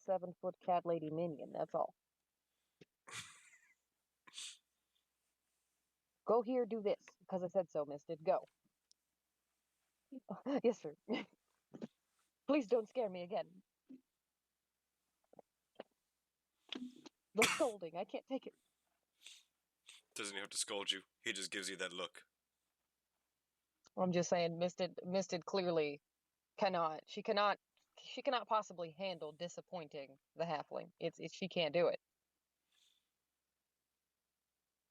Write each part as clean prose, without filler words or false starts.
7-foot cat lady minion, that's all. Go here, do this, because I said so, Misted. Go. Yes, sir. Please don't scare me again. The scolding, I can't take it. Doesn't he have to scold you? He just gives you that look. I'm just saying, Misted clearly cannot. She cannot. She cannot possibly handle disappointing the halfling. She can't do it.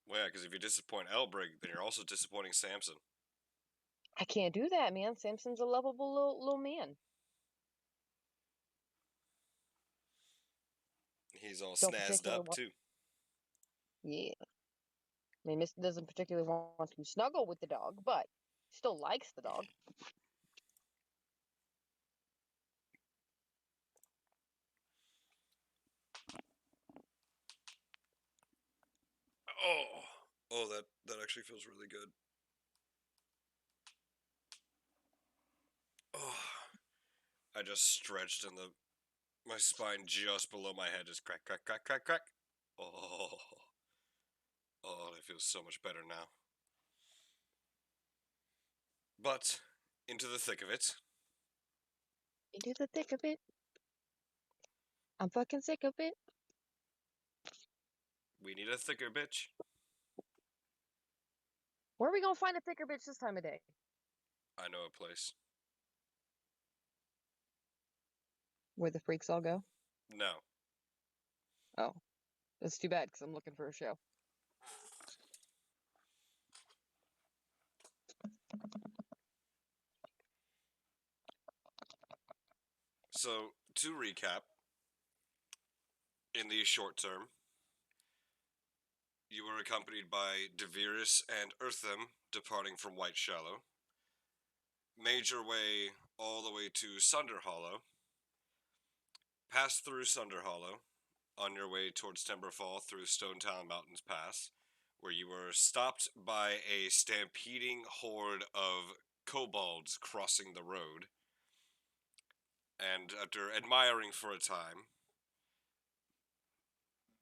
Well, yeah, because if you disappoint Elbrig, then you're also disappointing Samson. I can't do that, man. Samson's a lovable little man. He's all Don't snazzed particularly up, want. too. Yeah. I mean, Misted doesn't particularly want to snuggle with the dog, but still likes the dog. Oh, that actually feels really good. Oh, I just stretched and my spine just below my head just crack, crack, crack, crack, crack. Oh, oh, it feels so much better now. But into the thick of it, Into the thick of it. I'm fucking sick of it. we need a thicker bitch. Where are we gonna find a thicker bitch this time of day? I know a place. Where the freaks all go? No. Oh, that's too bad because I'm looking for a show. So, to recap, in the short term, you were accompanied by Devirus and Eartham departing from White Shallow, made your way all the way to Sunder Hollow, passed through Sunder Hollow on your way towards Timberfall through Stonetown Mountains Pass, where you were stopped by a stampeding horde of kobolds crossing the road, and after admiring for a time,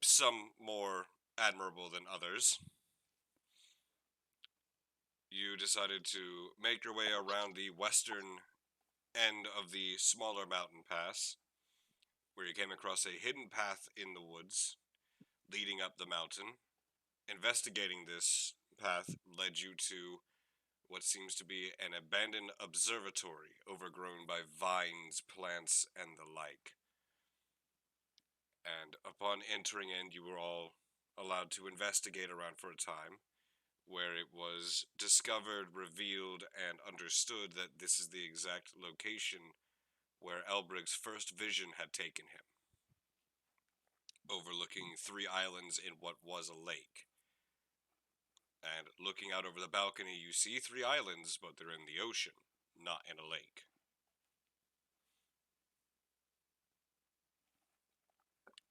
some more admirable than others, you decided to make your way around the western end of the smaller mountain pass, where you came across a hidden path in the woods leading up the mountain. Investigating this path led you to what seems to be an abandoned observatory overgrown by vines, plants, and the like. And upon entering in, you were all allowed to investigate around for a time, where it was discovered, revealed, and understood that this is the exact location where Elbrig's first vision had taken him, overlooking 3 islands in what was a lake. And looking out over the balcony, you see 3 islands, but they're in the ocean, not in a lake.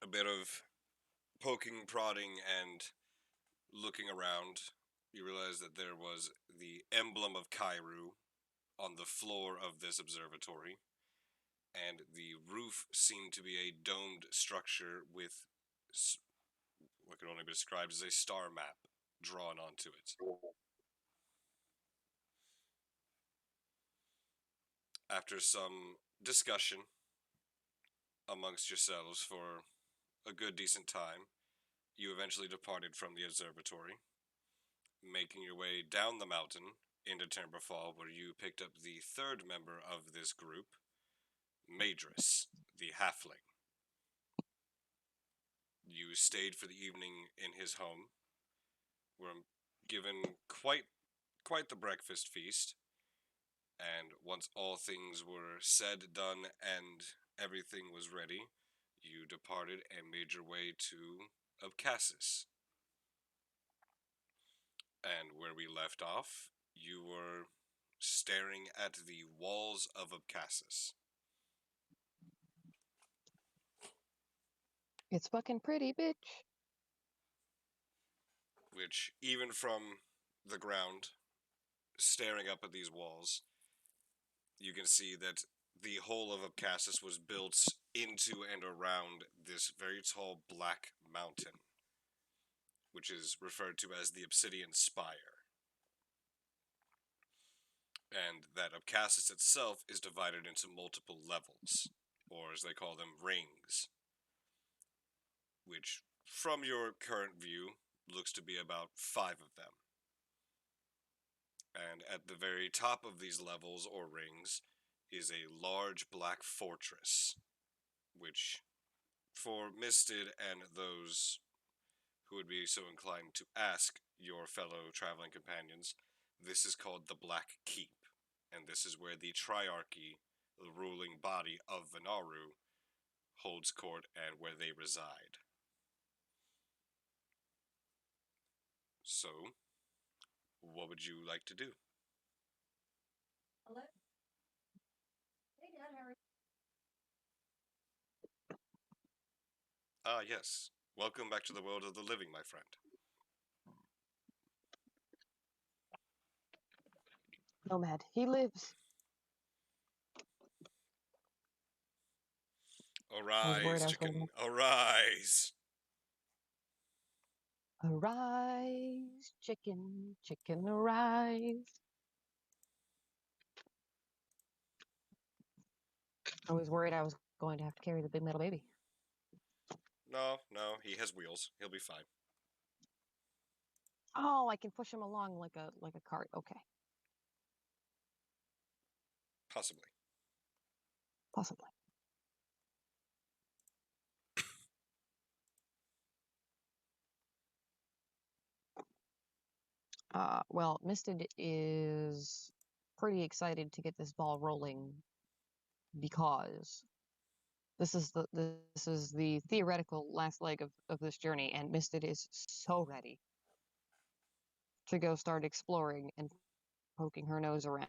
A bit of poking, prodding, and looking around, you realize that there was the emblem of Kairu on the floor of this observatory, and the roof seemed to be a domed structure with what could only be described as a star map drawn onto it. After some discussion amongst yourselves for a good decent time, you eventually departed from the observatory, making your way down the mountain into Timberfall, where you picked up the 3rd member of this group, Madris, the halfling. You stayed for the evening in his home, were given quite the breakfast feast, and once all things were said, done, and everything was ready, you departed and made your way to Obcasus. And where we left off, you were staring at the walls of Obcasus, It's fucking pretty, bitch. which, even from the ground, staring up at these walls, you can see that the whole of Obcasus was built into and around this very tall black mountain, which is referred to as the Obsidian Spire. And that Obcasus itself is divided into multiple levels, or as they call them, rings, which, from your current view, looks to be about 5 of them. And at the very top of these levels or rings is a large black fortress, which, for Misted and those who would be so inclined to ask your fellow traveling companions, this is called the Black Keep, and this is where the Triarchy, the ruling body of Venaru, holds court and where they reside. So, what would you like to do? Ah, yes. Welcome back to the world of the living, my friend. Nomad. He lives. I was worried Arise, I was going chicken, to arise! arise, chicken, chicken, arise. I was worried I was going to have to carry the big metal baby. No, no, he has wheels. He'll be fine. Oh, I can push him along like a cart. Okay, Possibly. possibly. Well, Misted is pretty excited to get this ball rolling because this is the theoretical last leg of this journey, and Misted is so ready to go start exploring and poking her nose around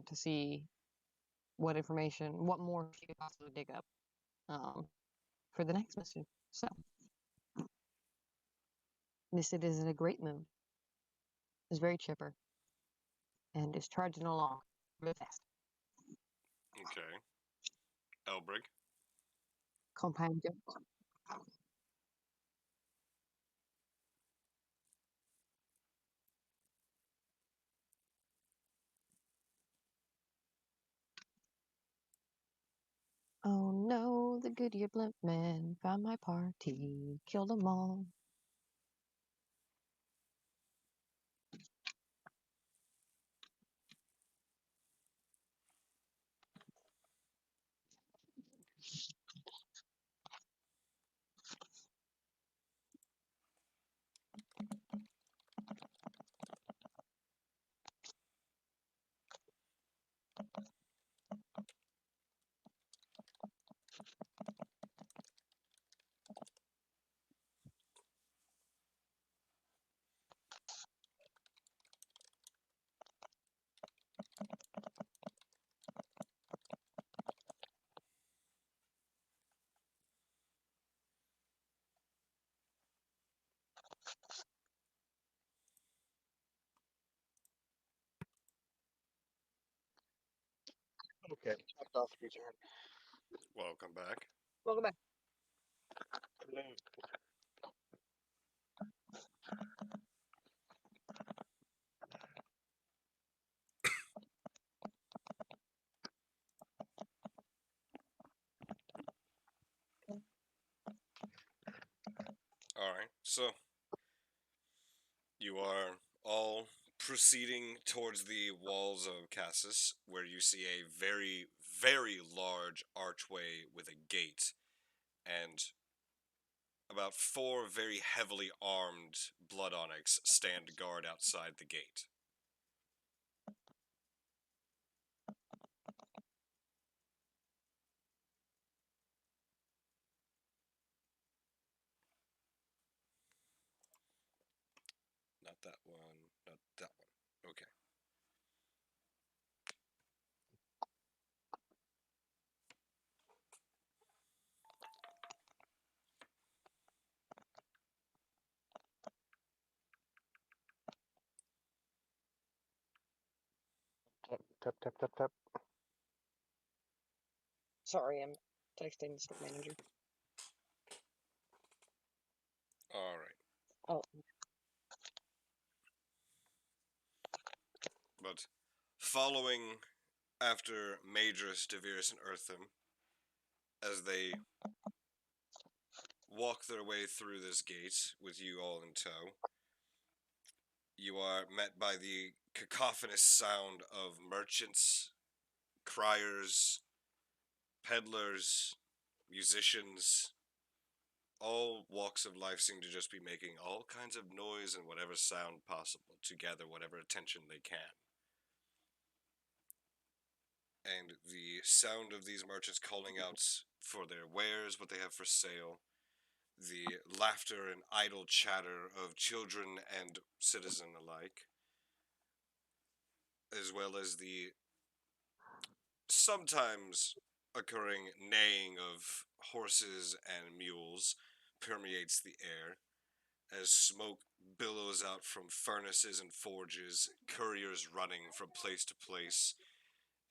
to see what more she could possibly dig up for the next mission. So, Misted is in a great mood, is very chipper, and is charging along really fast. Okay. Elbrig. Compound. Oh no, the Goodyear blimp man found my party, killed them all. Okay, checked off return. Welcome back. Welcome back. Alright, so you are all proceeding towards the walls of Cassis, where you see a very, very large archway with a gate, and about 4 very heavily armed blood onyx stand guard outside the gate. Not that one, not that one. Okay. Tap, tap, tap, tap, tap. Sorry, I'm texting the store manager. All right. Oh, But following after Madris, Devirus, and Eartham, as they walk their way through this gate with you all in tow, you are met by the cacophonous sound of merchants, criers, peddlers, musicians. All walks of life seem to just be making all kinds of noise and whatever sound possible to gather whatever attention they can. And the sound of these merchants calling out for their wares, what they have for sale, the laughter and idle chatter of children and citizen alike, as well as the sometimes occurring neighing of horses and mules permeates the air as smoke billows out from furnaces and forges, couriers running from place to place,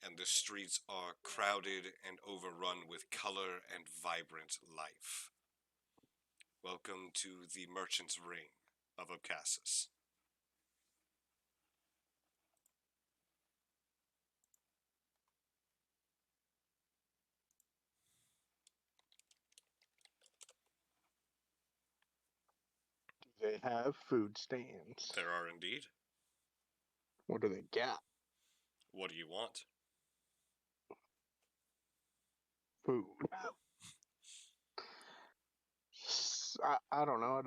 and the streets are crowded and overrun with color and vibrant life. Welcome to the Merchant's Ring of Obcasus. Do they have food stands? There are indeed. What do they got? What do you want? Food. I don't know.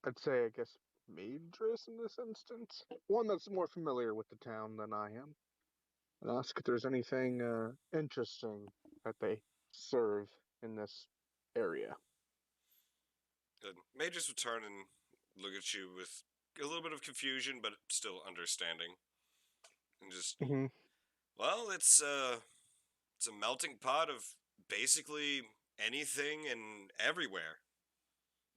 I'd say, I guess, Madras in this instance. One that's more familiar with the town than I am. And ask if there's anything interesting that they serve in this area. Good. May just return and look at you with a little bit of confusion, but still understanding. And just, Mm-hmm. well, it's a melting pot of basically anything and everywhere.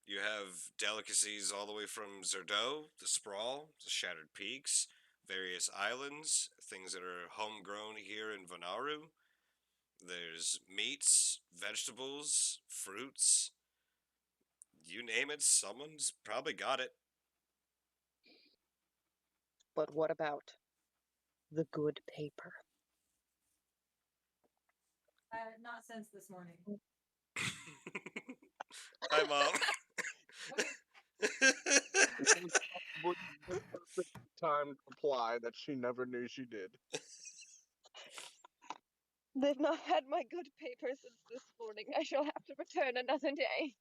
You have delicacies all the way from Zerdo, the Sprawl, the Shattered Peaks, various islands, things that are homegrown here in Vanaru. There's meats, vegetables, fruits. You name it, someone's probably got it. but what about the good paper? Not since this morning. Hi, Mom. Perfect timed reply that she never knew she did. They've not had my good paper since this morning. I shall have to return another day.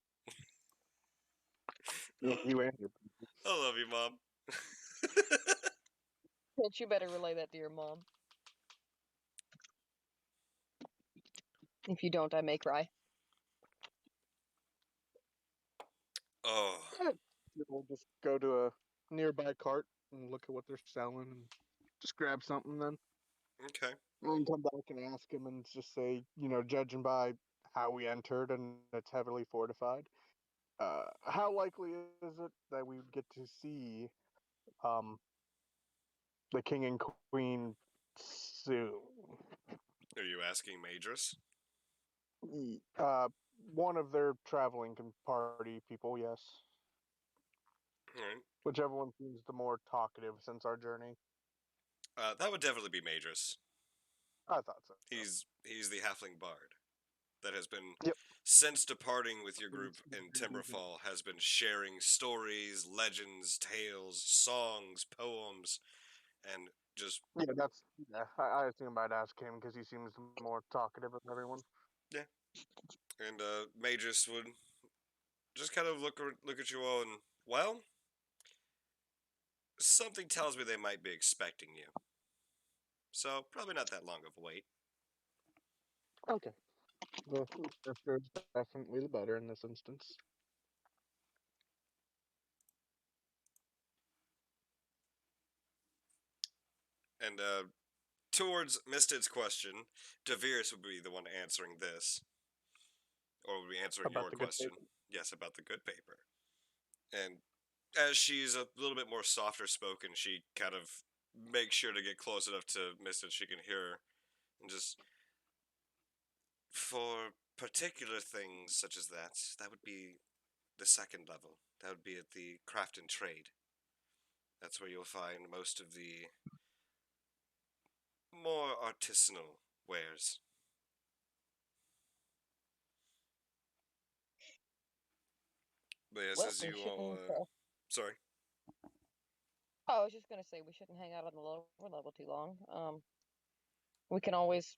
You and your I love you, Mom. Bitch, you better relay that to your mom. If you don't, I may cry. Oh, We'll just go to a nearby cart and look at what they're selling and just grab something then. okay. And then come back and ask him and just say, judging by how we entered and it's heavily fortified, how likely is it that we would get to see um, the king and queen soon? Are you asking Madras? Uh, one of their traveling party people, yes. Alright. Whichever one seems the more talkative since our journey. That would definitely be Madras. I thought so. He's the halfling bard that has been Yep. since departing with your group in Timberfall has been sharing stories, legends, tales, songs, poems, and just I assume I'd ask him because he seems the more talkative of everyone. yeah. And Madras would just kind of look at you all and well, something tells me they might be expecting you. So probably not that long of a wait. Okay. The faster is definitely the better in this instance. And towards Misted's question, Devirus would be the one answering this, or would be answering About your the good question. paper. Yes, about the good paper. And as she's a little bit more softer spoken, she kind of make sure to get close enough to Miss that she can hear her, and just for particular things such as that, that would be the second level. That would be at the craft and trade. That's where you'll find most of the more artisanal wares. But yes, Well, as we you all, shouldn't. sorry. Oh, I was just gonna say we shouldn't hang out on the lower level too long. We can always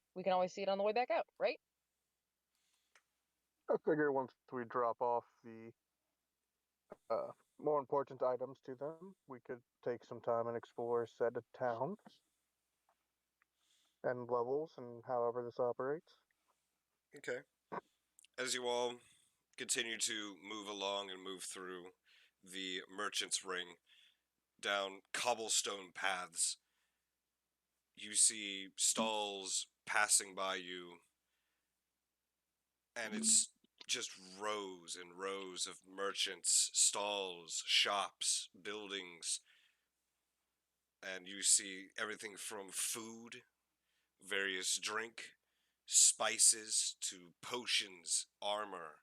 see it on the way back out, right? I figure once we drop off the more important items to them, we could take some time and explore said town and levels and however this operates. Okay. As you all continue to move along and move through the merchant's ring down cobblestone paths, you see stalls passing by you, and it's just rows and rows of merchants, stalls, shops, buildings, and you see everything from food, various drink, spices, to potions, armor.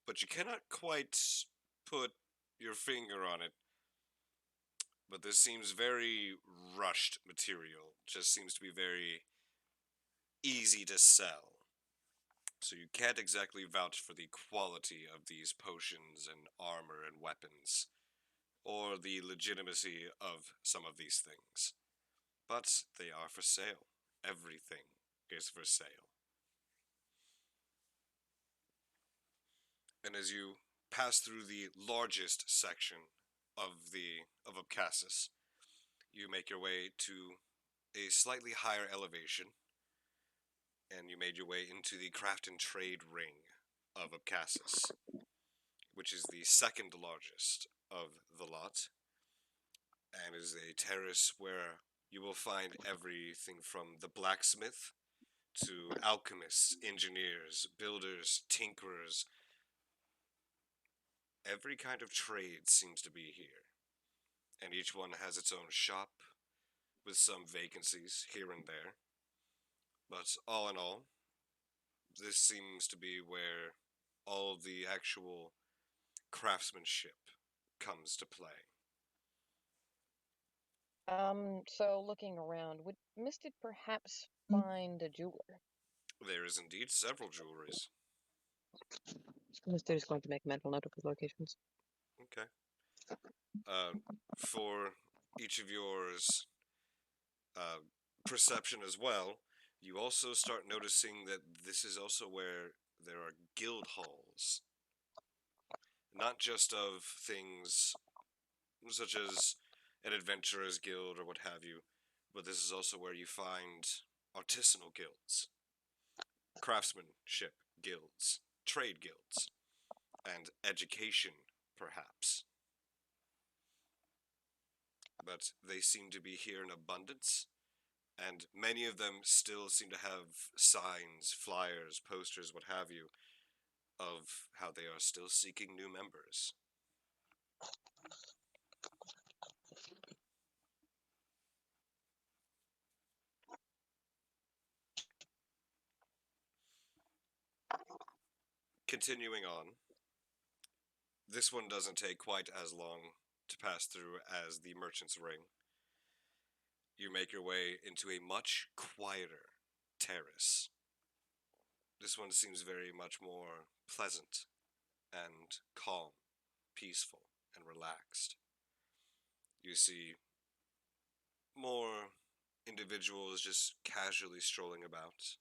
But you cannot quite put your finger on it. But this seems very rushed material. Just seems to be very easy to sell. So you can't exactly vouch for the quality of these potions and armor and weapons, or the legitimacy of some of these things. But they are for sale. Everything is for sale. And as you pass through the largest section of Obcasus, you make your way to a slightly higher elevation, and you made your way into the craft and trade ring of Obcasus, which is the second largest of the lot, and is a terrace where you will find everything from the blacksmith to alchemists, engineers, builders, tinkerers. Every kind of trade seems to be here, and each one has its own shop, with some vacancies here and there. But all in all, this seems to be where all of the actual craftsmanship comes to play. So looking around, would Misted perhaps find a jeweler? There is indeed several jewelries. Misted is going to make mental note of his locations. Okay. Uh, for each of yours uh, perception as well, you also start noticing that this is also where there are guild halls. Not just of things such as an adventurer's guild or what have you, but this is also where you find artisanal guilds, craftsmanship guilds, trade guilds, and education, perhaps. But they seem to be here in abundance, and many of them still seem to have signs, flyers, posters, what have you, of how they are still seeking new members. Continuing on, this one doesn't take quite as long to pass through as the Merchant's Ring. You make your way into a much quieter terrace. This one seems very much more pleasant and calm, peaceful, and relaxed. You see more individuals just casually strolling about.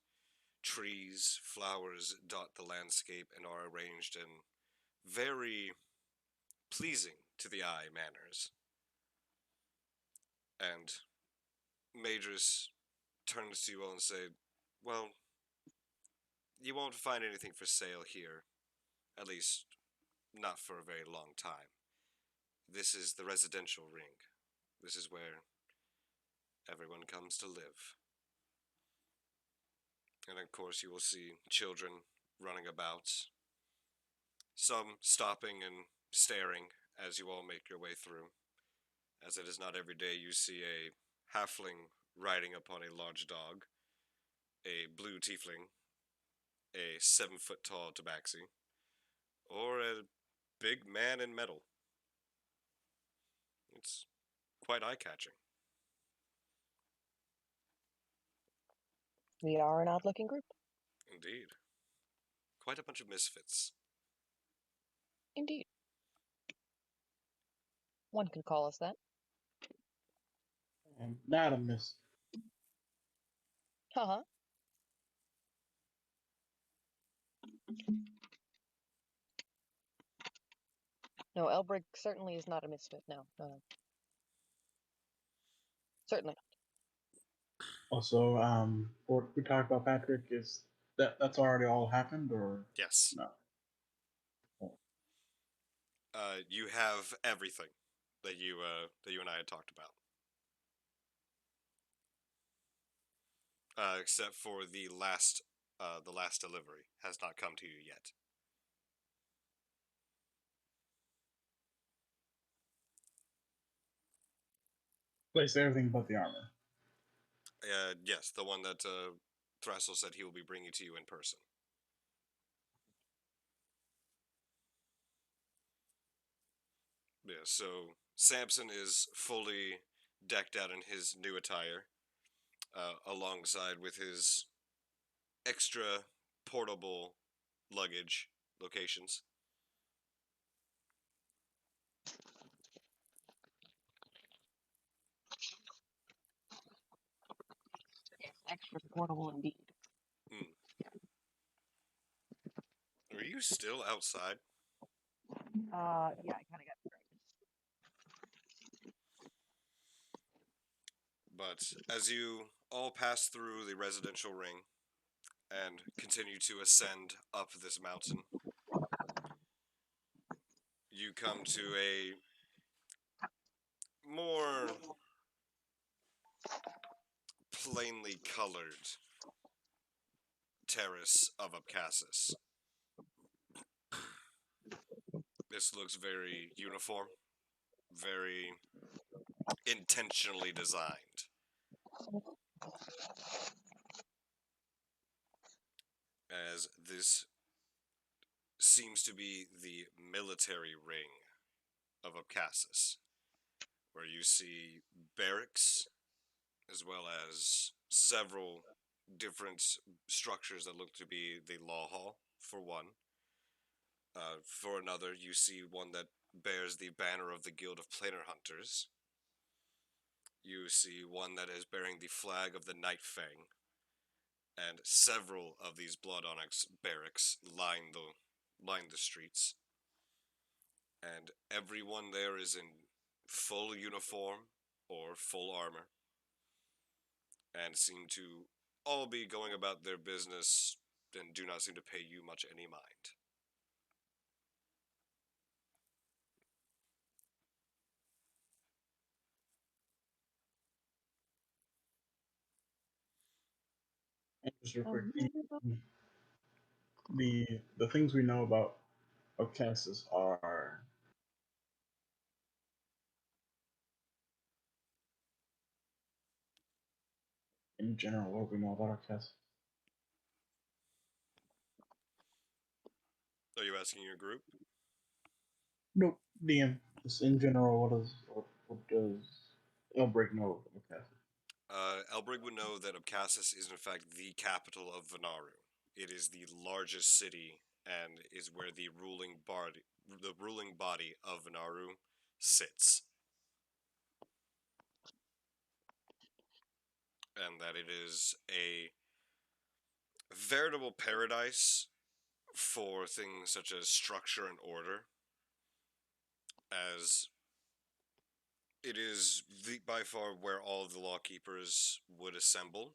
Trees, flowers dot the landscape and are arranged in very pleasing to the eye manners. And Madras turns to you all and say, "Well, you won't find anything for sale here, at least not for a very long time. This is the residential ring. This is where everyone comes to live." And of course, you will see children running about, some stopping and staring as you all make your way through, as it is not every day you see a halfling riding upon a large dog, a blue tiefling, a 7-foot tall tabaxi, or a big man in metal. It's quite eye catching. We are an odd looking group. Indeed. Quite a bunch of misfits. Indeed. One could call us that. Not a miss. Haha. No, Elbrick certainly is not a misfit. No, no, no. Certainly Also, what we talked about, Patrick, is that's already all happened, or Yes. no? You have everything that you and I had talked about. Except for the last delivery has not come to you yet. Place everything but the armor. Yes, the one that Thrasel said he will be bringing to you in person. Yeah, so Samson is fully decked out in his new attire, alongside with his extra portable luggage locations. extra portable indeed. Are you still outside? Yeah, I kind of got distracted. But as you all pass through the residential ring and continue to ascend up this mountain, you come to a more plainly colored terrace of Obcasus. This looks very uniform, very intentionally designed. As this seems to be the military ring of Obcasus, where you see barracks as well as several different structures that look to be the law hall, for one. For another, you see one that bears the banner of the Guild of Planar Hunters. You see one that is bearing the flag of the Night Fang, and several of these Blood Onyx barracks line the streets. And everyone there is in full uniform or full armor, and seem to all be going about their business and do not seem to pay you much any mind. And just real quick, the things we know about Obcasus are in general what we know about Obcasus. Are you asking your group? Nope, DM. Just in general, what does Elbrick know of Obcasus? Elbrig would know that Obcasus is in fact the capital of Venaru. It is the largest city and is where the ruling body of Venaru sits. And that it is a veritable paradise for things such as structure and order, as it is by far where all the lawkeepers would assemble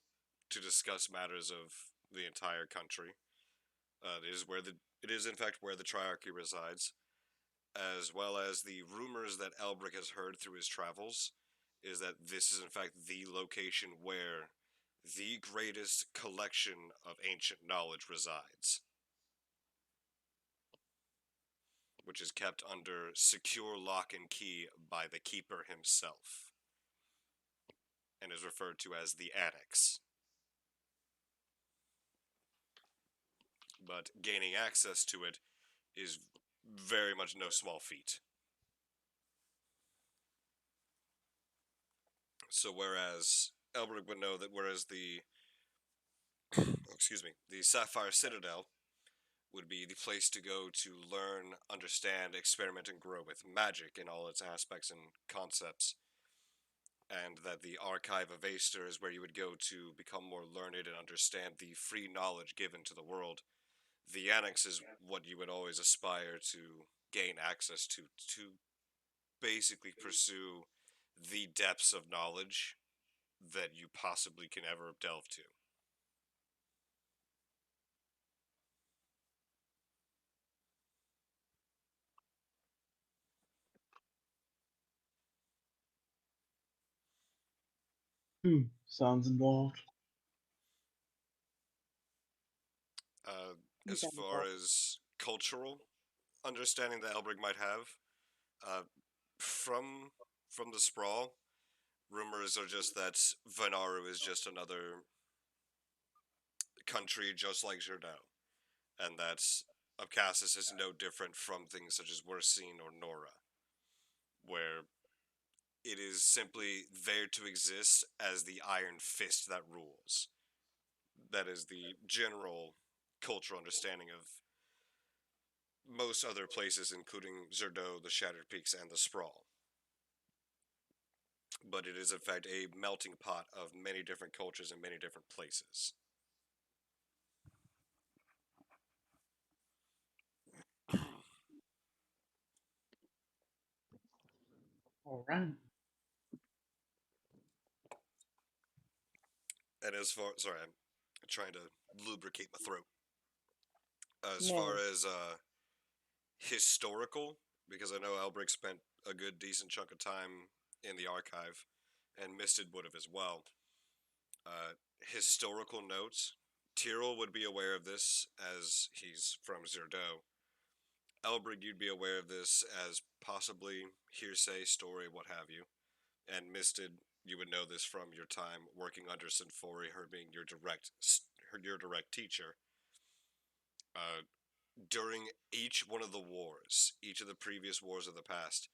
to discuss matters of the entire country. It is in fact where the Triarchy resides, as well as the rumors that Elbrick has heard through his travels, is that this is in fact the location where the greatest collection of ancient knowledge resides. which is kept under secure lock and key by the keeper himself, and is referred to as the Annex. But gaining access to it is very much no small feat. So whereas Elbrick would know that whereas the the Sapphire Citadel would be the place to go to learn, understand, experiment, and grow with magic in all its aspects and concepts, and that the Archive of Aster is where you would go to become more learned and understand the free knowledge given to the world. The Annex is what you would always aspire to gain access to basically pursue the depths of knowledge that you possibly can ever delve to. Sounds involved. Uh, You as sound far involved. as cultural understanding that Elbrick might have, uh, from from the sprawl, rumors are just that Vanaru is just another country just like Jerdao, and that Obcasus is no different from things such as Wersine or Nora, where it is simply there to exist as the iron fist that rules. That is the general cultural understanding of most other places, including Zerdo, the Shattered Peaks, and the Sprawl. But it is, in fact, a melting pot of many different cultures in many different places. All right. And as far, sorry, I'm trying to lubricate my throat. As far No. as historical, because I know Elbrick spent a good decent chunk of time in the archive, and Misted would have as well. Historical notes. Tyrrell would be aware of this as he's from Zerdo. Elbrick, you'd be aware of this as possibly hearsay, story, what have you. And Misted, you would know this from your time working under Sinfori, her being your direct teacher. Uh, during each one of the wars, each of the previous wars of the past,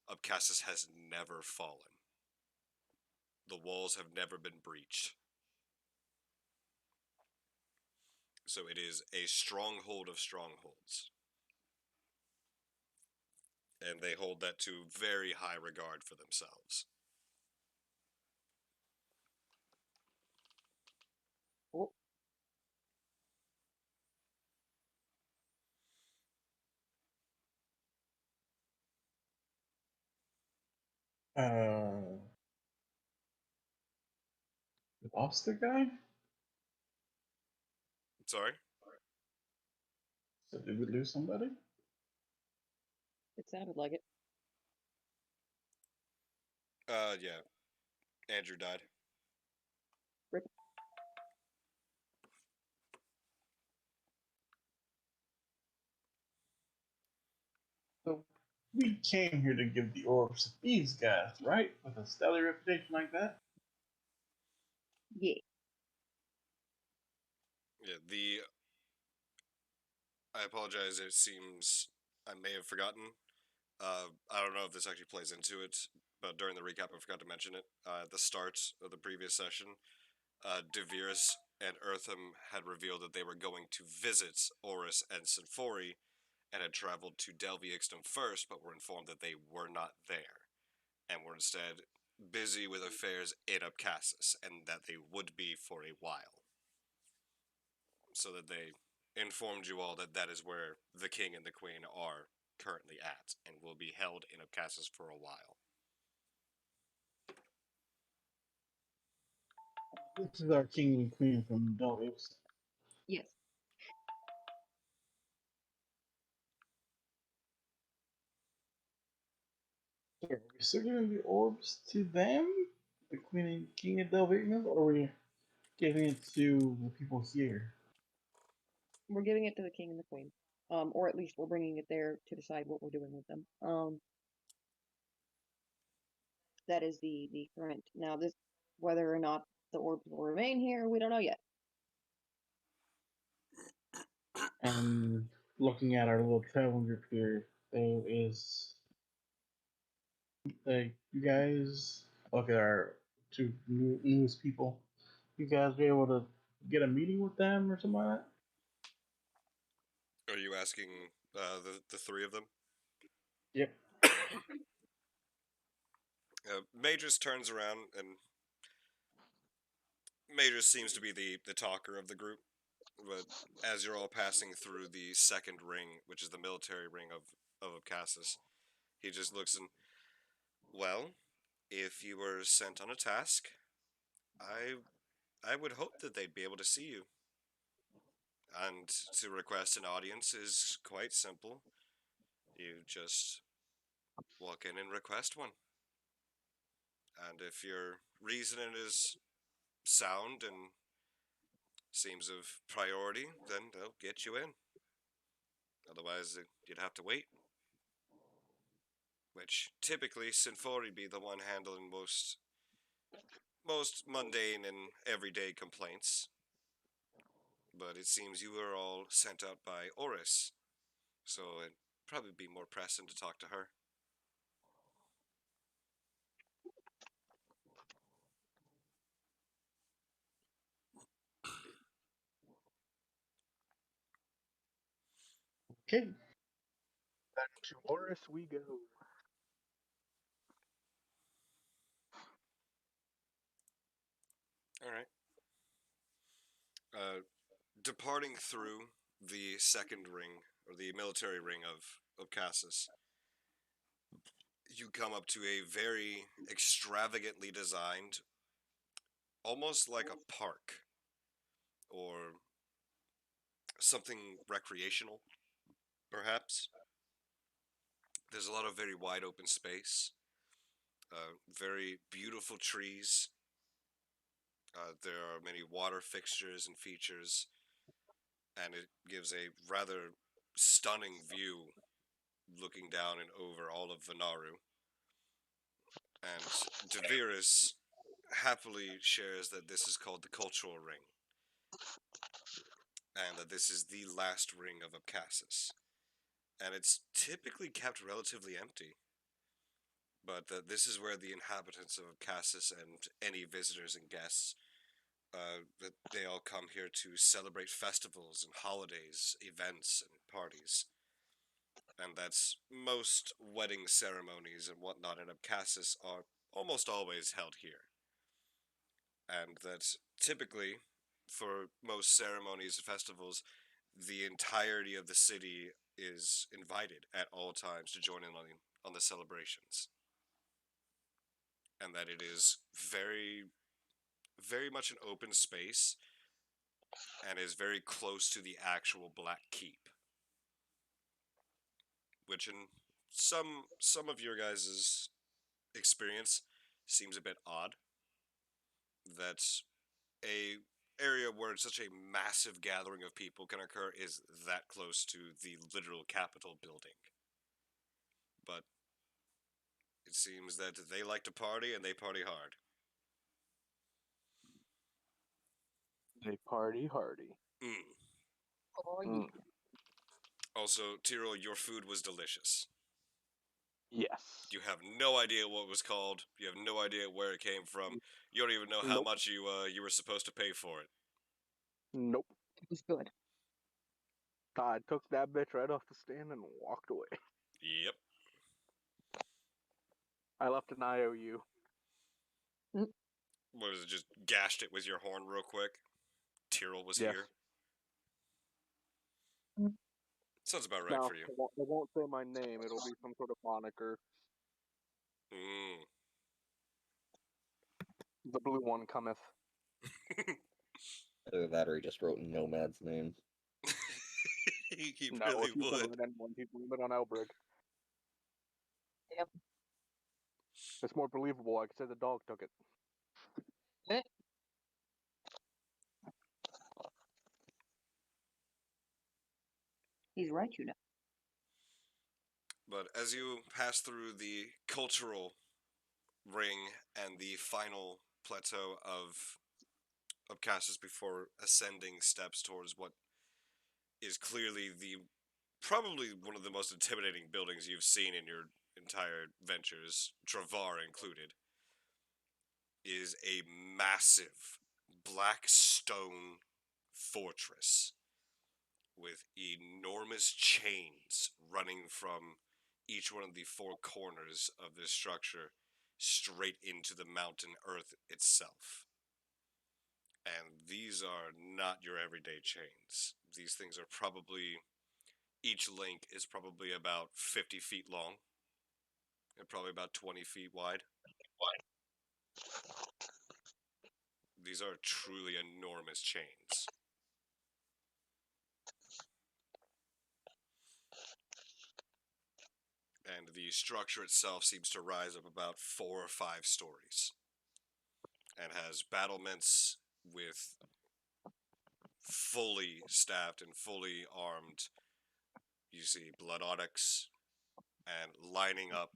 Obcasus has never fallen. The walls have never been breached. So it is a stronghold of strongholds. And they hold that to very high regard for themselves. Oh, Uh, we lost the guy. Sorry? So did we lose somebody? it sounded like it. Yeah. Andrew died. Rip. So we came here to give the orbs to these guys, right? With a stellar reputation like that. Yeah. Yeah, I apologize, it seems I may have forgotten. I don't know if this actually plays into it, but during the recap I forgot to mention it. At the start of the previous session, Devirus and Eartham had revealed that they were going to visit Horus and Sinfori and had traveled to Delvi Ixtum first, but were informed that they were not there, and were instead busy with affairs in Obcasus, and that they would be for a while. So that they informed you all that that is where the king and the queen are currently at, and will be held in Obcasus for a while. This is our king and queen from Delves. Yes. So are we still giving the orbs to them, the queen and king of Delvignus, or are we giving it to the people here? We're giving it to the king and the queen. or at least we're bringing it there to decide what we're doing with them. That is the current. Now, this whether or not the orbs will remain here, we don't know yet. And looking at our little traveling group here, there is you guys look at our two newest people. You guys be able to get a meeting with them or something like that? Are you asking the three of them? Yep. Majors turns around, and Majors seems to be the talker of the group. But as you're all passing through the second ring, which is the military ring of Obcasus, he just looks and, well, if you were sent on a task, I would hope that they'd be able to see you. And to request an audience is quite simple. You just walk in and request one. And if your reasoning is sound and seems of priority, then they'll get you in. Otherwise, you'd have to wait. Which typically Sinfori be the one handling most mundane and everyday complaints. But it seems you were all sent out by Oris, so it'd probably be more pressing to talk to her. Okay. Then to Oris we go. All right. Departing through the second ring, or the military ring of Cassis, you come up to a very extravagantly designed, almost like a park, or something recreational, perhaps. There's a lot of very wide open space, very beautiful trees. There are many water fixtures and features, and it gives a rather stunning view looking down and over all of Venaru. And Devirus happily shares that this is called the Cultural Ring, and that this is the last ring of Obcasus. And it's typically kept relatively empty, but that this is where the inhabitants of Obcasus and any visitors and guests, that they all come here to celebrate festivals and holidays, events and parties. And that's most wedding ceremonies and whatnot in Obcasus are almost always held here. And that typically, for most ceremonies and festivals, the entirety of the city is invited at all times to join in on the celebrations. And that it is very, very much an open space and is very close to the actual Black Keep. Which in some of your guys' experience seems a bit odd. That a area where such a massive gathering of people can occur is that close to the literal Capitol building. But it seems that they like to party and they party hard. They party hardy. Mm. Oh, yeah. Mm. Also, Tyrell, your food was delicious. Yes. You have no idea what it was called. You have no idea where it came from. You don't even know how Nope. much you were supposed to pay for it. Nope. It was good. I took that bitch right off the stand and walked away. Yep. I left an IOU. What was it? Just gashed it with your horn real quick. Tyrell was Yes. here. Mm. Sounds about right Now, for you. I won't say my name. It'll be some sort of moniker. Mm. The blue one cometh. Either that or he just wrote Nomad's name. He No, really if you can would. write anyone, he'd leave it on Elbrig. Yep. It's more believable. I could say the dog took it. Eh, He's right, you know. But as you pass through the cultural ring and the final plateau of Obcasus before ascending steps towards what is clearly the probably one of the most intimidating buildings you've seen in your entire ventures, Travar included, is a massive black stone fortress with enormous chains running from each one of the four corners of this structure straight into the mountain earth itself. And these are not your everyday chains. These things are probably, each link is probably about 50 feet long and probably about 20 feet wide. These are truly enormous chains. And the structure itself seems to rise up about 4 or 5 stories and has battlements with fully staffed and fully armed. You see blood onyx, and lining up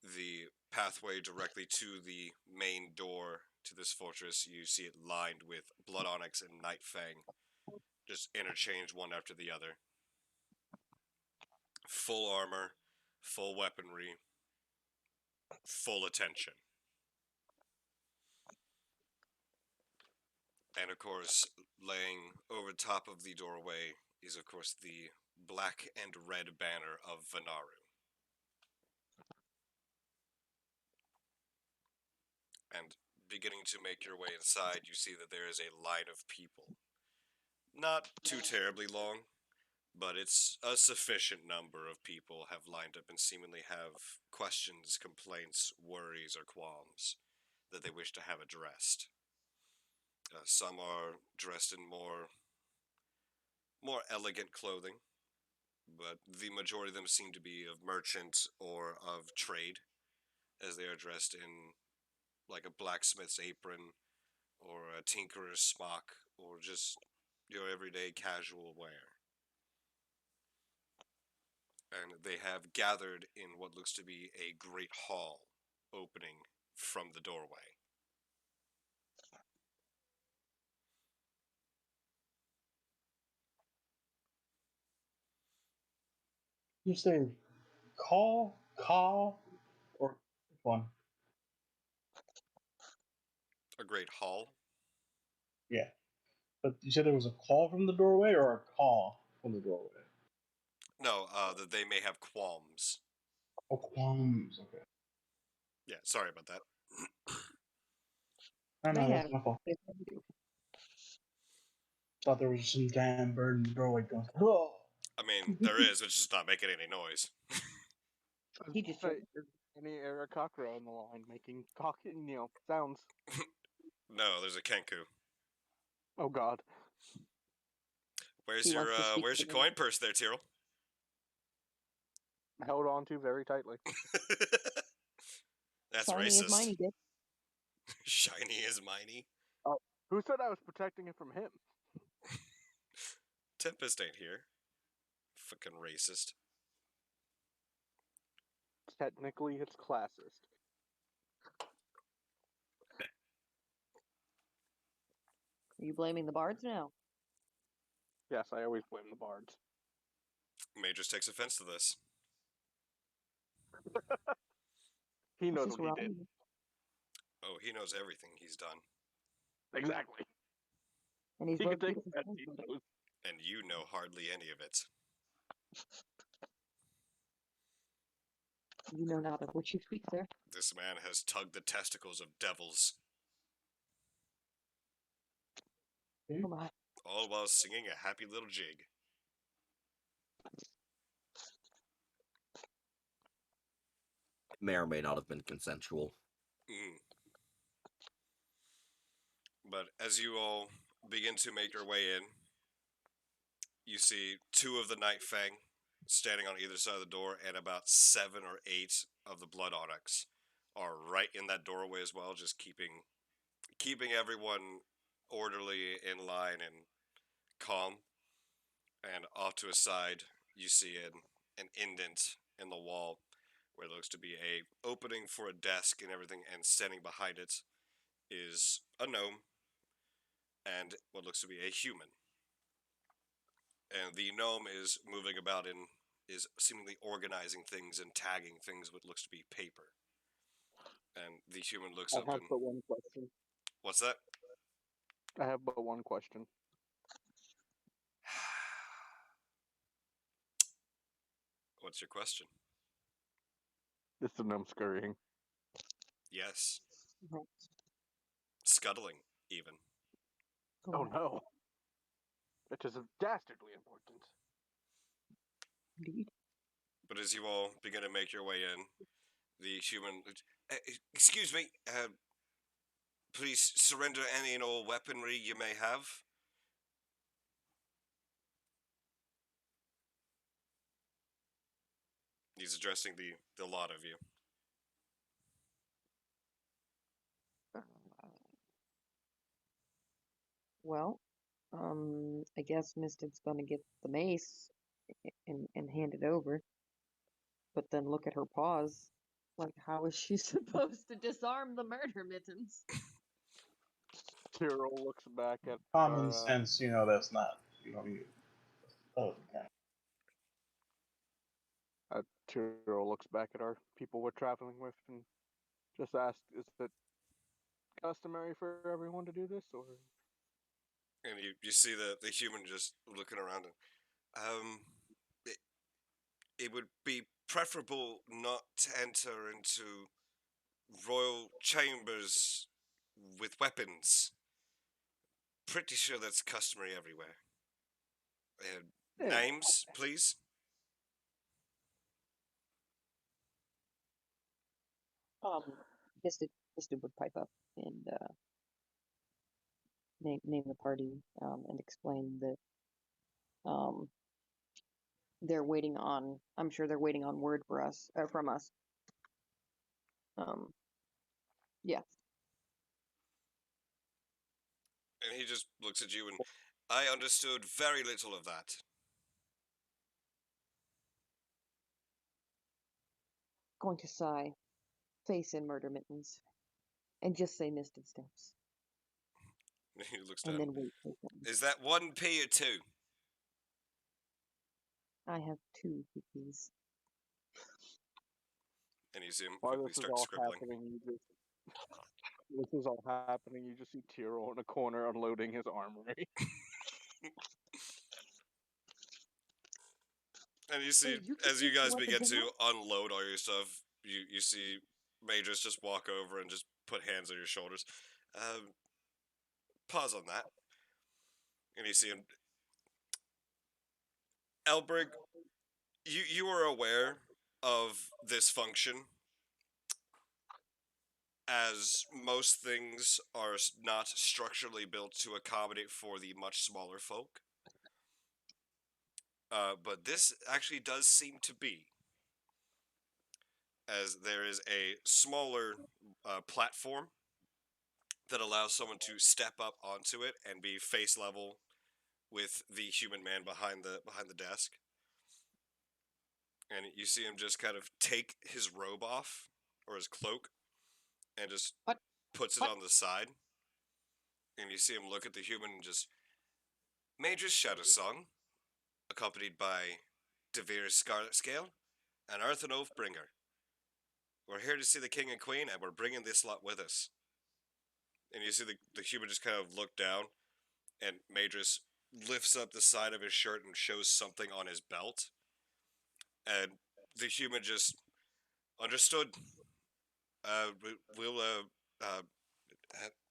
the pathway directly to the main door to this fortress, you see it lined with blood onyx and night fang, just interchanged one after the other. Full armor, full weaponry, full attention. And of course, laying over top of the doorway is of course the black and red banner of Vanaru. And beginning to make your way inside, you see that there is a line of people. Not too terribly long, but it's a sufficient number of people have lined up and seemingly have questions, complaints, worries, or qualms that they wish to have addressed. Some are dressed in more elegant clothing, but the majority of them seem to be of merchant or of trade, as they are dressed in like a blacksmith's apron or a tinkerer's smock or just your everyday casual wear. And they have gathered in what looks to be a great hall opening from the doorway. You say call, or which one? A great hall? Yeah. But you said there was a call from the doorway or a call from the doorway? No, that they may have qualms. Oh, qualms. Okay. Yeah, sorry about that. No, They no, that's have my fault. they probably do. Thought there was some damn bird in the doorway going, oh. I mean, there is, it's just not making any noise. He just Say, is any Aarakocra on the line making sounds? No, there's a Kenku. Oh God. Where's he your wants to speak where's to your them. coin purse there, Tyrell? Held on to very tightly. That's Shiny as racist. mine, he did. Shiny as miney. Oh, who said I was protecting it from him? Tempest ain't here. Fucking racist. Technically, it's classist. Are you blaming the bards now? Yes, I always blame the bards. Majors takes offense to this. He This knows is what he wrong. did. Oh, he knows everything he's done. Exactly. And he's He can both take beautiful offense. sons, He but knows. And you know hardly any of it. you know not of which you speak, sir. This man has tugged the testicles of devils, Oh my. all while singing a happy little jig. May or may not have been consensual. Mm. But as you all begin to make your way in, you see 2 of the Night Fang standing on either side of the door, and about 7 or 8 of the Blood Onyx are right in that doorway as well, just keeping everyone orderly, in line, and calm. And off to a side, you see an indent in the wall where it looks to be a opening for a desk and everything, and standing behind it is a gnome and what looks to be a human. And the gnome is moving about and is seemingly organizing things and tagging things with what looks to be paper. And the human looks I up have and, but one question. what's that? I have but one question. What's your question? Is the gnome scurrying? Yes. Right. Scuttling, even. Oh Correct. no. It is dastardly important. Indeed. But as you all begin to make your way in, the human. Excuse me, please surrender any and all weaponry you may have. He's addressing the lot of you. Uh, Well, I guess Misted's gonna get the mace and hand it over, but then look at her paws. Like, how is she supposed to disarm the murder mittens? Tyrrell looks back at Common our, sense, that's not, you. Oh, okay. Tyrrell looks back at our people we're traveling with and just asks, "Is it customary for everyone to do this, or?" And you see the human just looking around and it, it would be preferable not to enter into royal chambers with weapons. Pretty sure that's customary everywhere. Yeah. Names, please. Um, Misted would pipe up and name the party and explain that um they're waiting on. I'm sure they're waiting on word for us from us. Um, yeah. And he just looks at you and I understood very little of that. Going to sigh, face in murder mittens, and just say Misted steps, And he looks and down. then wait for them. Is that 1p or 2? I have two please. And you see him While quickly this is start all scribbling. happening, you just see Tyrrell in a corner unloading his armory. And you see, Hey, you can as you take the guys begin weapons in to unload all your stuff, you see Majors just walk over and just put hands on your shoulders. Pause on that. And you see him. Elbrig, you are aware of this function, as most things are not structurally built to accommodate for the much smaller folk. But this actually does seem to be, as there is a smaller platform that allows someone to step up onto it and be face level with the human man behind the desk. And you see him just kind of take his robe off or his cloak and just What? puts it What? on the side. And you see him look at the human and just Major's Shadow Song, accompanied by Devere's Scarlet Scale and Earthen Oathbringer. We're here to see the king and queen, and we're bringing this lot with us. And you see the human just kind of look down, and Madras lifts up the side of his shirt and shows something on his belt. And the human just understood. We'll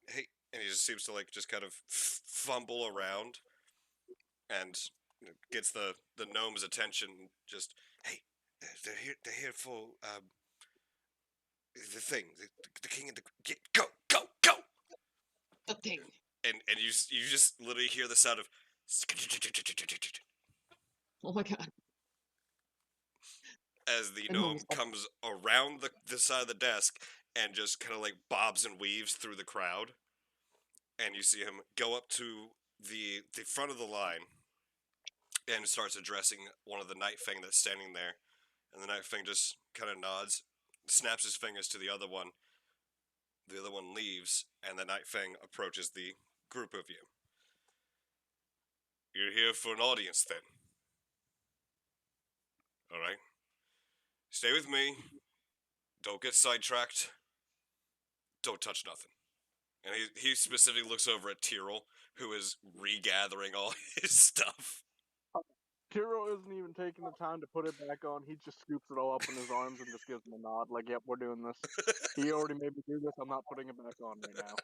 hey, and he just seems to like just kind of fumble around and gets the gnome's attention. Just hey, they're here for the thing, the king and the go. The thing. And you just literally hear the sound of Oh my god. as the The gnome gnome is comes around the side of the desk and just kind of like bobs and weaves through the crowd, and you see him go up to the front of the line and starts addressing one of the Night Fang that's standing there. And the Night Fang just kind of nods, snaps his fingers to the other one. The other one leaves, and the Night Fang approaches the group of you. You're here for an audience, then. All right. Stay with me. Don't get sidetracked. Don't touch nothing. And he specifically looks over at Tyrrell, who is regathering all his stuff. Kiro isn't even taking the time to put it back on. He just scoops it all up in his arms and just gives him a nod, like, "Yep, we're doing this." He already made me do this. I'm not putting it back on right now.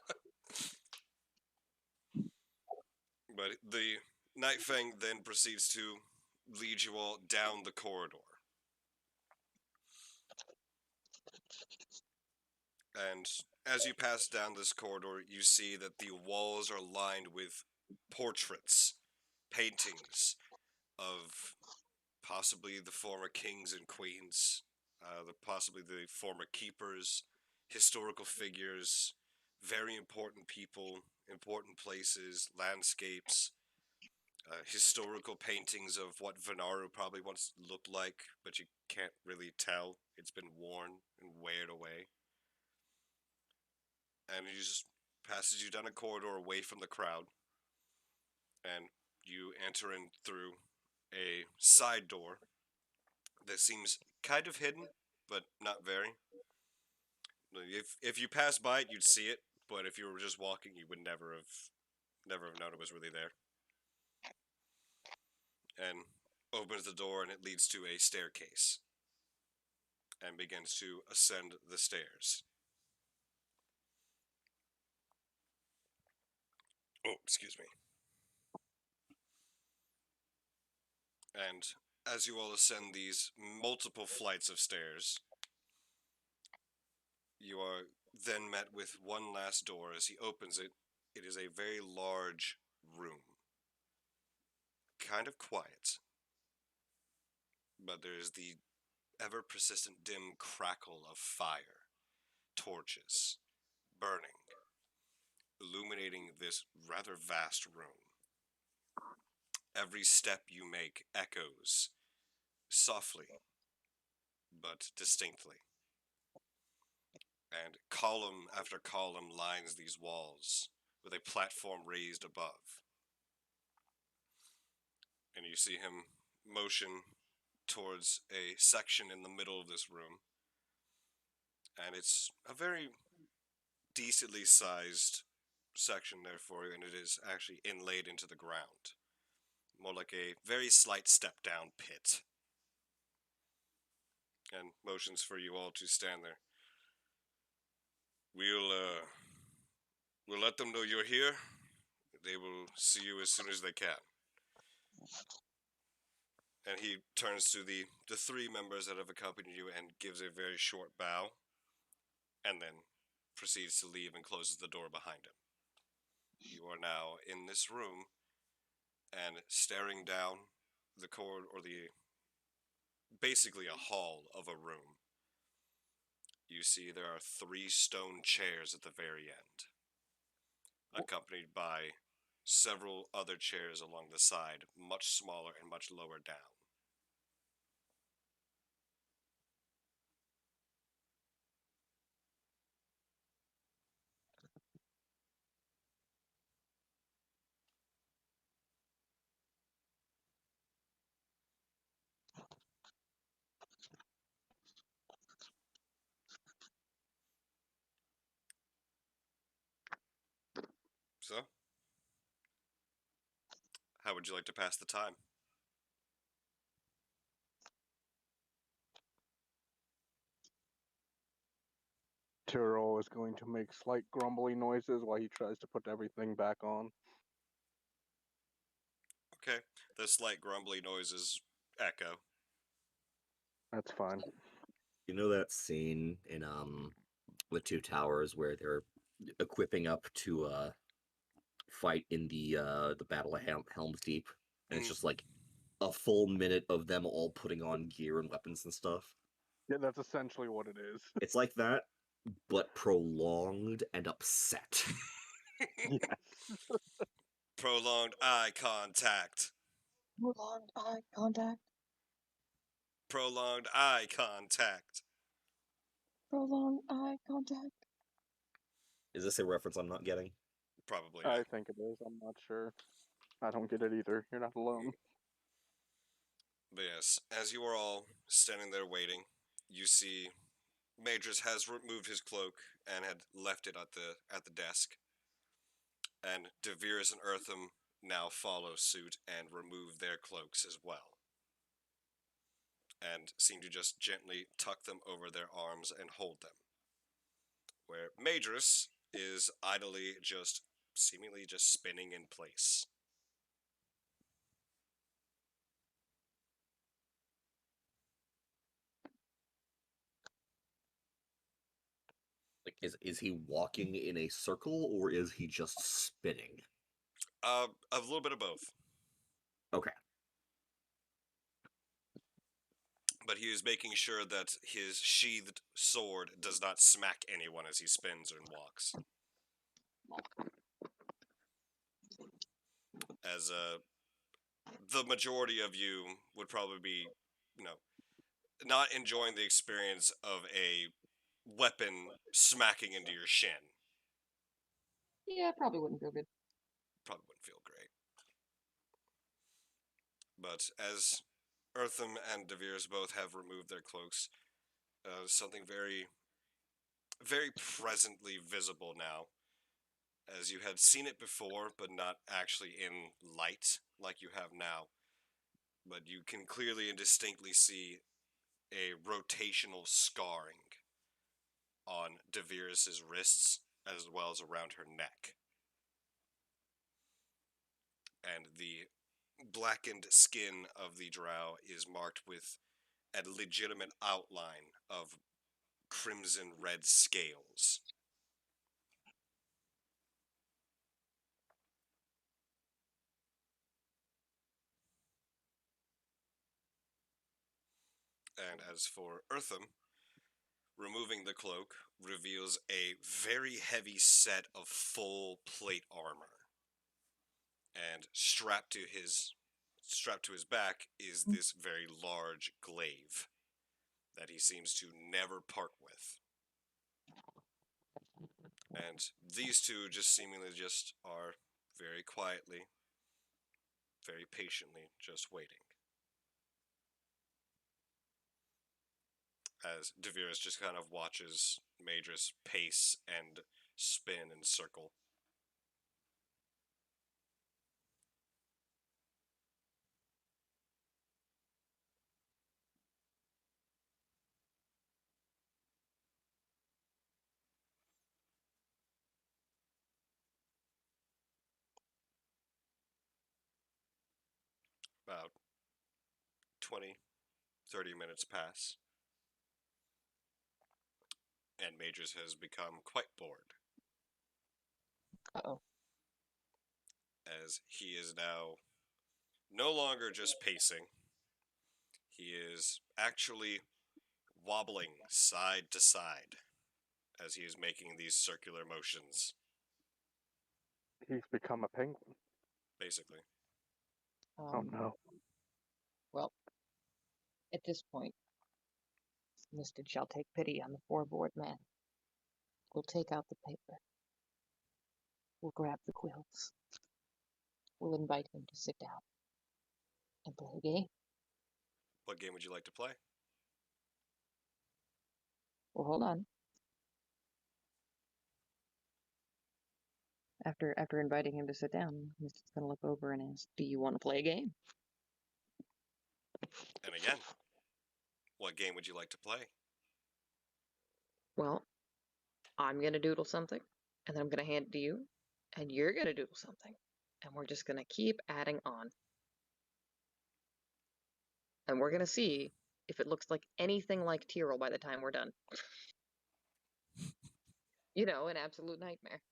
But the Night Fang then proceeds to lead you all down the corridor. And as you pass down this corridor, you see that the walls are lined with portraits, paintings of possibly the former kings and queens, possibly the former keepers, historical figures, very important people, important places, landscapes, historical paintings of what Venaru probably once looked like, but you can't really tell. It's been worn and weared away. And he just passes you down a corridor away from the crowd, and you enter in through a side door that seems kind of hidden, but not very. If you pass by it, you'd see it, but if you were just walking, you would never have known it was really there. And opens the door, and it leads to a staircase, and begins to ascend the stairs. Oh, excuse me. And as you all ascend these multiple flights of stairs, you are then met with one last door. As he opens it, it is a very large room. Kind of quiet, but there is the ever persistent dim crackle of fire, torches, burning, illuminating this rather vast room. Every step you make echoes, softly, but distinctly. And column after column lines these walls, with a platform raised above. And you see him motion towards a section in the middle of this room. And it's a very decently sized section there for you, and it is actually inlaid into the ground. More like a very slight step down pit. And motions for you all to stand there. We'll let them know you're here. They will see you as soon as they can. And he turns to the three members that have accompanied you and gives a very short bow, and then proceeds to leave and closes the door behind him. You are now in this room, and staring down the corridor, or basically a hall of a room. You see there are 3 stone chairs at the very end, accompanied by several other chairs along the side, much smaller and much lower down. So, how would you like to pass the time? Tyrrell is going to make slight grumbly noises while he tries to put everything back on. Okay, the slight grumbly noises echo. That's fine. You know that scene in the Two Towers where they're equipping up to fight in the Battle of Helm's Deep, and it's Mhm. just like a full minute of them all putting on gear and weapons and stuff. Yeah, that's essentially what it is. It's like that, but prolonged and upset. Yes. Prolonged eye contact. Prolonged eye contact. Prolonged eye contact. Prolonged eye contact. Is this a reference I'm not getting? Probably, I yeah. think it is. I'm not sure. I don't get it either. You're not alone. But yes, as you are all standing there waiting, you see Madras has removed his cloak and had left it at the desk. And Devirus and Eartham now follow suit and remove their cloaks as well. And seem to just gently tuck them over their arms and hold them. Where Madras is idly just seemingly just spinning in place. Like, is he walking in a circle or is he just spinning? A little bit of both. Okay. But he is making sure that his sheathed sword does not smack anyone as he spins and walks. As the majority of you would probably be, not enjoying the experience of a weapon smacking into your shin. Yeah, probably wouldn't feel good. Probably wouldn't feel great. But as Eartham and Devir's both have removed their cloaks, something very, very presently visible now, as you had seen it before, but not actually in light like you have now. But you can clearly and distinctly see a rotational scarring on Devirus's wrists as well as around her neck. And the blackened skin of the drow is marked with a legitimate outline of crimson red scales. And as for Eartham, removing the cloak reveals a very heavy set of full plate armor. And strapped to his back is this very large glaive that he seems to never part with. And these two just seemingly just are very quietly, very patiently just waiting. As Devirus just kind of watches Madras pace and spin and circle. About 20, 30 minutes pass, and Madras has become quite bored. Uh-oh. As he is now no longer just pacing, he is actually wobbling side to side as he is making these circular motions, He's become a penguin. basically. Oh no. Well, at this point, Misted shall take pity on the four-board man. We'll take out the paper. We'll grab the quills. We'll invite him to sit down and play a game. What game would you like to play? Well, hold on. After inviting him to sit down, Misted's gonna look over and ask, "Do you want to play a game?" And again, what game would you like to play? Well, I'm gonna doodle something, and then I'm gonna hand it to you, and you're gonna doodle something, and we're just gonna keep adding on. And we're gonna see if it looks like anything like Tyrell by the time we're done. An absolute nightmare.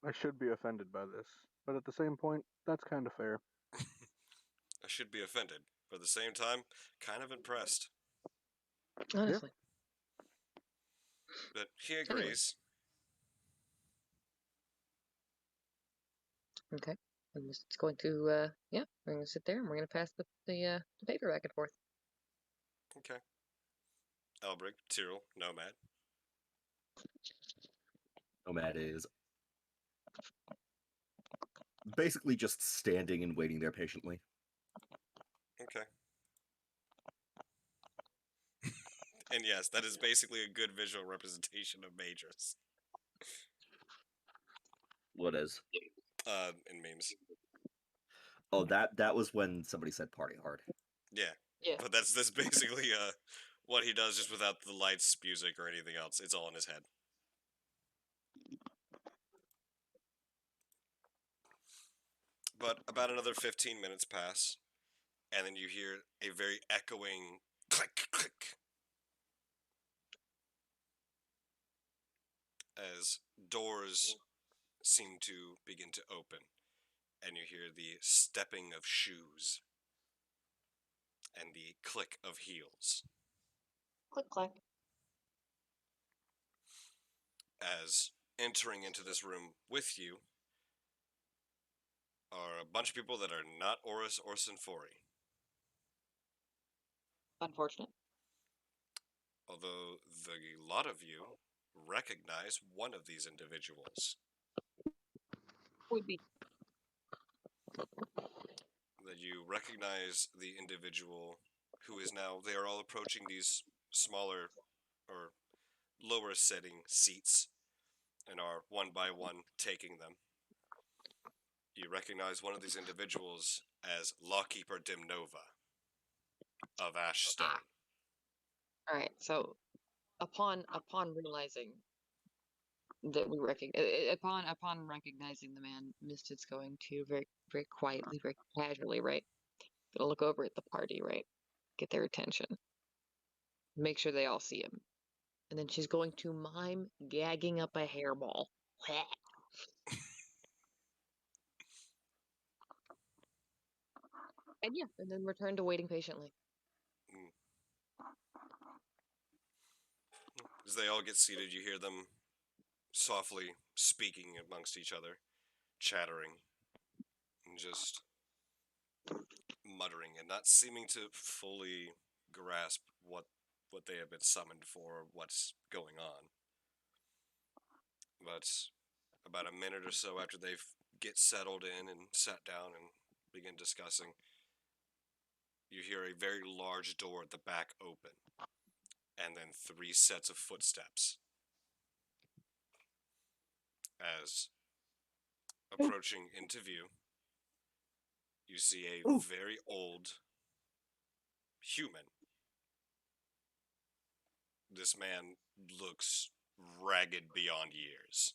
I should be offended by this, but at the same point, that's kind of fair. I should be offended, but at the same time, kind of impressed. Honestly. But he Anyway. agrees. Okay. I'm just going to, yeah, we're going to sit there and we're going to pass the paper back and forth. Okay. Elbrick, Tyrrell, Nomad. Nomad is basically just standing and waiting there patiently. Okay. And yes, that is basically a good visual representation of Majors. What is? In memes. Oh, that was when somebody said party hard. Yeah. Yeah. But that's basically what he does, just without the lights, music, or anything else. It's all in his head. But about another 15 minutes pass, and then you hear a very echoing click, click, as doors seem to begin to open, and you hear the stepping of shoes and the click of heels Click, clack. as entering into this room with you are a bunch of people that are not Oris or Sinfori. Unfortunate. Although the lot of you recognize one of these individuals. Would be. That you recognize the individual who is now, they are all approaching these smaller or lower setting seats and are one by one taking them. You recognize one of these individuals as Lawkeeper Dimnova of Ashstone. All right. So, upon realizing that we recognize, upon recognizing the man, Misted's going to very quietly, very casually, right? Gonna look over at the party, right? Get their attention. Make sure they all see him. And then she's going to mime gagging up a hairball. And yeah, and then return to waiting patiently. As they all get seated, you hear them softly speaking amongst each other, chattering, and just muttering and not seeming to fully grasp what they have been summoned for, what's going on. But about a minute or so after they get settled in and sat down and begin discussing, you hear a very large door at the back open, and then 3 sets of footsteps. As approaching into view, you see a very old human. This man looks ragged beyond years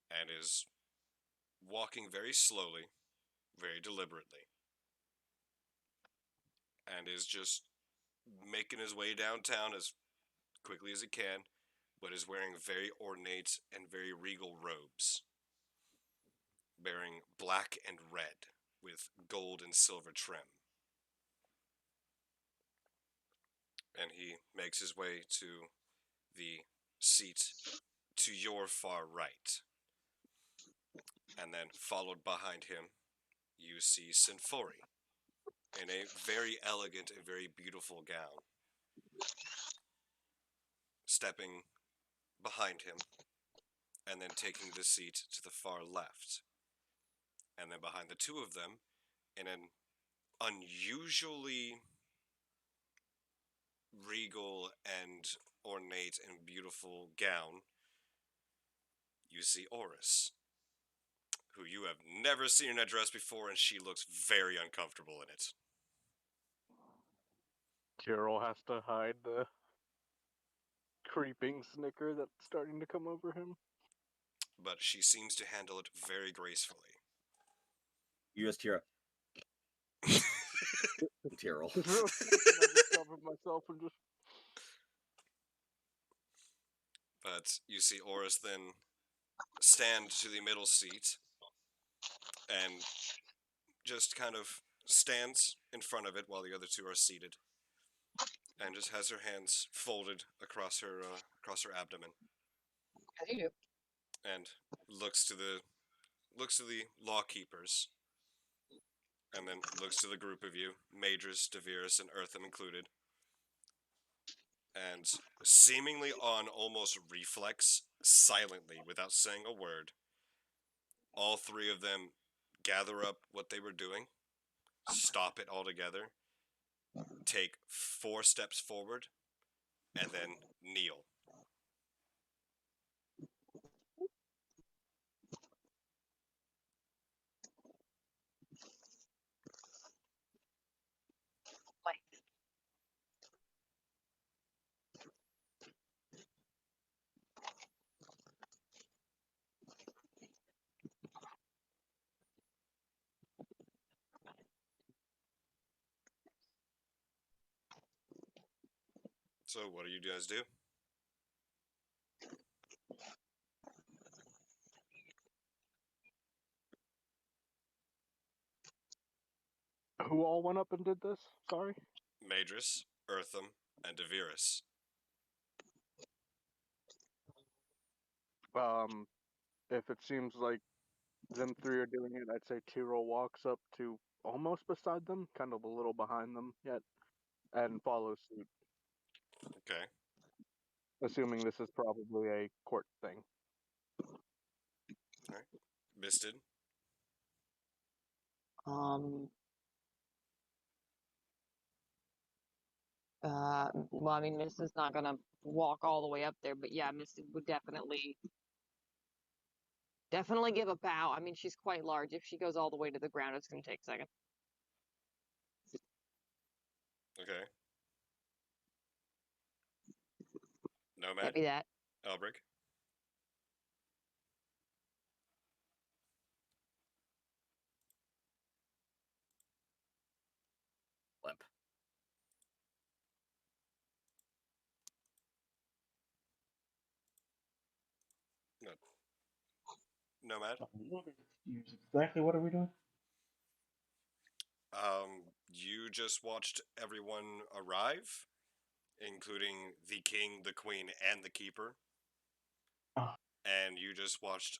and is walking very slowly, very deliberately, and is just making his way downtown as quickly as he can, but is wearing very ornate and very regal robes, bearing black and red with gold and silver trim. And he makes his way to the seat to your far right. And then, followed behind him, you see Sinfori in a very elegant and very beautiful gown, stepping behind him and then taking the seat to the far left. And then behind the two of them, in an unusually regal and ornate and beautiful gown, you see Oris, who you have never seen in a dress before, and she looks very uncomfortable in it. Tyrrell has to hide the creeping snicker that's starting to come over him. But she seems to handle it very gracefully. You just hear a Tyrrell. Just real quick, and I just cover myself and just. But you see Oris then stand to the middle seat and just kind of stands in front of it while the other two are seated, and just has her hands folded across her abdomen, As you do. and looks to the looks to the lawkeepers, and then looks to the group of you, Madris, Devirus, and Eartham included, and seemingly on almost reflex, silently, without saying a word, all three of them gather up what they were doing, stop it altogether, take 4 steps forward, and then kneel. So, what do you guys do? Who all went up and did this? Sorry. Madris, Eartham, and Devirus. If it seems like them three are doing it, I'd say Tyrol walks up to almost beside them, kind of a little behind them yet, and follows suit, Okay. assuming this is probably a court thing. Alright. Misted. Um. Well, I mean, Miss is not gonna walk all the way up there, but yeah, Miss would definitely give a bow. I mean, she's quite large. If she goes all the way to the ground, it's gonna take a second. Okay. Nomad. Can't be that. Elbrick. Limp. No. Nomad. I'm a little bit confused. Exactly what are we doing? You just watched everyone arrive, including the king, the queen, and the keeper. Ah. And you just watched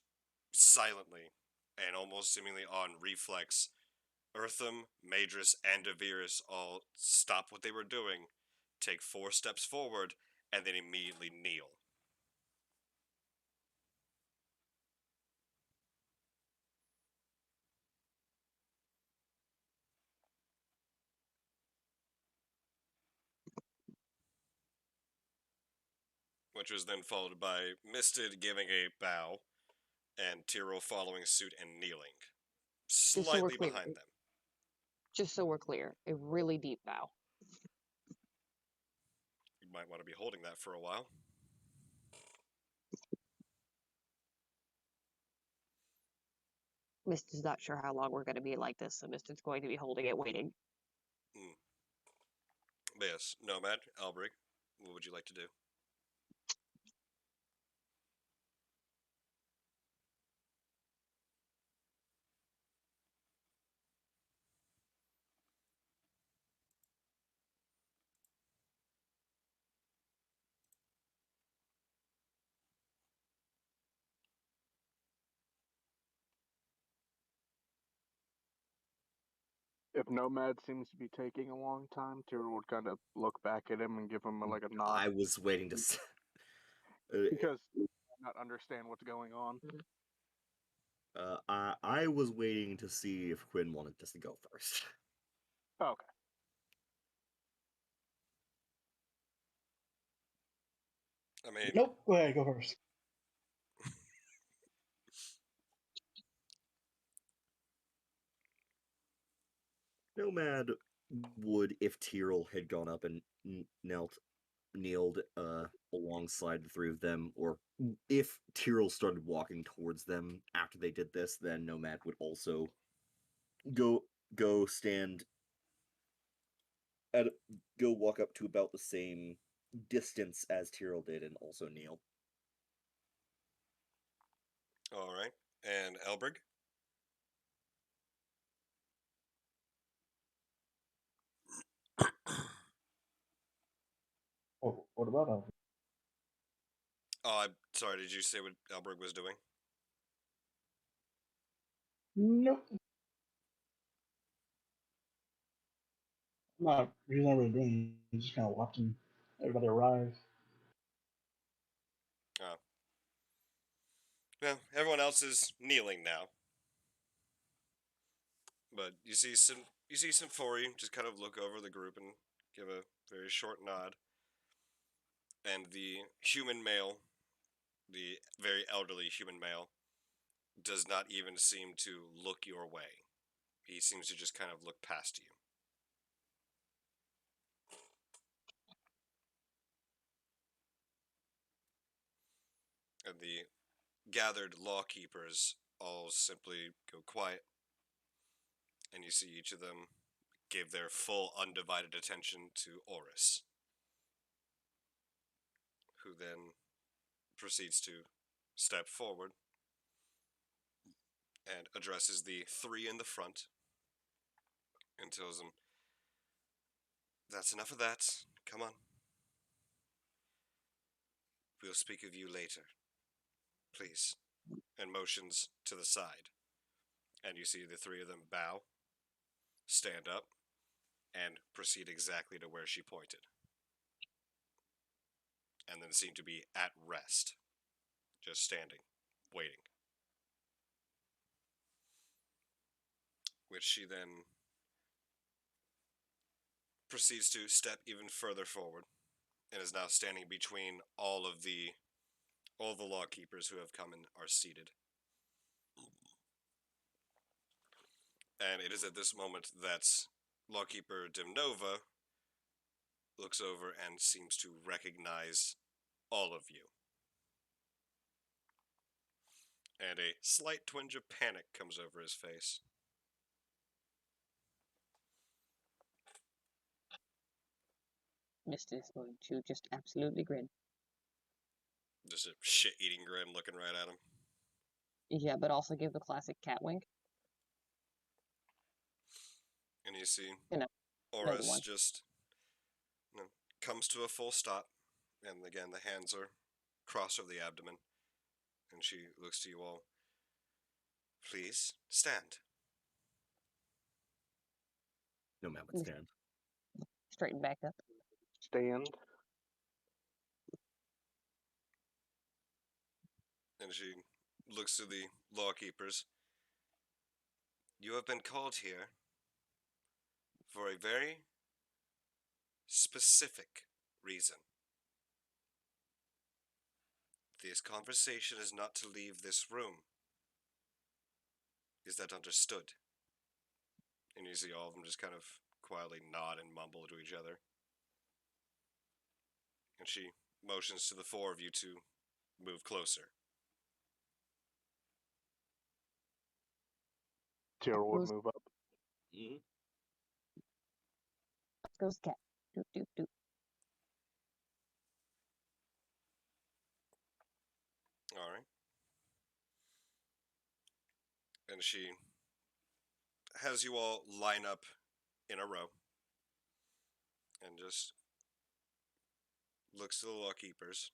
silently and almost seemingly on reflex Eartham, Madris, and Devirus all stop what they were doing, take 4 steps forward, and then immediately kneel. Which was then followed by Misted giving a bow, and Tyrell following suit and kneeling, Just so we're slightly clear. behind them. Just so we're clear, a really deep bow. You might want to be holding that for a while. Mist is not sure how long we're going to be like this, so Mist is going to be holding it, waiting. But yes, Nomad, Albrecht, what would you like to do? If Nomad seems to be taking a long time, Tyrol would kind of look back at him and give him like a nod. I was waiting to. Because not understand what's going on. I was waiting to see if Quinn wanted us to go first. Okay. I mean, Nope. Go ahead. Go first. Nomad would, if Tyrell had gone up and kneeled alongside the three of them, or if Tyrell started walking towards them after they did this, then Nomad would also go stand at go walk up to about the same distance as Tyrell did and also kneel. all right. And Elberg? Oh, what about Alfred? Oh, I'm sorry, did you say what Elberg was doing? Nope. He's not really doing anything. He's just kind of watching everybody arrive. Well, everyone else is kneeling now, but you see Symphori just kind of look over the group and give a very short nod, and the human male, the very elderly human male, does not even seem to look your way. He seems to just kind of look past you. And the gathered lawkeepers all simply go quiet, and you see each of them give their full undivided attention to Oris, who then proceeds to step forward and addresses the three in the front and tells them, "That's enough of that. Come on. We'll speak of you later. Please." And motions to the side. And you see the three of them bow, stand up, and proceed exactly to where she pointed. And then seem to be at rest, just standing, waiting. Which she then proceeds to step even further forward and is now standing between all the lawkeepers who have come and are seated. And it is at this moment that lawkeeper Dimnova looks over and seems to recognize all of you. And a slight twinge of panic comes over his face. Mister is going to just absolutely grin. Just a shit-eating grin looking right at him. Yeah, but also give the classic cat wink. And you see You know, the Oris one. just comes to a full stop. And again, the hands are crossed over the abdomen. And she looks to you all. "Please, stand." No man would stand. Straighten back up. Stand. And she looks to the lawkeepers. "You have been called here for a very specific reason. This conversation is not to leave this room. Is that understood?" And you see all of them just kind of quietly nod and mumble to each other. And she motions to the four of you to move closer. Tyrrell would Goes, move up. Mm-hmm. goes the cat. Doop, doop, doop. All right. And she has you all line up in a row and just looks to the lawkeepers.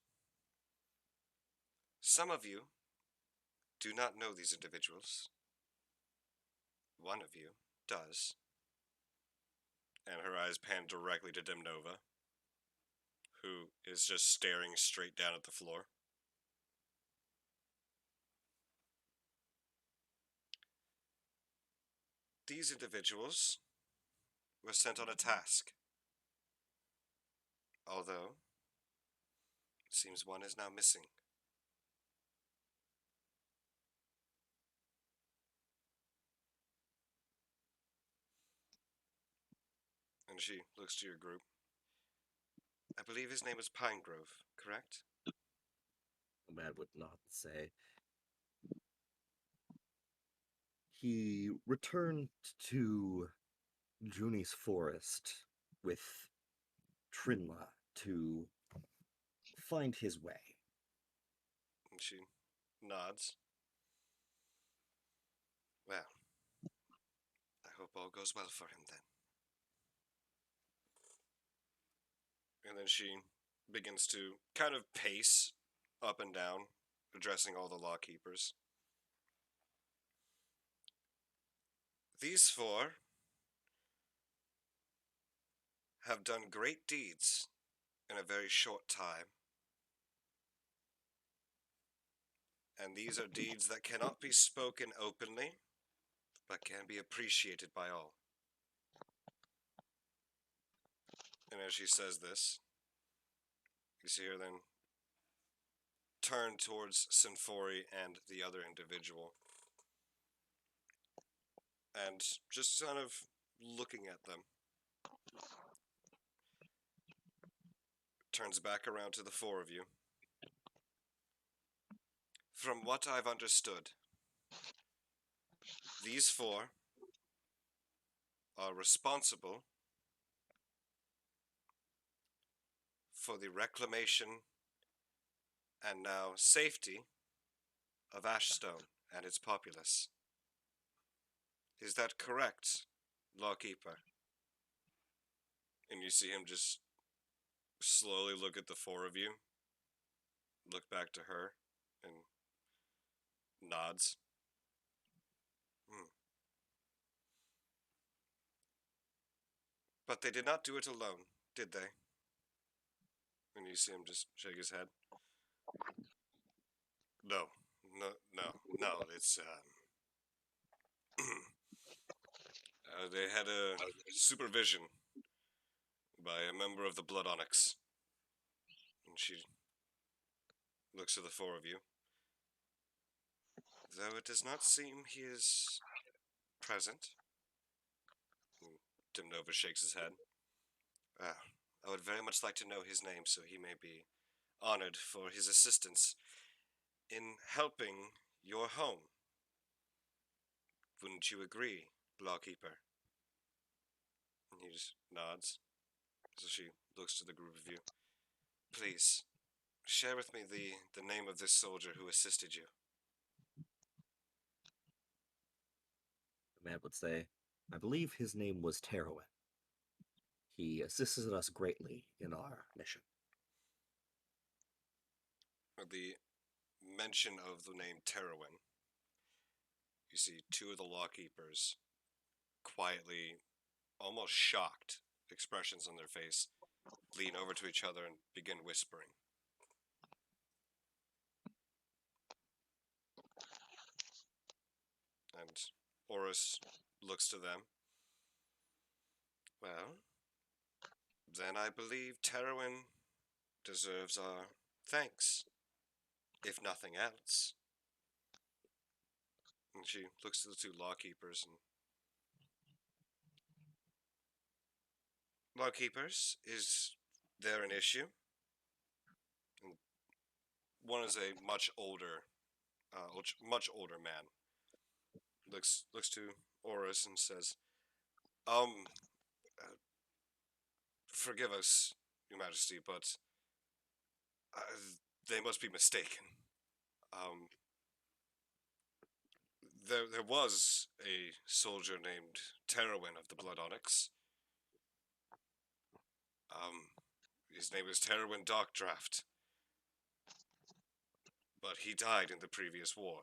"Some of you do not know these individuals. One of you does." And her eyes pan directly to Dimnova, who is just staring straight down at the floor. "These individuals were sent on a task. Although, it seems one is now missing." And she looks to your group. "I believe his name is Pinegrove, correct?" Nomad would not say. He returned to Juni's forest with Trinla to find his way. And she nods. "Well, I hope all goes well for him then." And then she begins to kind of pace up and down, addressing all the lawkeepers. These four have done great deeds in a very short time, and these are deeds that cannot be spoken openly, but can be appreciated by all. And as she says this, you see her then turn towards Sinfori and the other individual, and just kind of looking at them. Turns back around to the four of you. From what I've understood, these four are responsible for the reclamation and now safety of Ashstone and its populace. Is that correct, Lawkeeper? And you see him just slowly look at the four of you, look back to her, and nods. But they did not do it alone, did they? And you see him just shake his head. No, it's, they had a supervision by a member of the Blood Onyx. And she looks at the four of you. Though it does not seem he is present. And Dimnova shakes his head. I would very much like to know his name so he may be honored for his assistance in helping your home. Wouldn't you agree, Lawkeeper? And he just nods. So she looks to the group of you. Please, share with me the name of this soldier who assisted you. The man would say, I believe his name was Terowin. He assisted us greatly in our mission. The mention of the name Terowin, you see two of the Lawkeepers quietly, almost shocked expressions on their face, lean over to each other and begin whispering. And Horus looks to them. Well, then I believe Terowin deserves our thanks, if nothing else. And she looks to the two Lawkeepers and... Lawkeepers, is there an issue? And one is a much older man. Looks to Horus and says, forgive us, Your Majesty, but they must be mistaken. There was a soldier named Terowin of the Blood Onyx. His name is Terowin Darkdraft. But he died in the previous war.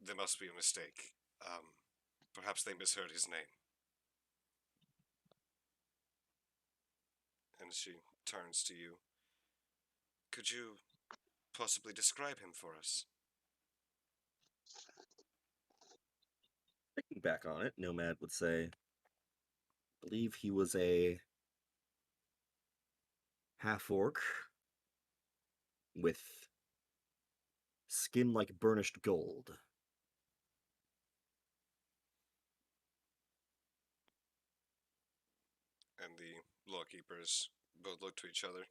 There must be a mistake. Perhaps they misheard his name. And she turns to you. Could you possibly describe him for us? Thinking back on it, Nomad would say, I believe he was a half-orc with skin like burnished gold. And the Lawkeepers both look to each other.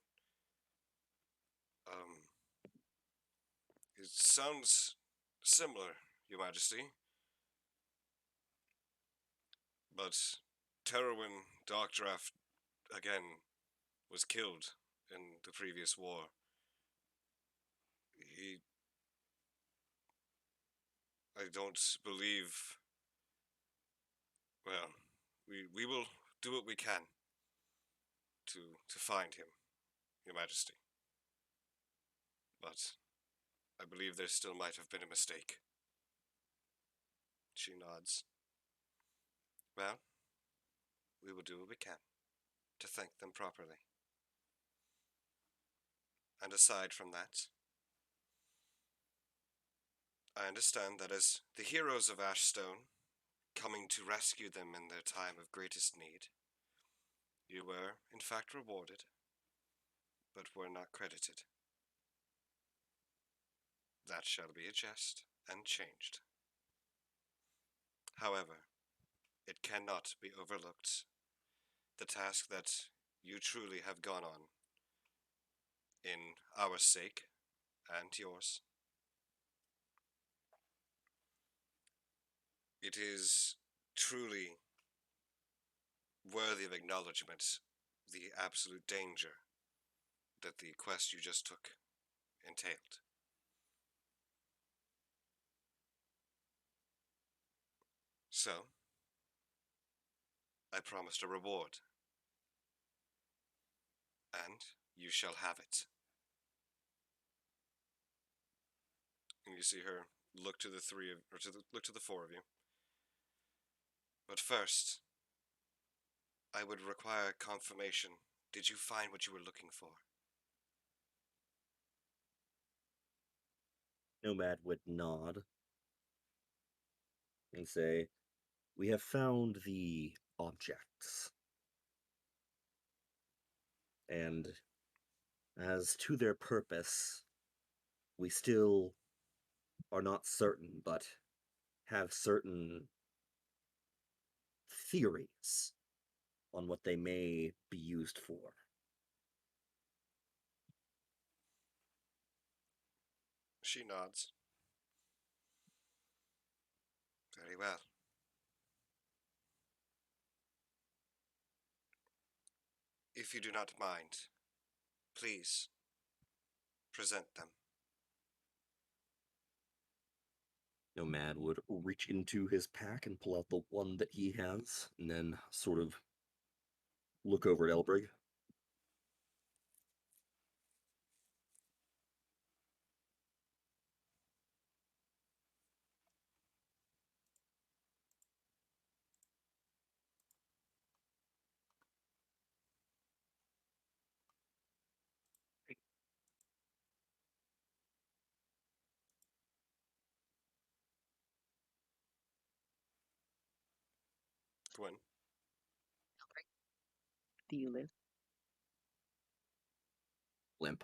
It sounds similar, Your Majesty. But Terowin Darkdraft, again, was killed in the previous war. I don't believe... Well, we will do what we can to find him, Your Majesty. But I believe there still might have been a mistake. She nods. Well, we will do what we can to thank them properly. And aside from that, I understand that as the heroes of Ashstone, coming to rescue them in their time of greatest need, you were, in fact, rewarded, but were not credited. That shall be adjusted and changed. However, it cannot be overlooked, the task that you truly have gone on, in our sake and yours. It is truly worthy of acknowledgement, the absolute danger that the quest you just took entailed. So, I promised a reward, and you shall have it. And you see her look to the three of, or look to the four of you. But first, I would require confirmation. Did you find what you were looking for? Nomad would nod and say, "We have found the objects. And as to their purpose, we still are not certain, but have certain theories on what they may be used for." She nods. Very well. If you do not mind, please present them. Nomad would reach into his pack and pull out the one that he has, and then sort of look over at Elbrig. Gwen. Do you live? Limp.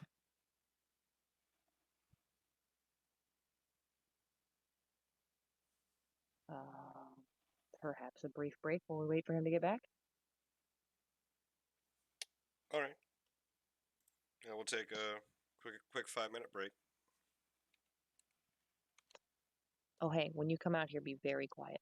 Perhaps a brief break while we wait for him to get back? All right. Yeah, we'll take a quick 5-minute break. Oh, hey, when you come out here, be very quiet.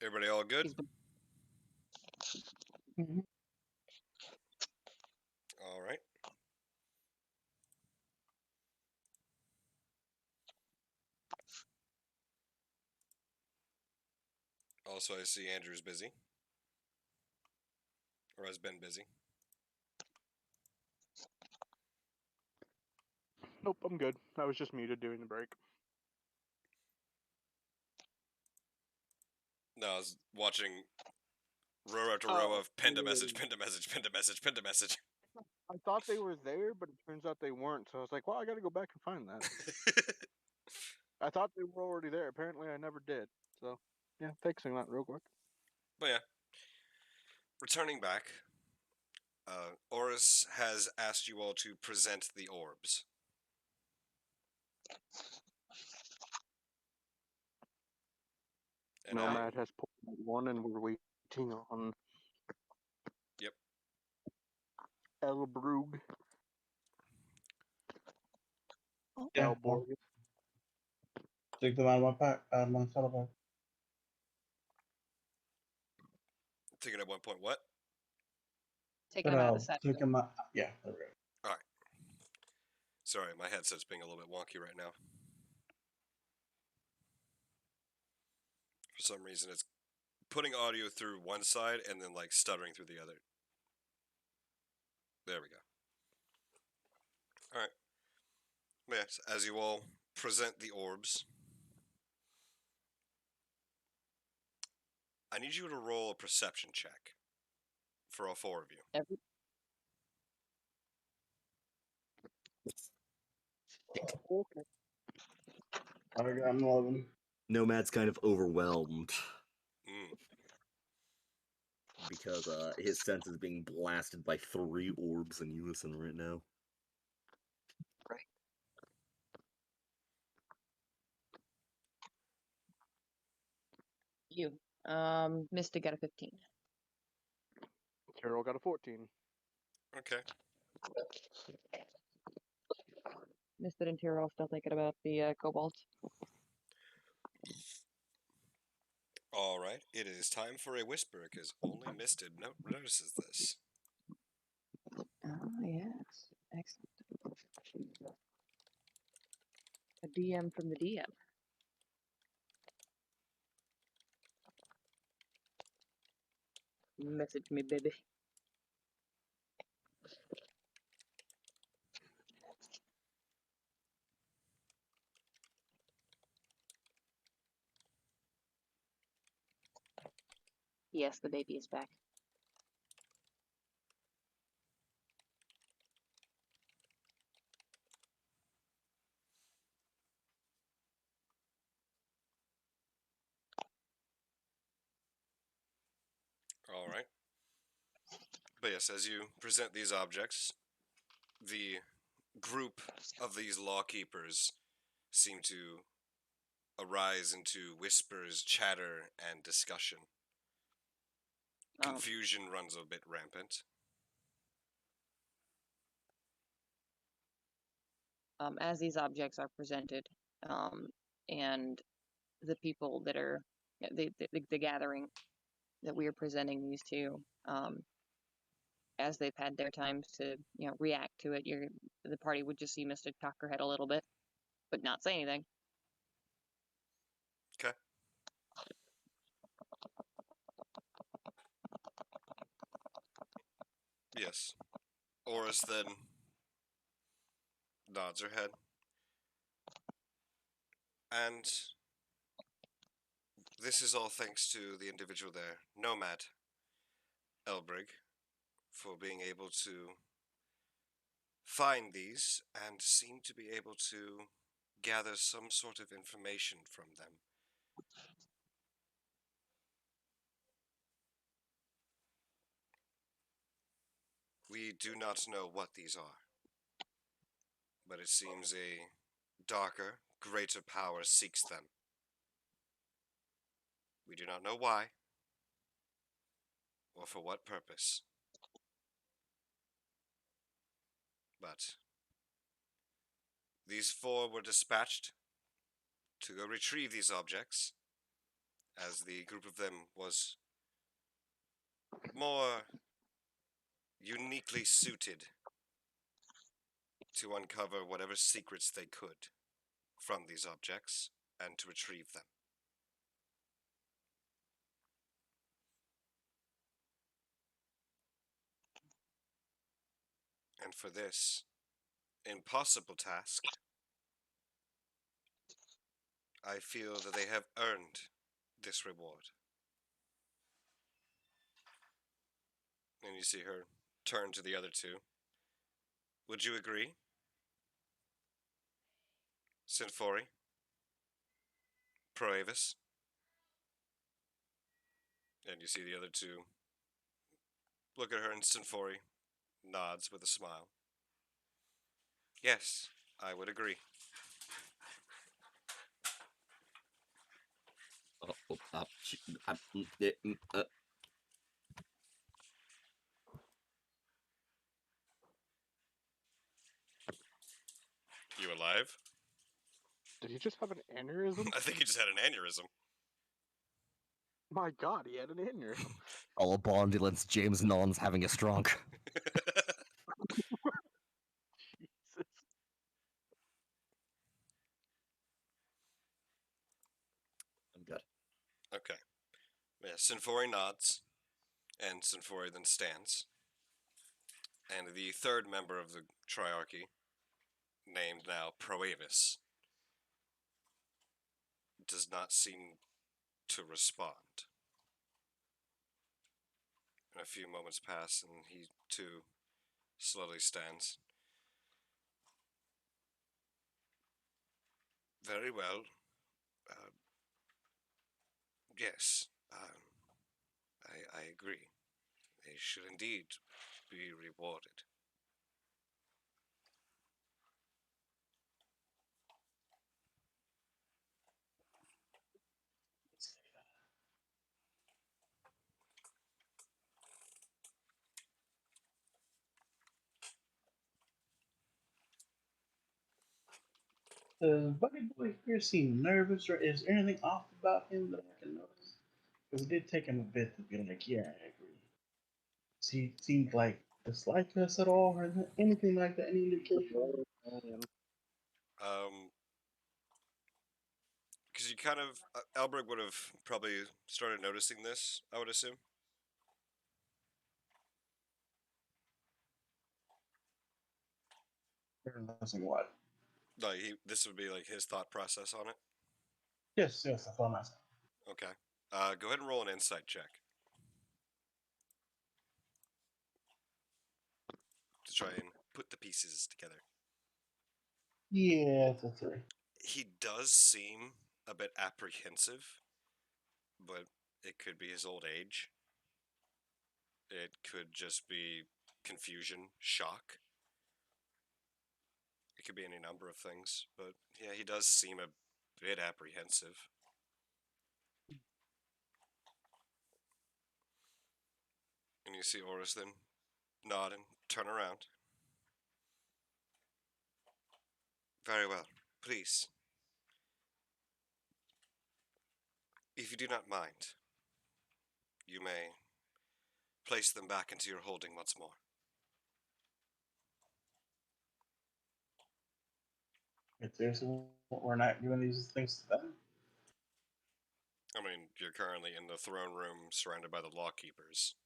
Everybody all good? He's been. Mhm. All right. Also, I see Andrew's busy, or has been busy. Nope, I'm good. I was just muted during the break. No, I was watching row after row of pinned a message, yeah. pinned a message, pinned a message, pinned a message. I thought they were there, but it turns out they weren't. So I was like, well, I got to go back and find that. I thought they were already there. Apparently, I never did. So, yeah, fixing that real quick. But yeah, returning back, Oris has asked you all to present the orbs. And Nomad has pulled out one, and we're waiting on Yep. Elbrug. Yeah, Elborg. take them out of my pack, out of my saddle bag. Thinking at one point, what? Taking But him out of the set. take them out. Yeah, there we go. All right. Sorry, my headset's being a little bit wonky right now. For some reason, it's putting audio through one side and then like stuttering through the other. There we go. All right. Yes, as you all present the orbs, I need you to roll a perception check for all four of you. Every, Okay. I got 11. Nomad's kind of overwhelmed Mm. because his sense is being blasted by 3 orbs in unison right now. you. Mista got a 15. Terrell got a 14. Okay. Mista and Tyrell still thinking about the kobolds. All right. It is time for a whisper because only Misted notices this. Oh, yes. Excellent. A DM from the DM. Message me, baby. Yes, the baby is back. All right. But yes, as you present these objects, the group of these law keepers seem to arise into whispers, chatter, and discussion. Confusion runs a bit rampant. As these objects are presented, and the people that are the gathering that we are presenting these to, as they've had their times to react to it, the party would just see Mr. cock her head a little bit, but not say anything. Okay. Yes. Oris then nods her head. And this is all thanks to the individual there, Nomad Elbrig, for being able to find these and seem to be able to gather some sort of information from them. We do not know what these are, but it seems a darker, greater power seeks them. We do not know why, or for what purpose. But these 4 were dispatched to go retrieve these objects as the group of them was more uniquely suited to uncover whatever secrets they could from these objects and to retrieve them. And for this impossible task, I feel that they have earned this reward. And you see her turn to the other two. Would you agree? Sinfori? Proavis? And you see the other two look at her, and Sinfori nods with a smile. Yes, I would agree. You alive? Did he just have an aneurysm? I think he just had an aneurysm. My God, he had an aneurysm. All bondulance, James Non's having a stroke. Jesus. I'm good. Okay. Yeah, Sinfori nods, and Sinfori then stands. And the third member of the triarchy, named now Proavis, does not seem to respond. And a few moments pass, and he too slowly stands. Very well. Yes, I agree. They should indeed be rewarded. Buddy Boy here seem nervous, or is there anything off about him that I can notice? Because it did take him a bit to be like, yeah, I agree. Does he seem like dislike us at all, or anything like that? Any indication? Because you kind of, Albrecht would have probably started noticing this, I would assume. Or noticing what? Like, this would be like his thought process on it. Yes, that's what I'm asking. Okay. Go ahead and roll an insight check to try and put the pieces together. Yeah, it's a 3. He does seem a bit apprehensive, but it could be his old age. It could just be confusion, shock. It could be any number of things, but yeah, he does seem a bit apprehensive. And you see Oris then nod and turn around. Very well. Please, if you do not mind, you may place them back into your holding once more. It's seriously, we're not giving these things to them. I mean, you're currently in the throne room surrounded by the lawkeepers.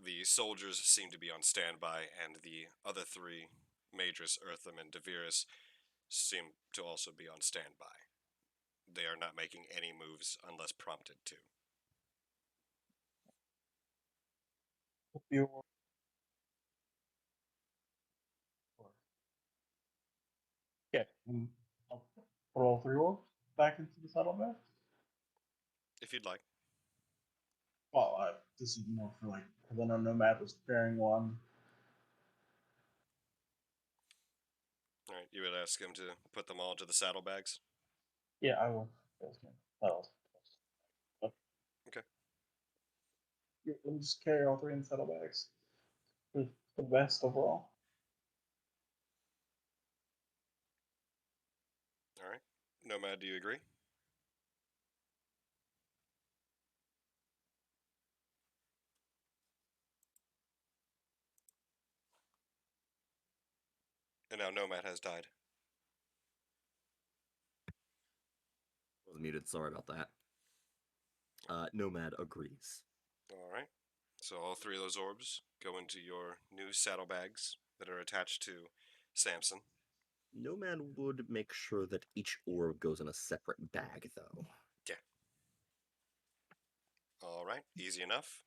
The soldiers seem to be on standby, and the other three, Madris, Eartham, and Devirus, seem to also be on standby. They are not making any moves unless prompted to. Your yeah, I'll put all 3 orcs back into the saddlebags. If you'd like. Well, this is more for like, because I know Nomad was carrying one. Alright, you would ask him to put them all into the saddlebags? Yeah, I will. Oh. Okay. Yeah, we'll just carry all 3 in saddlebags. For the best overall. Alright. Nomad, do you agree? And now Nomad has died. Was muted. Sorry about that. Nomad agrees. All right. So all three of those orbs go into your new saddlebags that are attached to Samson. Nomad would make sure that each orb goes in a separate bag, though. Yeah. All right. Easy enough.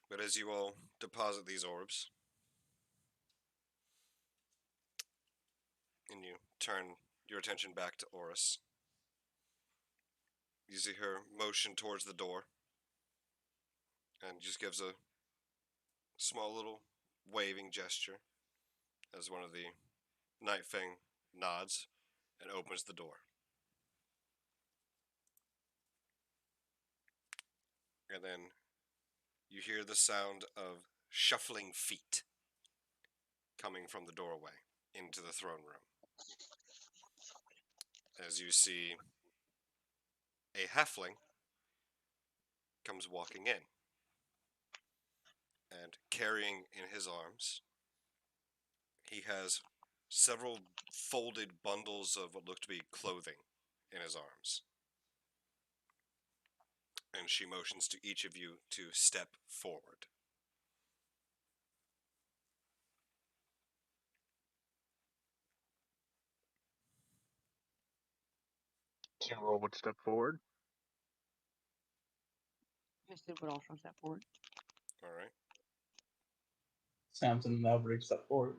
But as you all deposit these orbs, and you turn your attention back to Oris, you see her motion towards the door, and just gives a small little waving gesture as one of the Night Fang nods and opens the door. And then you hear the sound of shuffling feet coming from the doorway into the throne room. As you see a halfling comes walking in, and carrying in his arms, he has several folded bundles of what look to be clothing in his arms. And she motions to each of you to step forward. Tyrrell would step forward. Misted would also step forward. All right. Samson and Albrecht step forward.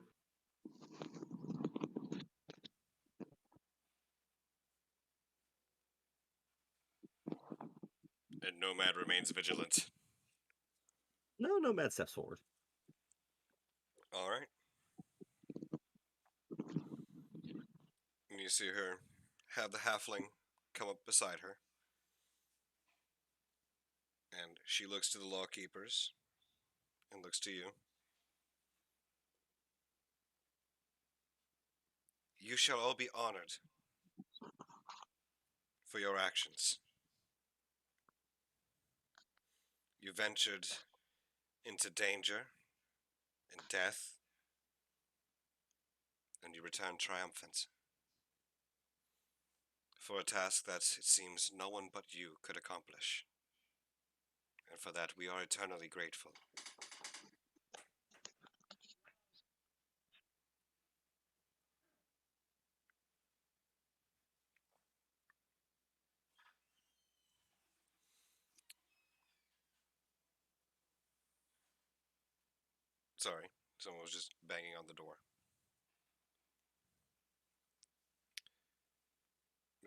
And Nomad remains vigilant. No, Nomad steps forward. All right. And you see her have the halfling come up beside her. And she looks to the lawkeepers and looks to you. You shall all be honored for your actions. You ventured into danger and death, and you returned triumphant for a task that it seems no one but you could accomplish. And for that we are eternally grateful. Sorry, someone was just banging on the door.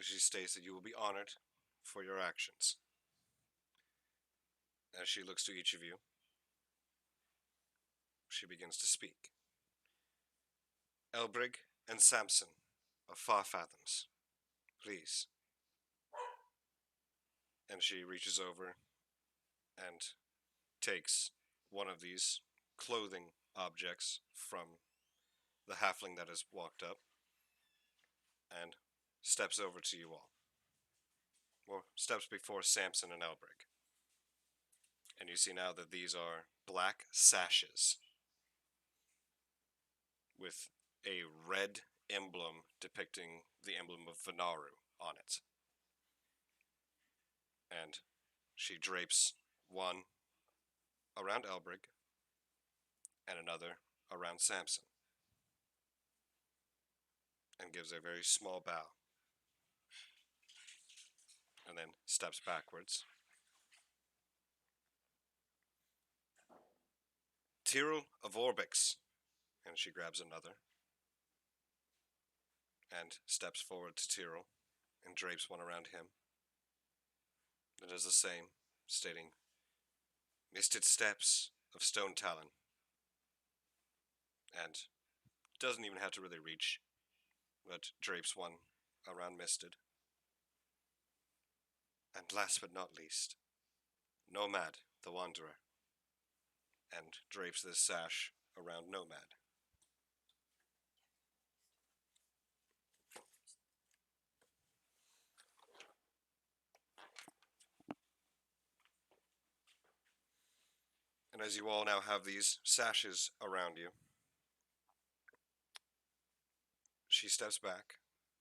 She states that you will be honored for your actions. As she looks to each of you, she begins to speak. Elbrig and Samson of Far Fathoms, please. And she reaches over and takes one of these clothing objects from the halfling that has walked up and steps over to you all. Or steps before Samson and Elbrig. And you see now that these are black sashes with a red emblem depicting the emblem of Venaru on it. And she drapes one around Elbrig and another around Samson, and gives a very small bow, and then steps backwards. Tyrrell of Orbix, and she grabs another, and steps forward to Tyrrell, and drapes one around him. It is the same, stating, Misted Steps of Stone Talon, and doesn't even have to really reach, but drapes one around Misted. And last but not least, Nomad the Wanderer, and drapes this sash around Nomad. And as you all now have these sashes around you, she steps back,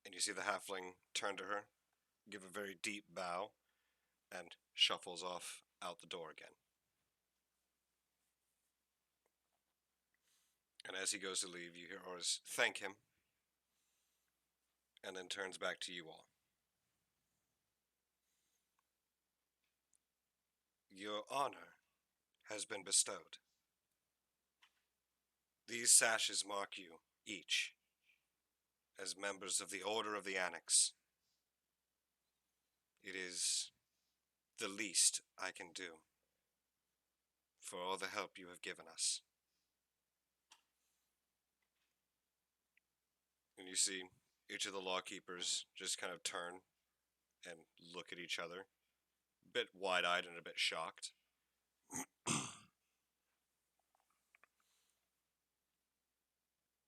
and you see the halfling turn to her, give a very deep bow, and shuffles off out the door again. And as he goes to leave, you hear Oris thank him, and then turns back to you all. Your honor has been bestowed. These sashes mark you, each, as members of the Order of the Annex. It is the least I can do for all the help you have given us. And you see each of the lawkeepers just kind of turn and look at each other, a bit wide-eyed and a bit shocked.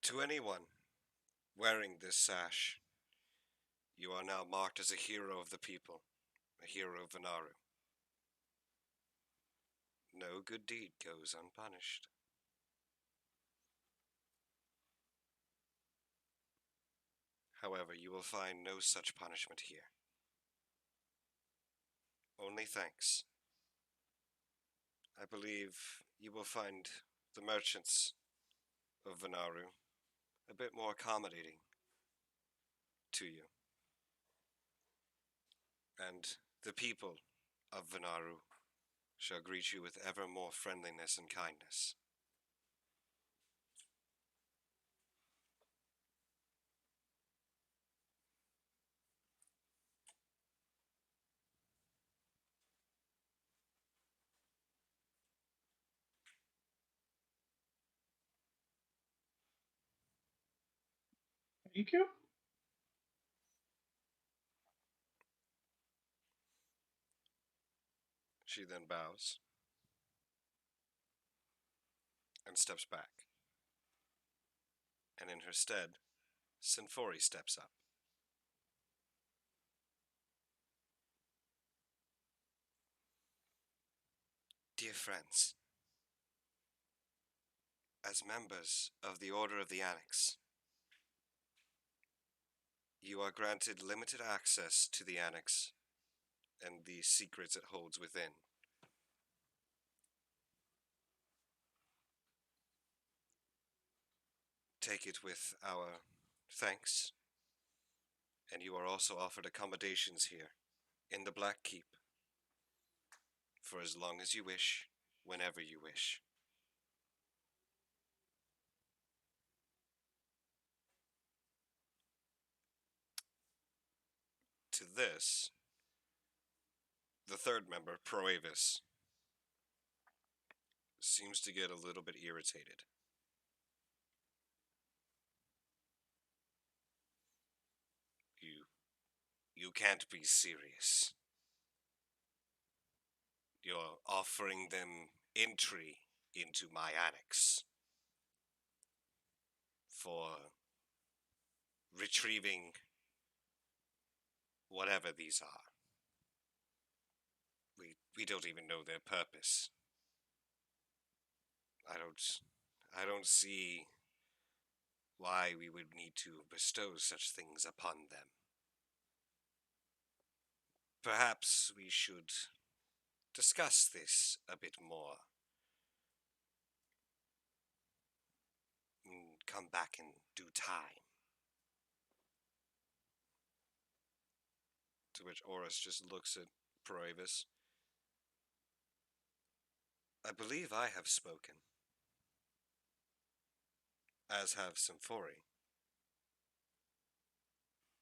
To anyone wearing this sash, you are now marked as a hero of the people, a hero of Venaru. No good deed goes unpunished. However, you will find no such punishment here. Only thanks. I believe you will find the merchants of Venaru a bit more accommodating to you. And the people of Venaru shall greet you with ever more friendliness and kindness. Thank you. She then bows and steps back. And in her stead, Sinfori steps up. Dear friends, as members of the Order of the Annex, you are granted limited access to the Annex and the secrets it holds within. Take it with our thanks, and you are also offered accommodations here in the Black Keep for as long as you wish, whenever you wish. To this, the third member, Proavis, seems to get a little bit irritated. You can't be serious. You're offering them entry into my annex for retrieving whatever these are. We don't even know their purpose. I don't see why we would need to bestow such things upon them. Perhaps we should discuss this a bit more. And come back in due time. To which Oris just looks at Proavis. I believe I have spoken. As have Symphori.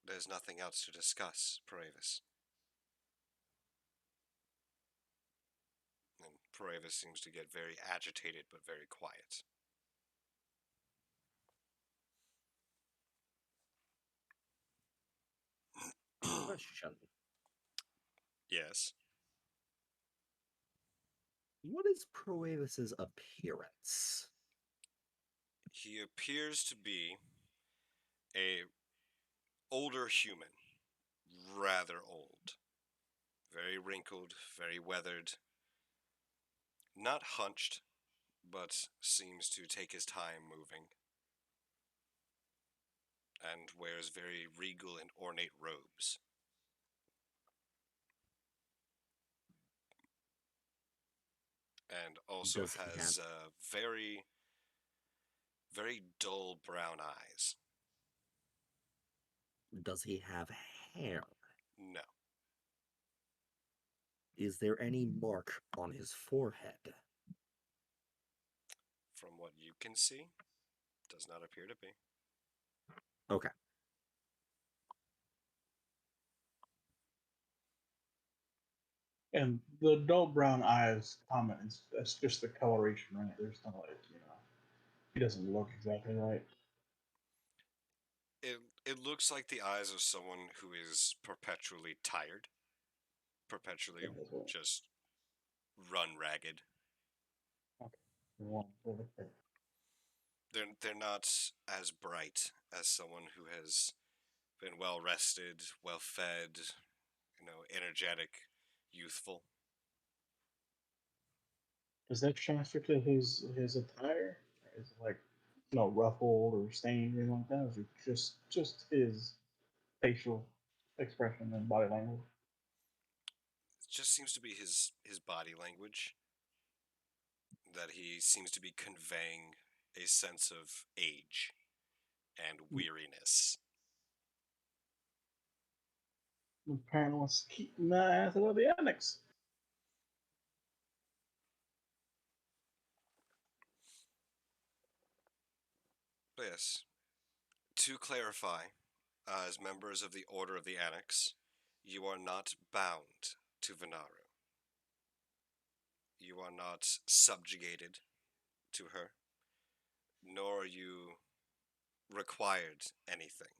There's nothing else to discuss, Proavis. And Proavis seems to get very agitated but very quiet. Question. Yes. What is Proavis's appearance? He appears to be a older human. Rather old. Very wrinkled, very weathered. Not hunched, but seems to take his time moving, and wears very regal and ornate robes. And also Does he have has very, very dull brown eyes. hair? No. Is there any mark on his forehead? From what you can see, does not appear to be. Okay. And the dull brown eyes comment is that's just the coloration, right? There's no like, he doesn't look exactly right. It looks like the eyes of someone who is perpetually tired, perpetually Yeah, as well. just run ragged. Okay. One, okay. They're not as bright as someone who has been well rested, well fed, energetic, youthful. Does that transfer to his attire? Is it like ruffled or stained or anything like that? Or is it just his facial expression and body language? It just seems to be his body language that he seems to be conveying a sense of age and weariness. Apparently wants to keep my ass out of the annex. But yes, to clarify, as members of the Order of the Annex, you are not bound to Venaru. You are not subjugated to her, nor are you required anything.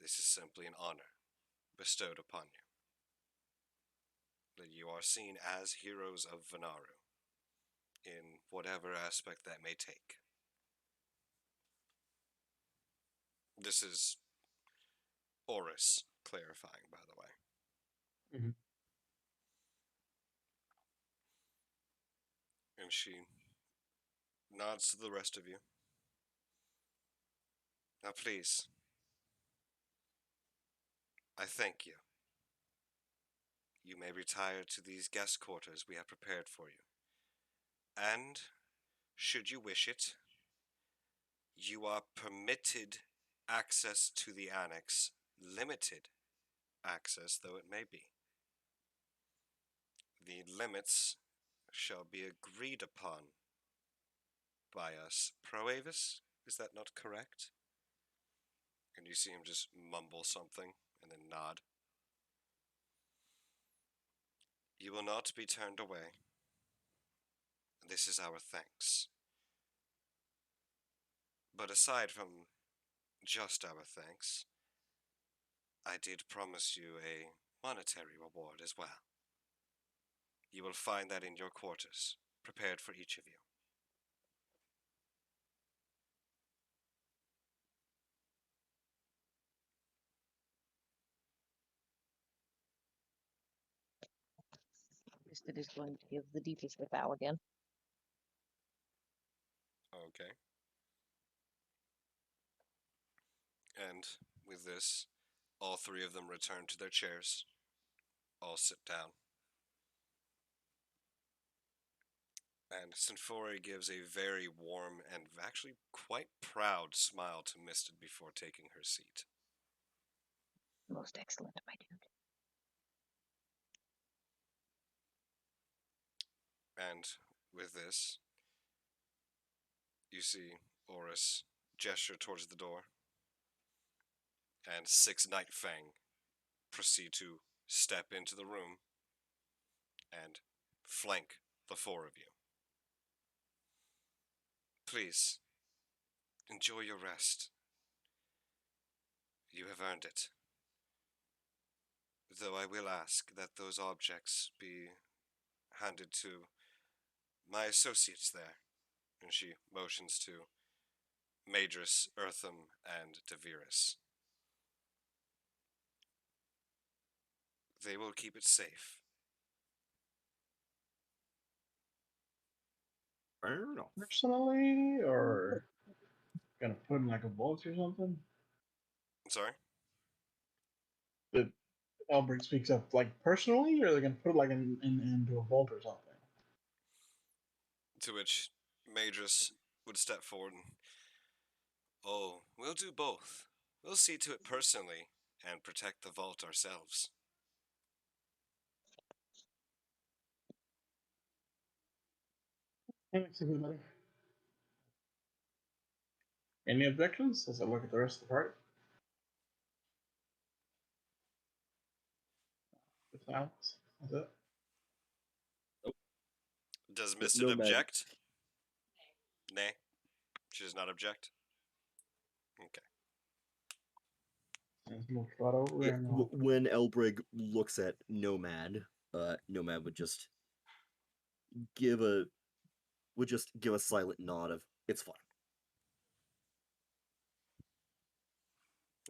This is simply an honor bestowed upon you. That you are seen as heroes of Venaru, in whatever aspect that may take. This is Oris clarifying, by the way. Mm-hmm. And she nods to the rest of you. Now, please, I thank you. You may retire to these guest quarters we have prepared for you. And, should you wish it, you are permitted access to the annex, limited access though it may be. The limits shall be agreed upon by us. Proavis, is that not correct? And you see him just mumble something and then nod. You will not be turned away. This is our thanks. But aside from just our thanks, I did promise you a monetary reward as well. You will find that in your quarters, prepared for each of you. Misted is going to give the deepest of bow again. Okay. And with this, all three of them return to their chairs. All sit down. And Sinfori gives a very warm and actually quite proud smile to Misted before taking her seat. Most excellent, my dude. And with this, you see Oris gesture towards the door, and Six Night Fang proceed to step into the room and flank the four of you. Please, enjoy your rest. You have earned it. Though I will ask that those objects be handed to my associates there. And she motions to Madris, Eartham, and Deviris. They will keep it safe. Fair enough. personally, or gonna put in like a vault or something? Sorry? That Albert speaks of like personally, or they're gonna put it like into a vault or something? To which Madras would step forward and, oh, we'll do both. We'll see to it personally and protect the vault ourselves. That makes it feel better. Any objections as I look at the rest of the party? The silence. That's it. Does Misted Nomad. object? Nay. She does not object? Okay. Let's move right over Yeah, and when Elbrig looks at Nomad, Nomad would just give a silent nod of it's fine.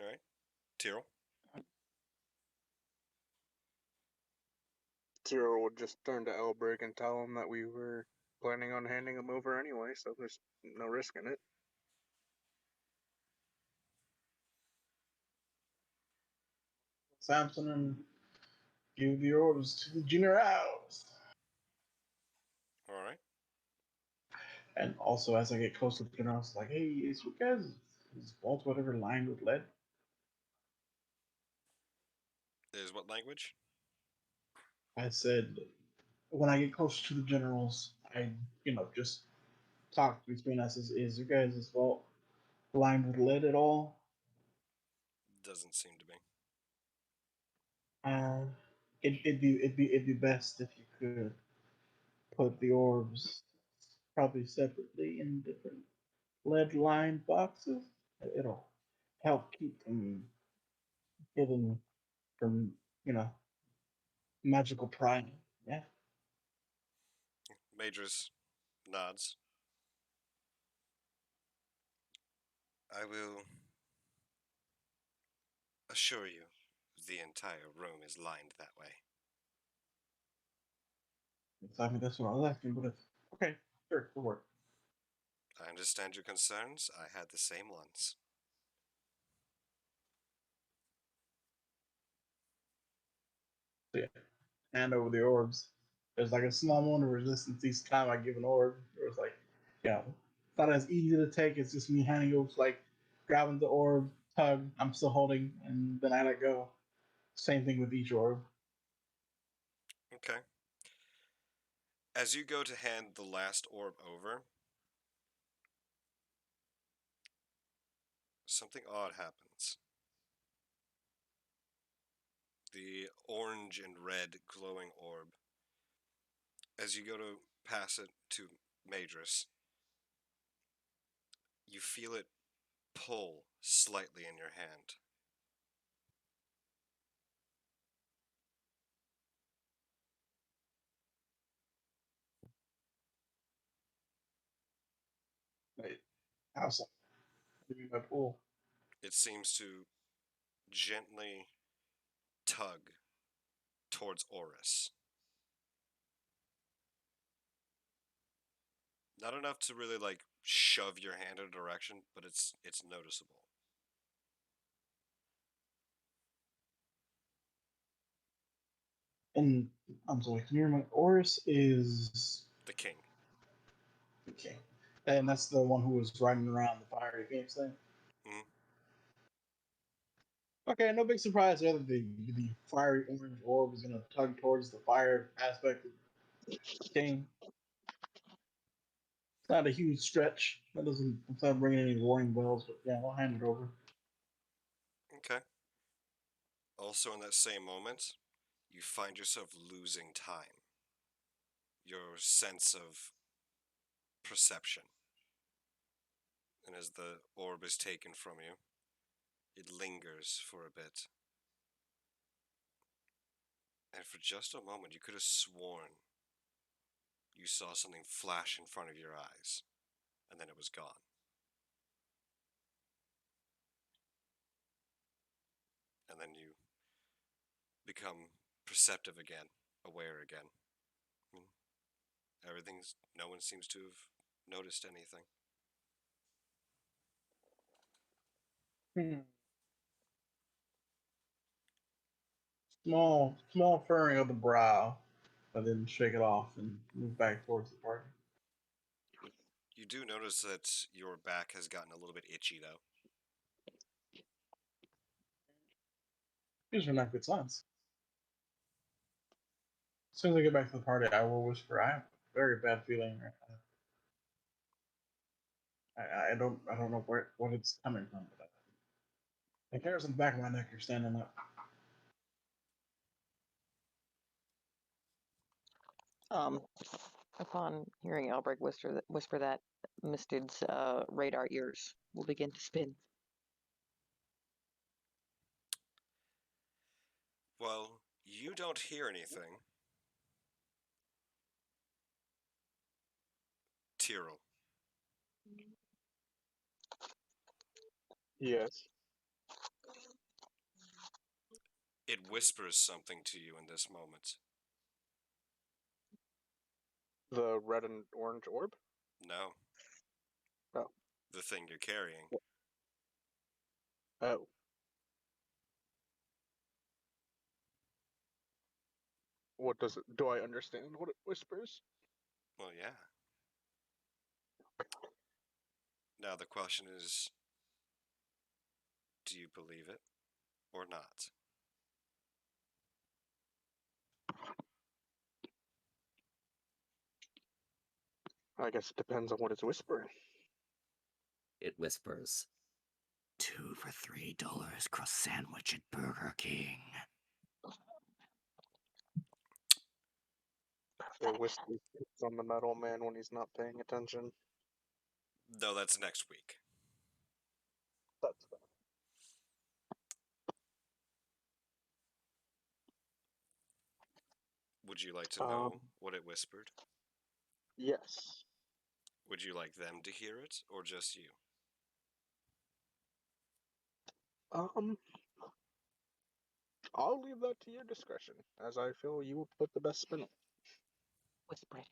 Alright. Tyrrell? Tyrrell would just turn to Elbrig and tell him that we were planning on handing him over anyway, so there's no risk in it. Samson and give the orders to the generals. Alright. And also, as I get close to the generals, like, hey, is you guys is vault whatever lined with lead? Is what language? I said, when I get close to the generals, I, just talk between us. Is your guys' vault lined with lead at all? Doesn't seem to be. Uh, it'd be best if you could put the orbs probably separately in different lead lined boxes. It'll help keep them hidden from magical prying. Yeah. Madras nods. I will assure you the entire room is lined that way. I mean, that's what I was asking, but it's okay. Sure, it'll work. I understand your concerns. I had the same ones. So yeah, hand over the orbs. There's like a small amount of resistance each time I give an orb. It was like, it's not as easy to take. It's just me handing over, like grabbing the orb, tug. I'm still holding, and then I let go. Same thing with each orb. Okay. As you go to hand the last orb over, something odd happens. The orange and red glowing orb, as you go to pass it to Madras, you feel it pull slightly in your hand. Wait, how so? Give me my pool. It seems to gently tug towards Oris. Not enough to really like shove your hand in a direction, but it's noticeable. And I'm sorry, can you remember? Oris is The king. okay, and that's the one who was riding around the fiery games thing. Mm. Okay, no big surprise there that the fiery orange orb is gonna tug towards the fire aspect of the king. It's not a huge stretch. It's not bringing any warning bells, but yeah, I'll hand it over. Okay. Also, in that same moment, you find yourself losing time. Your sense of perception. And as the orb is taken from you, it lingers for a bit. And for just a moment, you could have sworn you saw something flash in front of your eyes, and then it was gone. And then you become perceptive again, aware again. No one seems to have noticed anything. Hmm. Small furrowing of the brow, but then shake it off and move back towards the party. You do notice that your back has gotten a little bit itchy, though. These are not good signs. As soon as I get back to the party, I will whisper. I have a very bad feeling right now. I don't know what it's coming from, but the hairs on the back of my neck are standing up. Um, upon hearing Albrecht whisper that, Misted's radar ears will begin to spin. Well, you don't hear anything. Tyrrell, Yes. it whispers something to you in this moment. The red and orange orb? No, Oh. the thing you're carrying. Oh. What does it? Do I understand what it whispers? Well, yeah. Now the question is, do you believe it or not? I guess it depends on what it's whispering. It whispers, 2 for $3 cross sandwich at Burger King. It whispers on the metal man when he's not paying attention. No, that's next week. That's Would you like to fine. know what it whispered? Yes. Would you like them to hear it or just you? Um, I'll leave that to your discretion, as I feel you will put the best spin on it. Whisper it.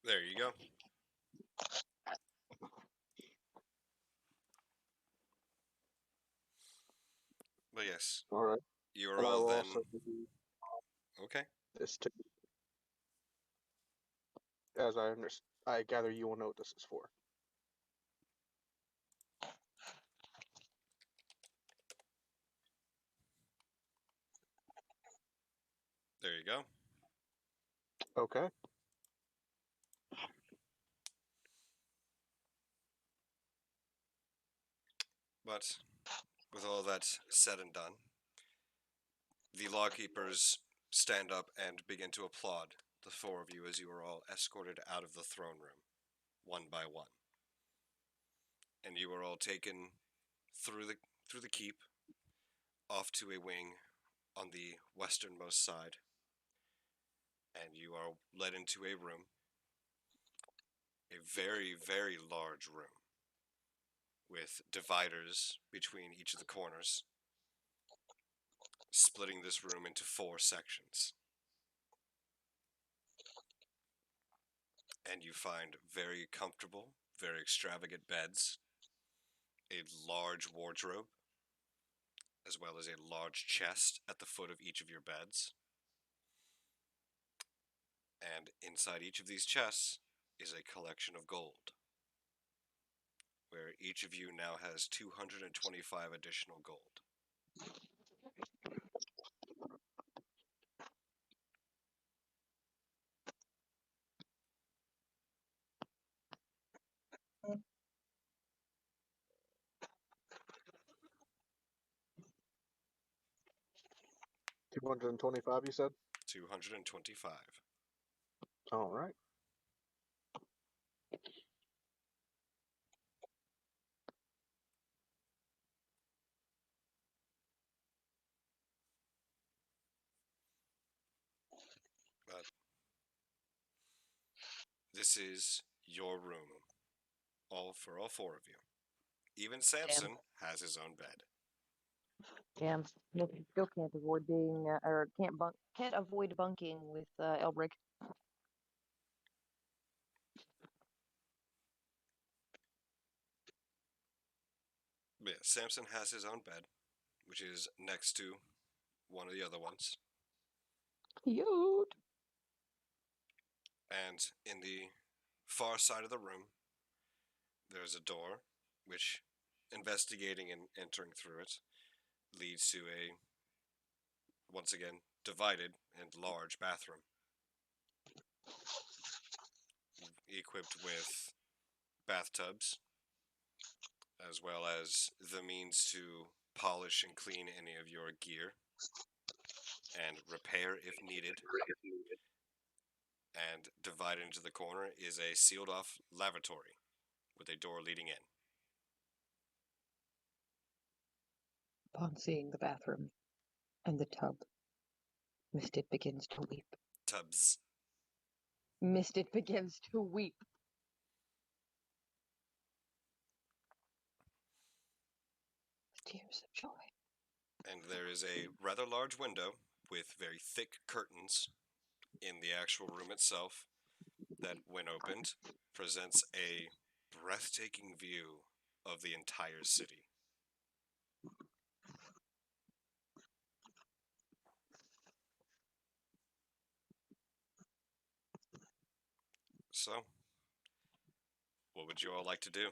There you go. But yes, All right. you are And I all will then. also do Okay. this too. As I understand, I gather you will know what this is for. There you go. Okay. But with all that said and done, the lawkeepers stand up and begin to applaud the four of you as you are all escorted out of the throne room, one by one. And you are all taken through the keep, off to a wing on the westernmost side, and you are led into a room, a very, very large room, with dividers between each of the corners, splitting this room into 4 sections. And you find very comfortable, very extravagant beds, a large wardrobe, as well as a large chest at the foot of each of your beds. And inside each of these chests is a collection of gold, where each of you now has 225 additional gold. $225, you said? 225. All right. But this is your room, all for all four of you. Even Samson has his own bed. Damn, no, still can't avoid being or can't avoid bunking with Elbrick. But yeah, Samson has his own bed, which is next to one of the other ones. Cute. And in the far side of the room, there's a door, which, investigating and entering through it, leads to a, once again, divided and large bathroom, equipped with bathtubs, as well as the means to polish and clean any of your gear, and repair if needed. And divided into the corner is a sealed off lavatory with a door leading in. Upon seeing the bathroom and the tub, Misted begins to weep. Tubs. Misted begins to weep. Tears of joy. And there is a rather large window with very thick curtains in the actual room itself that, when opened, presents a breathtaking view of the entire city. So, what would you all like to do?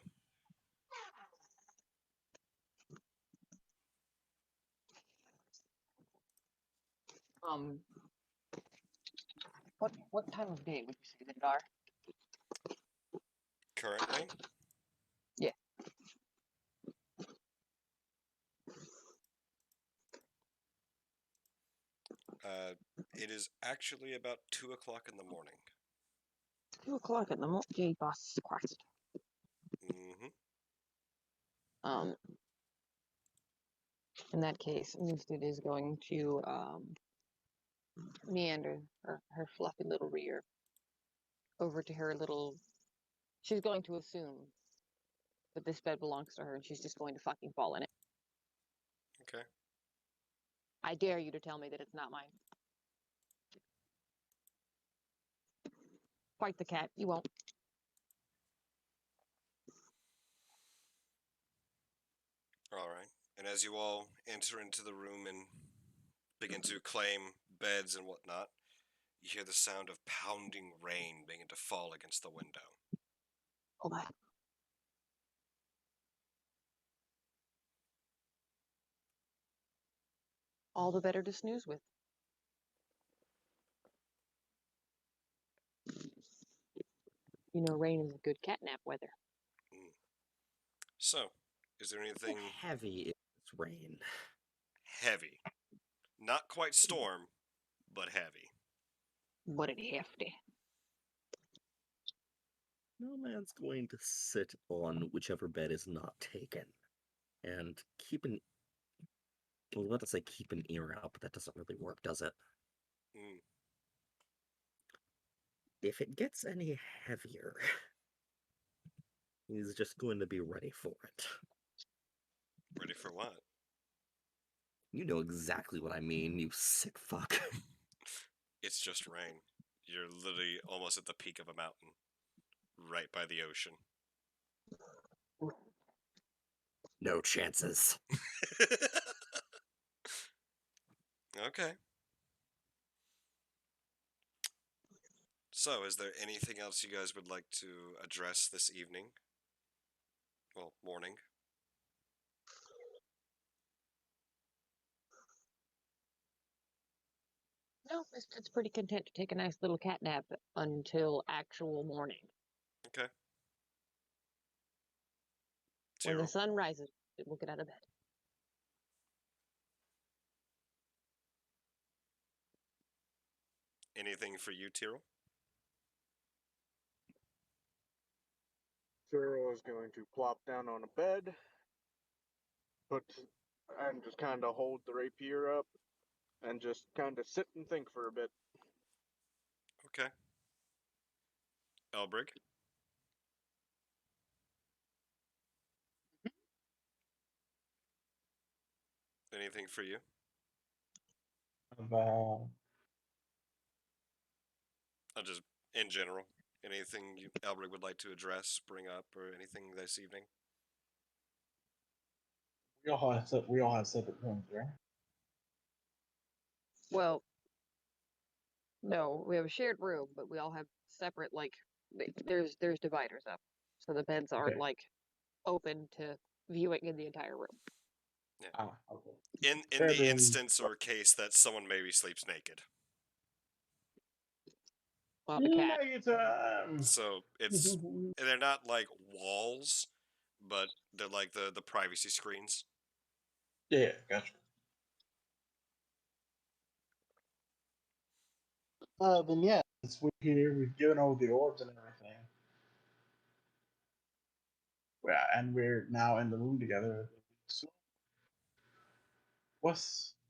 What time of day would you say that it are? Currently, Yeah. it is actually about 2 o'clock in the morning. 2 o'clock in the morning. Jesus Christ. Mm-hmm. In that case, Misted is going to meander her fluffy little rear over to her little. She's going to assume that this bed belongs to her, and she's just going to fucking fall in it. Okay. I dare you to tell me that it's not mine. Fight the cat. You won't. All right. And as you all enter into the room and begin to claim beds and whatnot, you hear the sound of pounding rain begin to fall against the window. Hold on. All the better to snooze with. You know, rain is good catnap weather. So, is there anything Heavy is rain. heavy? Not quite storm, but heavy. What it hefty. No man's going to sit on whichever bed is not taken. And keep an. I was about to say keep an ear out, but that doesn't really work, does it? Mm. If it gets any heavier, he's just going to be ready for it. Ready for what? You know exactly what I mean, you sick fuck. It's just rain. You're literally almost at the peak of a mountain, right by the ocean. No chances. Okay. So, is there anything else you guys would like to address this evening? Well, morning. No, Misted's pretty content to take a nice little cat nap until actual morning. Okay. When the Tyrell, sun rises, we'll get out of bed. anything for you, Tyrell? Cyril is going to plop down on a bed, put and just kind of hold the rapier up, and just kind of sit and think for a bit. Okay. Elbrig? Anything for you? Of, Just in general. Anything Elbrig would like to address, bring up, or anything this evening? we all have separate rooms, right? Well, no, we have a shared room, but we all have separate there's dividers up, so the beds aren't Okay. open to viewing in the entire room. Ah, okay. In Fair the then. instance or case that someone maybe sleeps naked. Well, the cat. Nighttime. So they're not like walls, but they're like the privacy screens. Yeah, gotcha. Then yeah, since we're here, we've given over the orbs and everything. Yeah, and we're now in the room together. So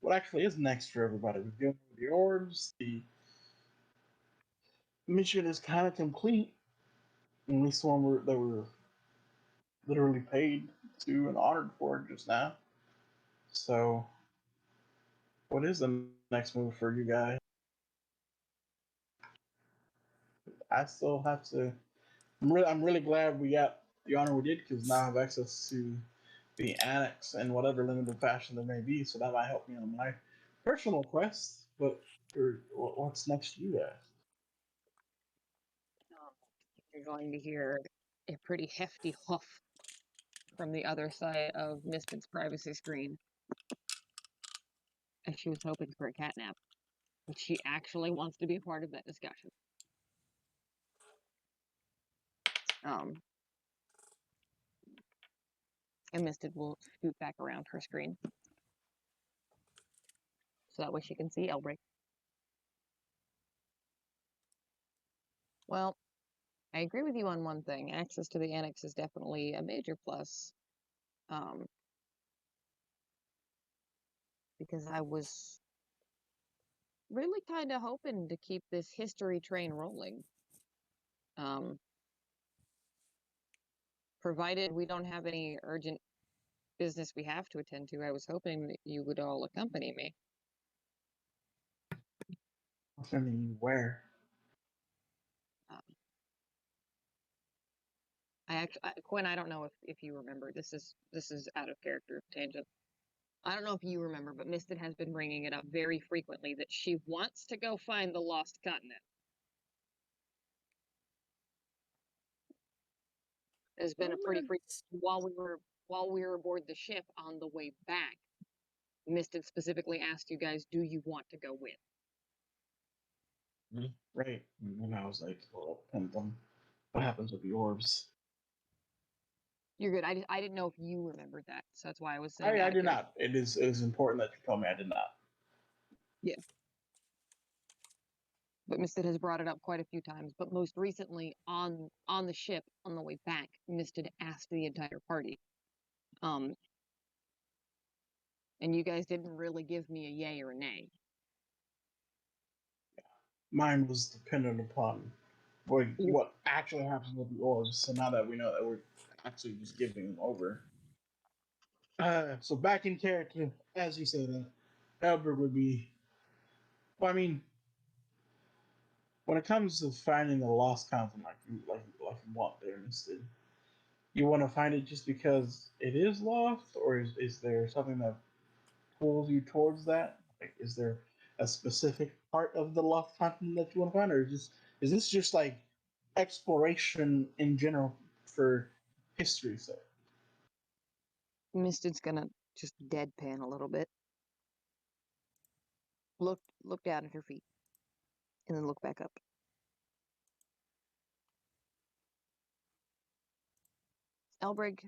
what actually is next for everybody? We've given over the orbs. The mission is kind of complete. At least the one that we're literally paid to and honored for just now. So, what is the next move for you guys? I still have to. I'm really glad we got the honor we did because now I have access to the annex in whatever limited fashion there may be. So that might help me on my personal quest. But what's next for you guys? You're going to hear a pretty hefty huff from the other side of Misted's privacy screen. And she was hoping for a cat nap, but she actually wants to be a part of that discussion. And Misted will scoot back around her screen. So that way she can see Elbrick. Well, I agree with you on one thing. Access to the annex is definitely a major plus. Because I was really kind of hoping to keep this history train rolling. Provided we don't have any urgent business we have to attend to, I was hoping that you would all accompany me. Where? Um, Quinn, I don't know if you remember. This is out of character tangent. I don't know if you remember, but Misted has been bringing it up very frequently that she wants to go find the lost continent. There's been a pretty frequent while we were aboard the ship on the way back. Misted specifically asked you guys, "Do you want to go with?" Right. And I was like, well, depends on what happens with the orbs. You're good. I didn't know if you remembered that, so that's why I was saying I out of did character. not. It is important that you told me I did not. Yeah. But Misted has brought it up quite a few times. But most recently on the ship on the way back, Misted asked the entire party. And you guys didn't really give me a yay or a nay. Mine was dependent upon what actually happens with the orbs. So now that we know that we're actually just giving them over. So back in character, as you say that, Albert would be. Well, I mean, when it comes to finding a lost continent, like you want there, instead, you want to find it just because it is lost, or is there something that pulls you towards that? Like, is there a specific part of the lost continent that you want to find, or just Is this just like exploration in general for history's sake? Misted's gonna just deadpan a little bit. Look down at her feet, and then look back up. Elbrig,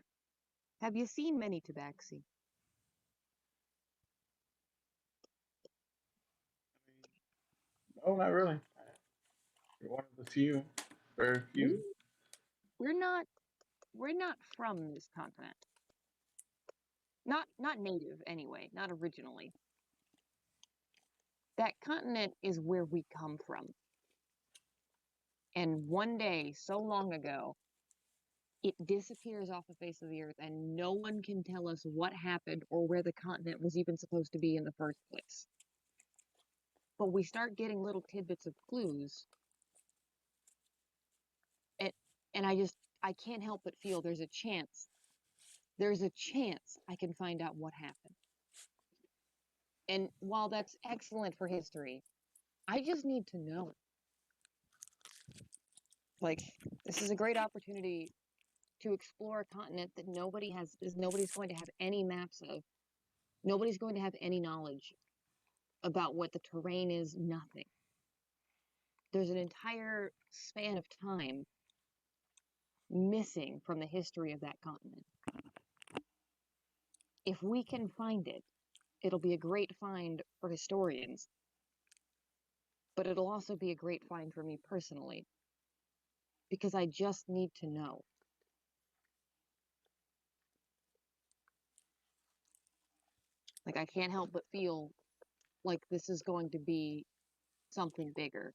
have you seen many tabaxi? Oh, not really. You're one of the few, very We, few. we're not from this continent. Not native anyway, not originally. That continent is where we come from. And one day, so long ago, it disappears off the face of the earth, and no one can tell us what happened or where the continent was even supposed to be in the first place. But we start getting little tidbits of clues, and, and I can't help but feel there's a chance I can find out what happened. And while that's excellent for history, I just need to know. Like, this is a great opportunity to explore a continent that nobody's going to have any maps of. Nobody's going to have any knowledge about what the terrain is, nothing. There's an entire span of time missing from the history of that continent. If we can find it, it'll be a great find for historians, but it'll also be a great find for me personally, because I just need to know. Like, I can't help but feel like this is going to be something bigger.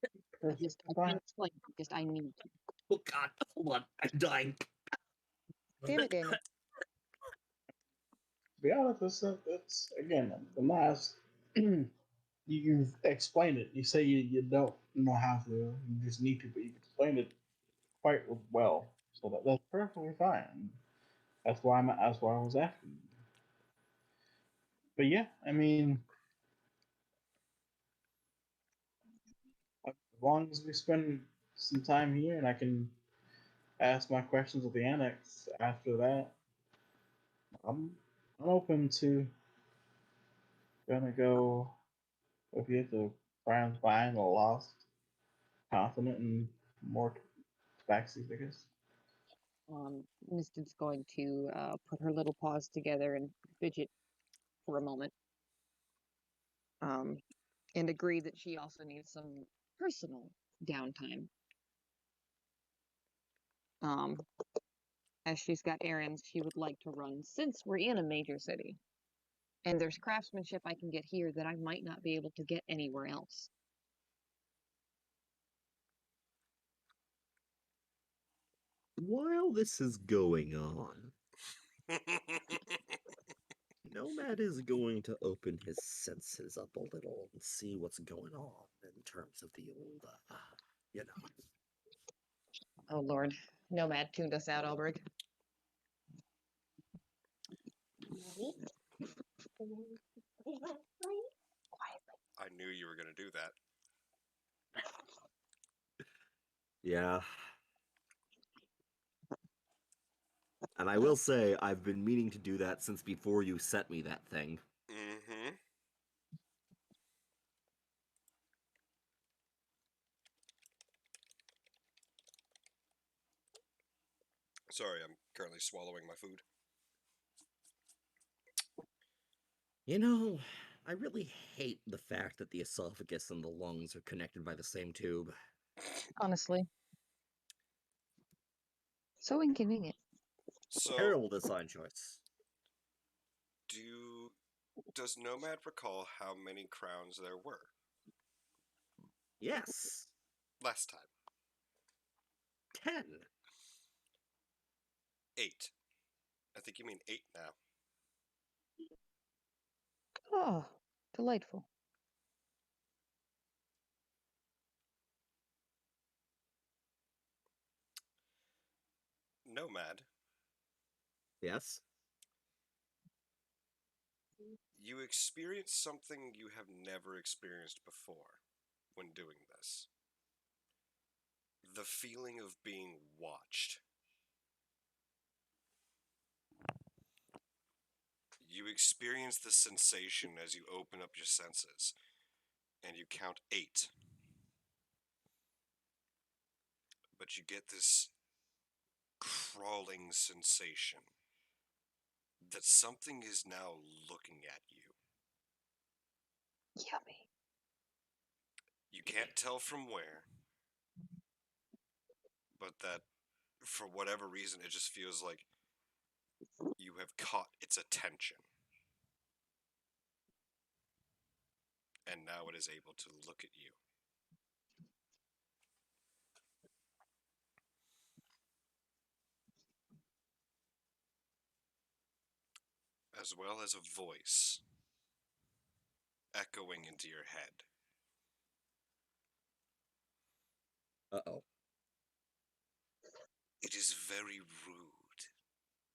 I Perfectly can't fine. explain it, just I need to. Oh God, hold on, I'm dying. Damn it, Daniel. To be honest, it's again the last. You've explained it. You say you don't know how to. You just need to, but you've explained it quite well. So that's perfectly fine. That's why I was asking. But yeah, I mean, as long as we spend some time here and I can ask my questions at the annex after that, I'm I'm open to gonna go with you to try and find a lost continent and more taxis, I guess. Misted's going to put her little paws together and fidget for a moment, um, and agree that she also needs some personal downtime. Um, as she's got errands she would like to run since we're in a major city. And there's craftsmanship I can get here that I might not be able to get anywhere else. While this is going on, Nomad is going to open his senses up a little and see what's going on in terms of the old, you know. Oh Lord, Nomad tuned us out, Albrecht. I knew you were going to do that. Yeah. And I will say, I've been meaning to do that since before you sent me that thing. Mm-hmm. Sorry, I'm currently swallowing my food. You know, I really hate the fact that the esophagus and the lungs are connected by the same tube. Honestly, so inconvenient. So, Terrible design choice. does Nomad recall how many crowns there were Yes. last time? 10. 8. I think you mean 8 now. Oh, delightful. Nomad, Yes. You experience something you have never experienced before when doing this. The feeling of being watched. You experience the sensation as you open up your senses, and you count 8. But you get this crawling sensation that something is now looking at you. Yummy. You can't tell from where, but that for whatever reason it just feels like you have caught its attention. And now it is able to look at you. As well as a voice echoing into your head. Uh-oh. It is very rude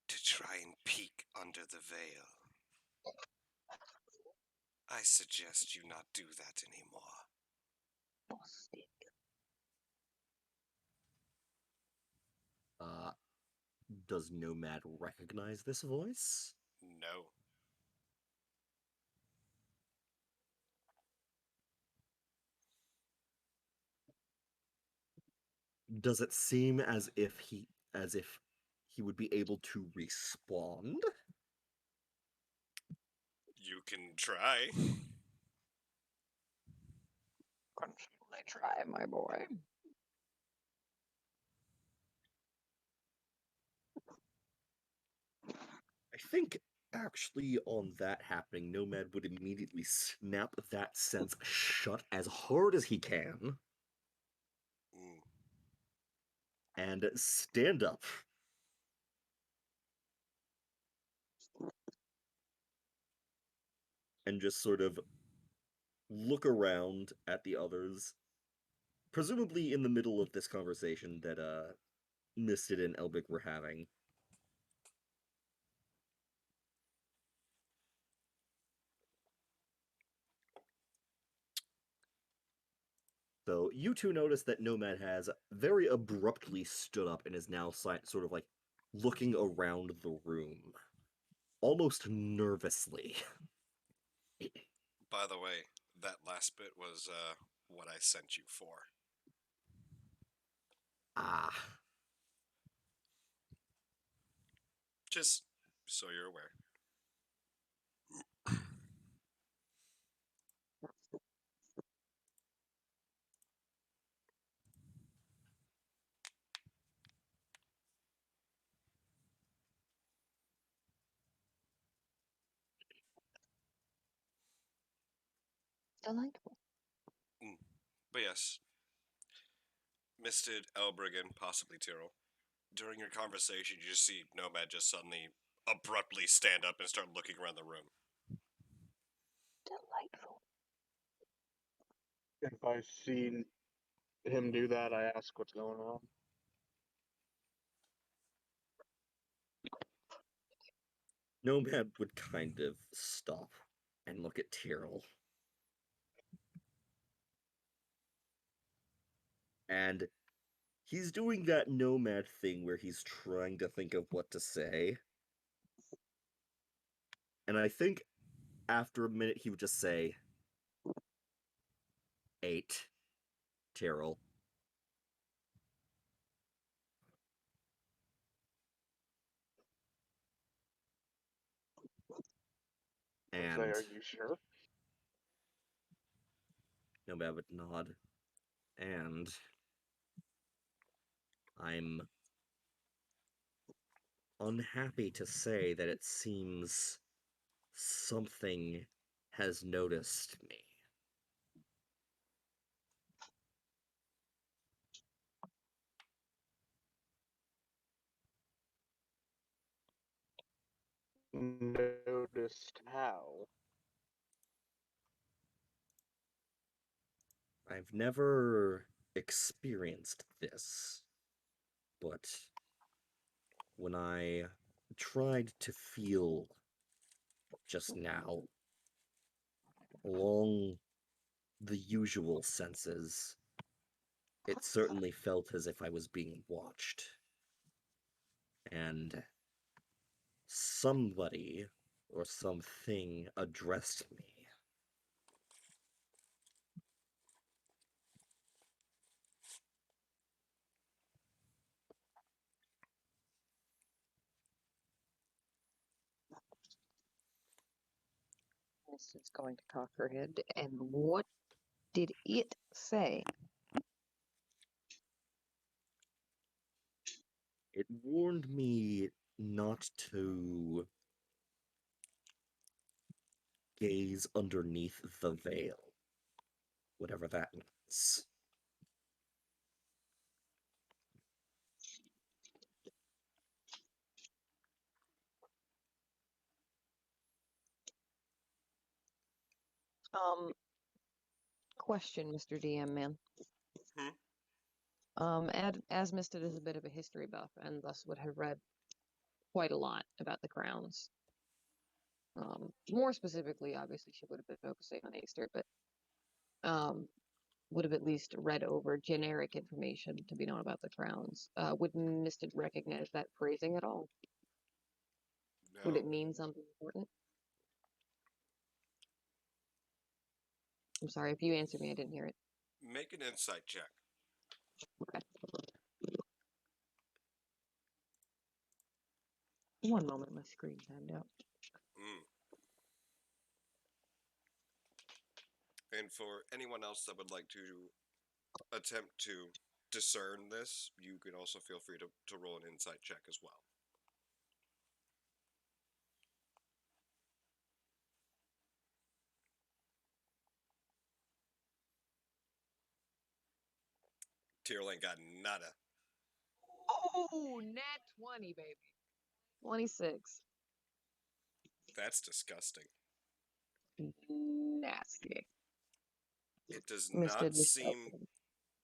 to try and peek under the veil. I suggest you not do that anymore. Busted. Does Nomad recognize this voice? No. Does it seem as if he would be able to respond? You can try. Constantly try, my boy. I think actually on that happening, Nomad would immediately snap that sense shut as hard as he can Mm. and stand up. And just sort of look around at the others, presumably in the middle of this conversation that Misted and Elbic were having. So you two notice that Nomad has very abruptly stood up and is now sort of like looking around the room, almost nervously. By the way, that last bit was what I sent you for. Ah, Just so you're aware. Delightful. Mm. But yes, Misted, Elbrigan, possibly Tyrrell. During your conversation, you just see Nomad just suddenly abruptly stand up and start looking around the room. Delightful. If I see him do that, I ask what's going on. Nomad would kind of stop and look at Tyrrell. And he's doing that Nomad thing where he's trying to think of what to say. And I think after a minute he would just say, 8, Tyrrell. I And say, are you sure? Nomad would nod. And I'm unhappy to say that it seems something has noticed me. Noticed how? I've never experienced this, but when I tried to feel just now, Along the usual senses, it certainly felt as if I was being watched. And somebody or something addressed me. Mrs. going to cock her head. And what did it say? It warned me not to gaze underneath the veil, whatever that means. Um, question, Mr. DM man. Hmm? As Misted is a bit of a history buff and thus would have read quite a lot about the crowns. More specifically, obviously, she would have been focusing on Aster, but would have at least read over generic information to be known about the crowns. Would Misted recognize that phrasing at all? Would it No. mean something important? I'm sorry, if you answered me, I didn't hear it. Make an insight check. Okay. One moment, my screen timed out. Mm. And for anyone else that would like to attempt to discern this, you can also feel free to roll an insight check as well. Tyrell ain't got nada. Oh, nat 20, baby. 26. That's disgusting. Nasty. It does Misted not was seem,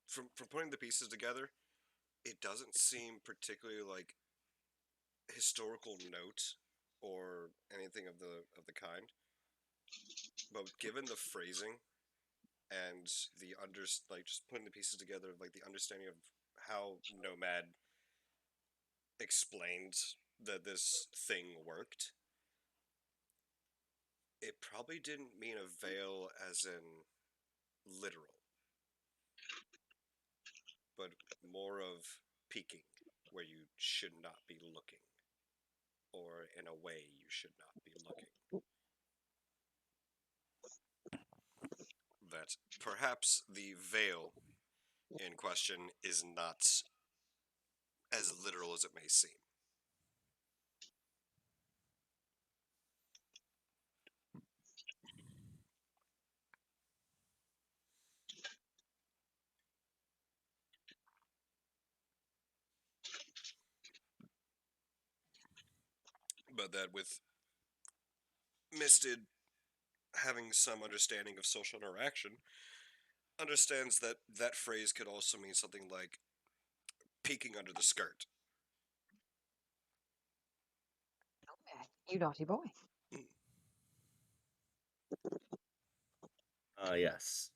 from putting the pieces together, it doesn't seem particularly like historical note or anything of the kind. But given the phrasing and the like just putting the pieces together, like the understanding of how Nomad explained that this thing worked, it probably didn't mean a veil as in literal, but more of peeking where you should not be looking, or in a way you should not be looking. That perhaps the veil in question is not as literal as it may seem. But that with Misted having some understanding of social interaction, understands that that phrase could also mean something like peeking under the skirt. You naughty boy. Mm. Yes.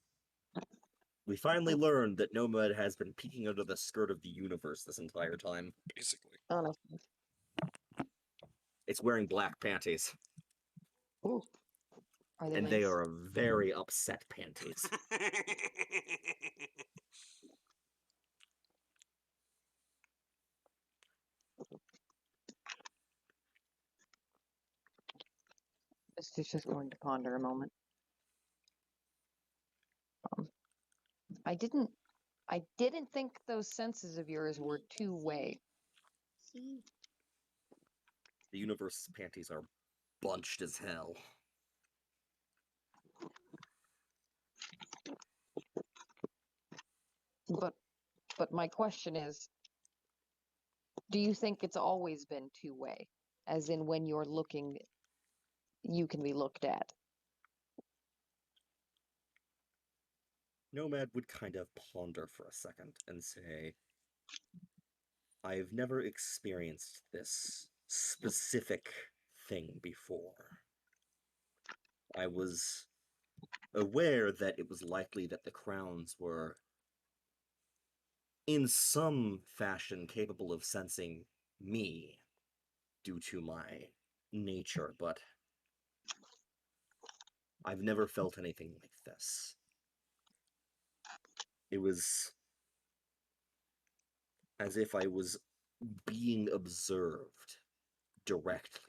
We finally learned that Nomad has been peeking under the skirt of the universe this entire time. Basically. Honestly. It's wearing black panties, Ooh. Are they and they lace? are very upset panties. Misty's just going to ponder a moment. Um, I didn't think those senses of yours were two-way. The universe's panties are bunched as hell. But my question is, do you think it's always been two-way? As in when you're looking, you can be looked at. Nomad would kind of ponder for a second and say, I've never experienced this specific thing before. I was aware that it was likely that the crowns were in some fashion capable of sensing me due to my nature, but I've never felt anything like this. It was as if I was being observed directly.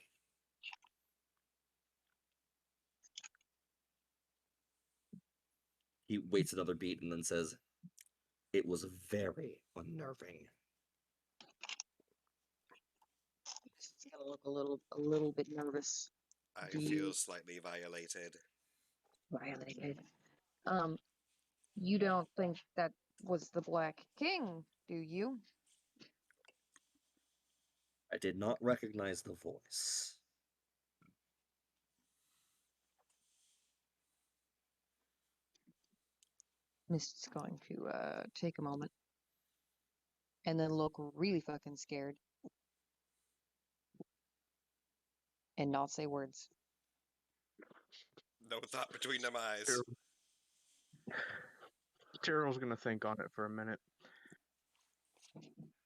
He waits another beat and then says, "It was very unnerving." She's gonna look a little bit nervous. I Do feel you slightly violated. violated? Um, you don't think that was the Black King, do you? I did not recognize the voice. Mist's going to take a moment and then look really fucking scared and not say words. No thought between them eyes. Tyrell's gonna think on it for a minute,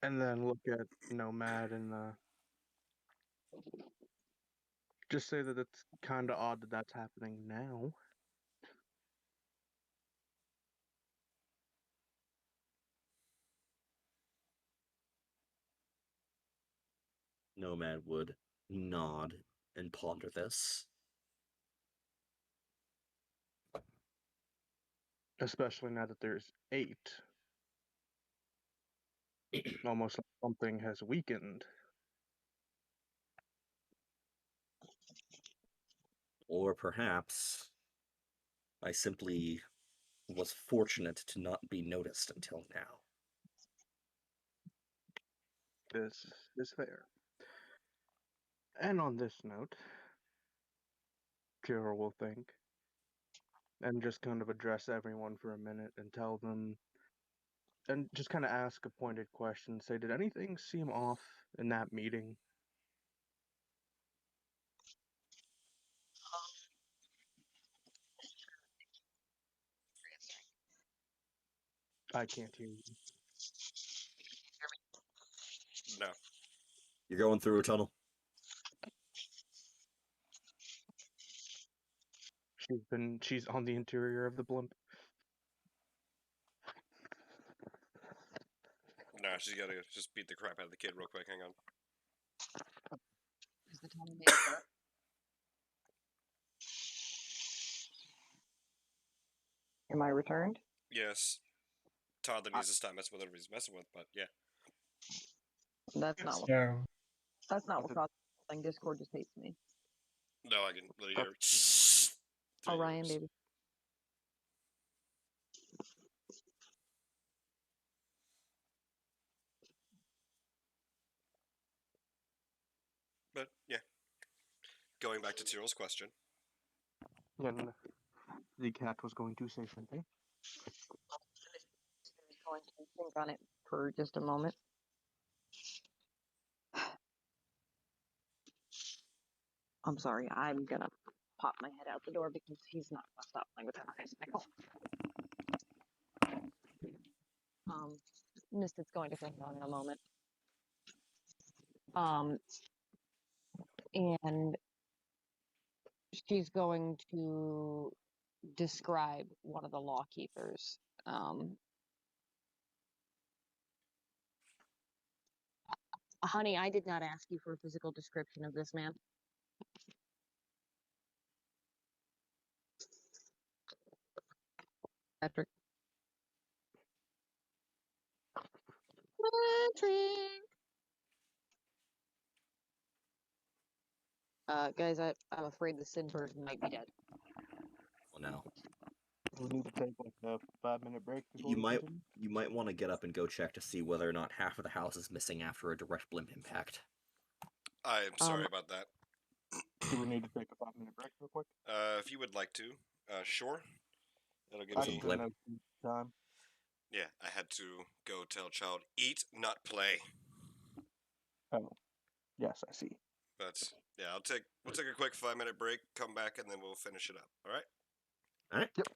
and then look at Nomad and just say that it's kind of odd that that's happening now. Nomad would nod and ponder this. Especially now that there's 8. Almost like something has weakened. Or perhaps I simply was fortunate to not be noticed until now. This is fair. And on this note, Tyrell will think and just kind of address everyone for a minute and tell them and just kind of ask a pointed question. Say, did anything seem off in that meeting? I can't hear you. No. You're going through a tunnel? She's on the interior of the blimp. No, she's gotta just beat the crap out of the kid real quick. Hang on. Is the tunnel made of dirt? Am I returned? Yes. Toddler needs to stop messing with whatever he's messing with, but yeah. That's not what. So, That's not what caused the thing. Discord just hates me. No, I can really hear. Oh, Ryan, baby. But yeah. Going back to Tyrell's question. And the cat was going to say something. Going to think on it for just a moment. I'm sorry. I'm gonna pop my head out the door because he's not gonna stop playing with that bicycle. Mistet's going to think on it a moment. And she's going to describe one of the law keepers. Honey, I did not ask you for a physical description of this man. Patrick. Patrick. Guys, I'm afraid the Sin Bird might be dead. Well, now We need to take like a 5-minute break before you we might continue. want to get up and go check to see whether or not half of the house is missing after a direct blimp impact. I'm sorry about that. Do we need to take a 5-minute break real quick? If you would like to, sure. It'll give I Was it me. a blimp? know time. Yeah, I had to go tell child eat, not play. Oh, yes, I see. But yeah, we'll take a quick 5-minute break, come back, and then we'll finish it up. All right. All right. Yep.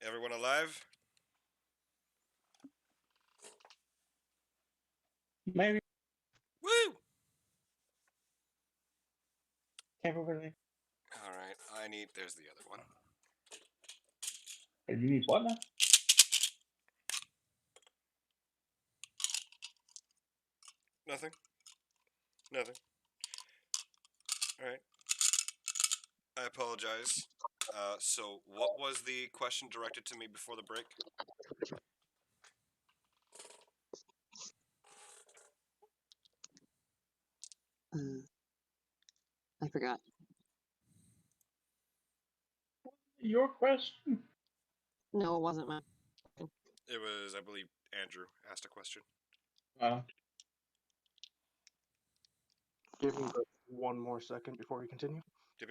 Everyone alive? Maybe Woo! capability. All right, I need. There's the other one. You need what now? Nothing. Nothing. All right. I apologize. So, what was the question directed to me before the break? I forgot. Your question? No, it wasn't mine. It was, I believe, Andrew asked a question. Give me just one more second before we continue. Yep.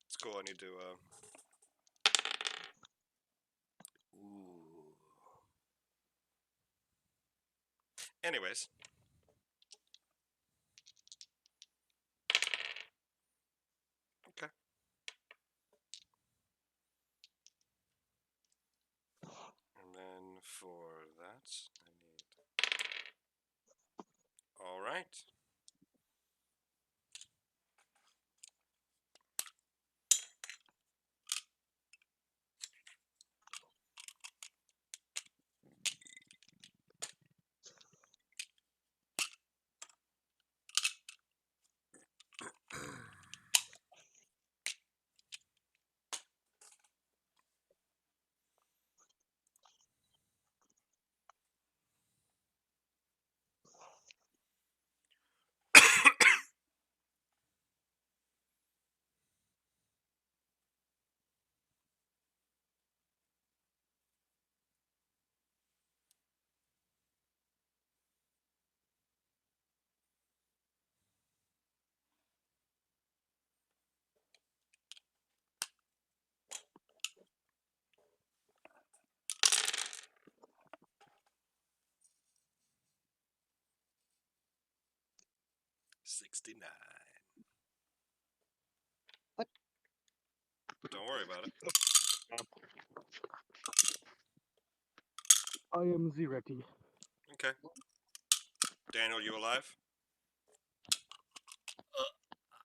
It's cool. I need to. Ooh. Anyways. Okay. And then for that, I need. All right. $69. What? Don't worry about it. I am ready. Okay. Daniel, you alive?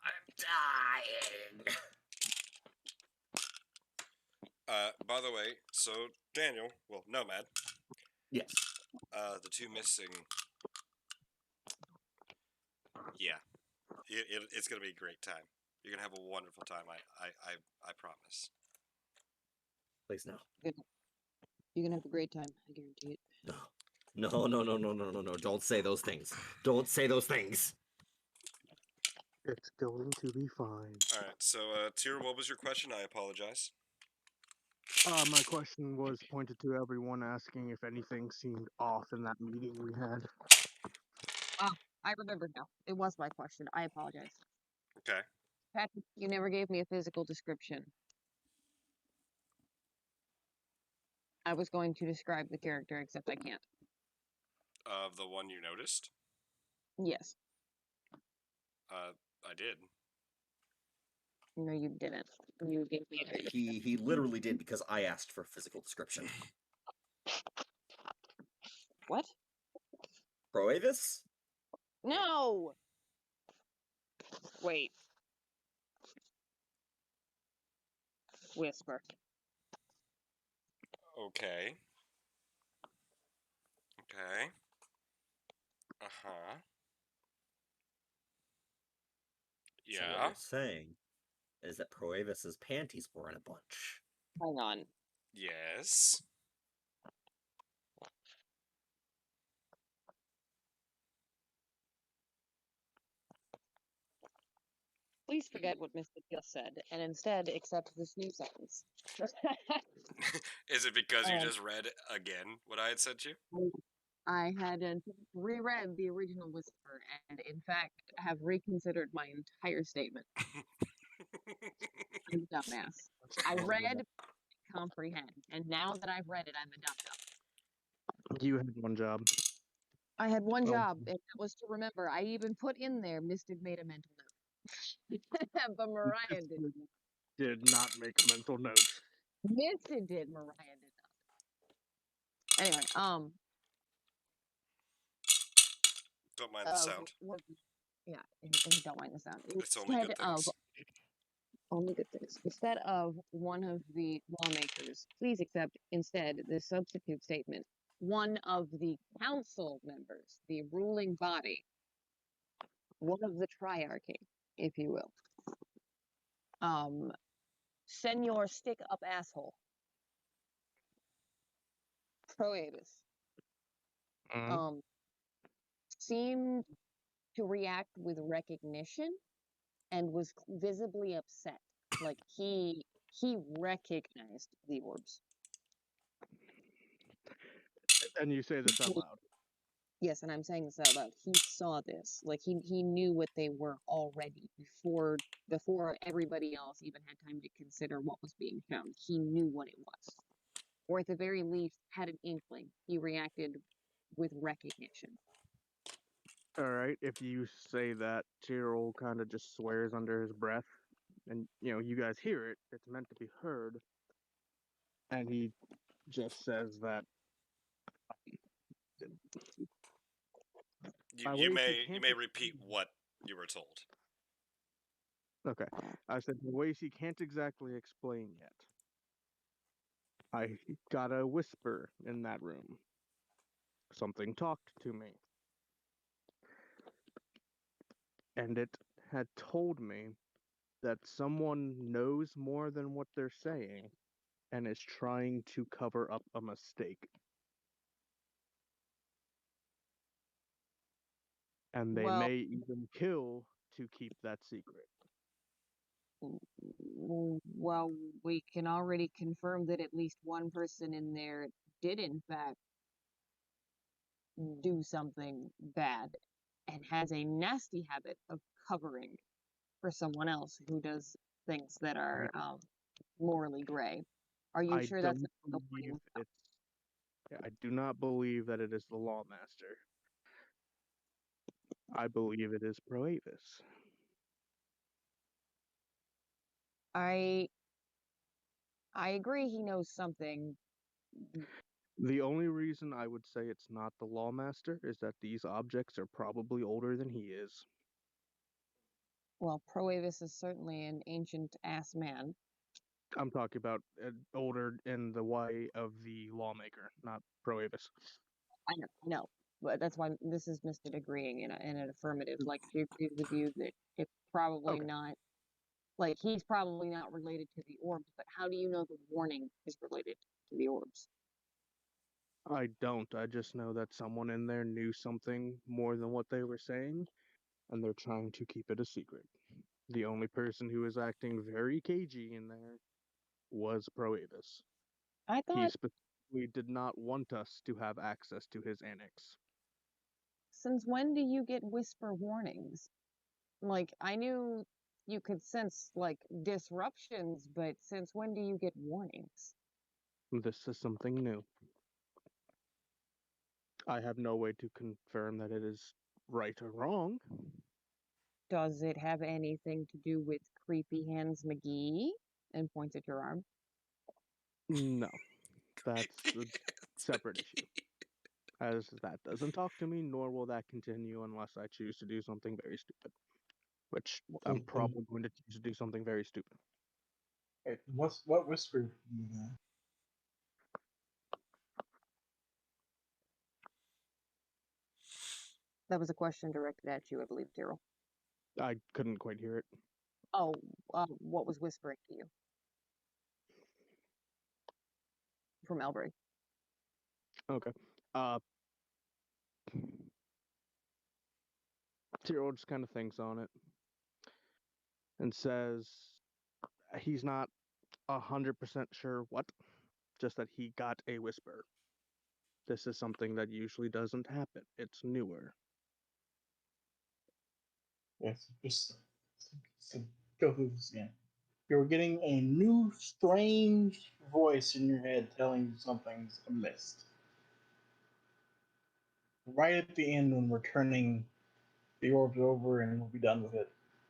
I'm dying. By the way, so Daniel, well, Nomad. Yes. The two missing. Yeah, it's gonna be a great time. You're gonna have a wonderful time. I promise. Please no. You're gonna have a great time. I guarantee it. No. No, no, no, no, no, no, no. Don't say those things. Don't say those things. It's going to be fine. All right. So, Tyr, what was your question? I apologize. My question was pointed to everyone asking if anything seemed off in that meeting we had. I remember now. It was my question. I apologize. Okay. Patrick, you never gave me a physical description. I was going to describe the character, except I can't. Of the one you noticed, Yes. I did. No, you didn't. You gave me a He literally did because I asked for a physical description. What? Proavis? No! Wait. Whisper. Okay. Okay. Uh-huh. So what Yeah. you're saying is that Proavis's panties were in a bunch. Hang on. Yes. Please forget what Mr. just said, and instead accept this new sentence. Is it because you Um, just read again what I had sent you? I had reread the original Whisper, and in fact have reconsidered my entire statement. I'm a dumbass. I read, comprehend, and now that I've read it, I'm a dumb. You had one job. I had one Oh. job, and that was to remember. I even put in there, Mystic made a mental note. But Mariah didn't. Did not make a mental note. Vincent did, Mariah did not. Anyway, Don't mind the sound. yeah, and don't mind the sound. It's only good things. Only good things. Instead of one of the lawmakers, please accept instead the substitute statement. One of the council members, the ruling body, one of the triarchy, if you will. Senor Stick Up Asshole. Proavis. Seemed to react with recognition and was visibly upset. Like he recognized the orbs. And you say this out loud. Yes, and I'm saying this out loud. He saw this. Like he knew what they were already before everybody else even had time to consider what was being shown. He knew what it was. Or at the very least had an inkling. He reacted with recognition. All right, if you say that, Tyrrell kind of just swears under his breath, and you guys hear it. It's meant to be heard, and he just says that You may repeat what you were told. Okay, I said the ways he can't exactly explain yet. I got a whisper in that room. Something talked to me. And it had told me that someone knows more than what they're saying and is trying to cover up a mistake. And they may even kill to keep that secret. Well, we can already confirm that at least one person in there did, in fact, do something bad and has a nasty habit of covering for someone else who does things that are morally gray. Are you sure that's not I do not believe that it is the Lawmaster. I believe it is Proavis. I agree he knows something. The only reason I would say it's not the Lawmaster is that these objects are probably older than he is. Well, Proavis is certainly an ancient ass man. I'm talking about older in the way of the lawmaker, not Proavis. I know, but that's why this is Misted agreeing in an affirmative. Like she agrees with you that it's probably not. Like he's probably not related to the orbs, but how do you know the warning is related to the orbs? I don't. I just know that someone in there knew something more than what they were saying, and they're trying to keep it a secret. The only person who was acting very cagey in there was Proavis. I He thought, specifically did not want us to have access to his annex. since when do you get whisper warnings? Like I knew you could sense like disruptions, but since when do you get warnings? This is something new. I have no way to confirm that it is right or wrong. Does it have anything to do with Creepy Hands McGee? And points at your arm. No, that's a separate issue. As that doesn't talk to me, nor will that continue unless I choose to do something very stupid. Which I'm probably going to choose to do something very stupid. What whisper? That was a question directed at you, I believe, Daryl. I couldn't quite hear it. Oh, what was whispering to you? From Elbury. Okay. Tyrrell just kind of thinks on it and says he's not 100% sure what, just that he got a whisper. This is something that usually doesn't happen. It's newer. Yes, just go through this again. You're getting a new, strange voice in your head telling you something's amiss. Right at the end, when we're turning the orbs over and we'll be done with it,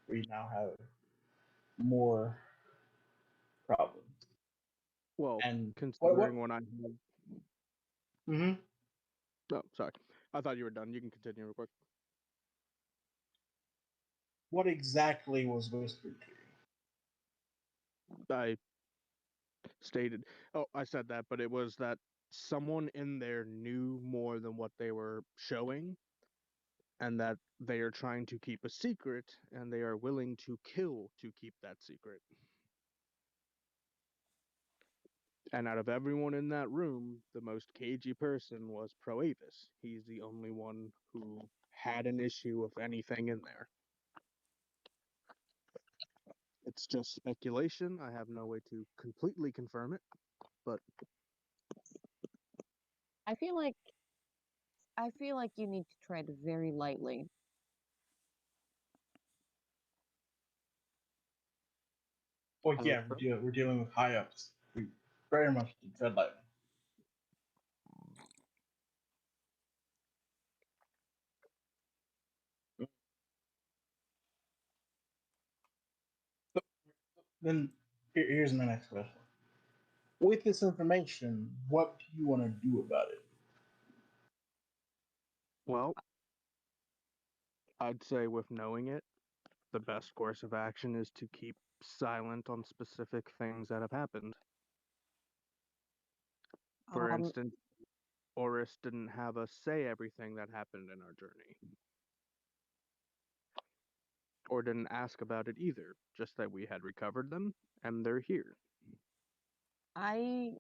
we now have more problems. Well, And considering when I had. Mm-hmm. Oh, sorry. I thought you were done. You can continue real quick. What exactly was whispered to you? I stated. Oh, I said that, but it was that someone in there knew more than what they were showing, and that they are trying to keep a secret, and they are willing to kill to keep that secret. And out of everyone in that room, the most cagey person was Proavis. He's the only one who had an issue with anything in there. It's just speculation. I have no way to completely confirm it, but I feel like you need to tread very lightly. Well, yeah, we're dealing with high ups. We very much tread lightly. Then here's my next question. With this information, what do you want to do about it? well, I'd say with knowing it, the best course of action is to keep silent on specific things that have happened. For Um, instance, Oris didn't have us say everything that happened in our journey, or didn't ask about it either, just that we had recovered them and they're here. I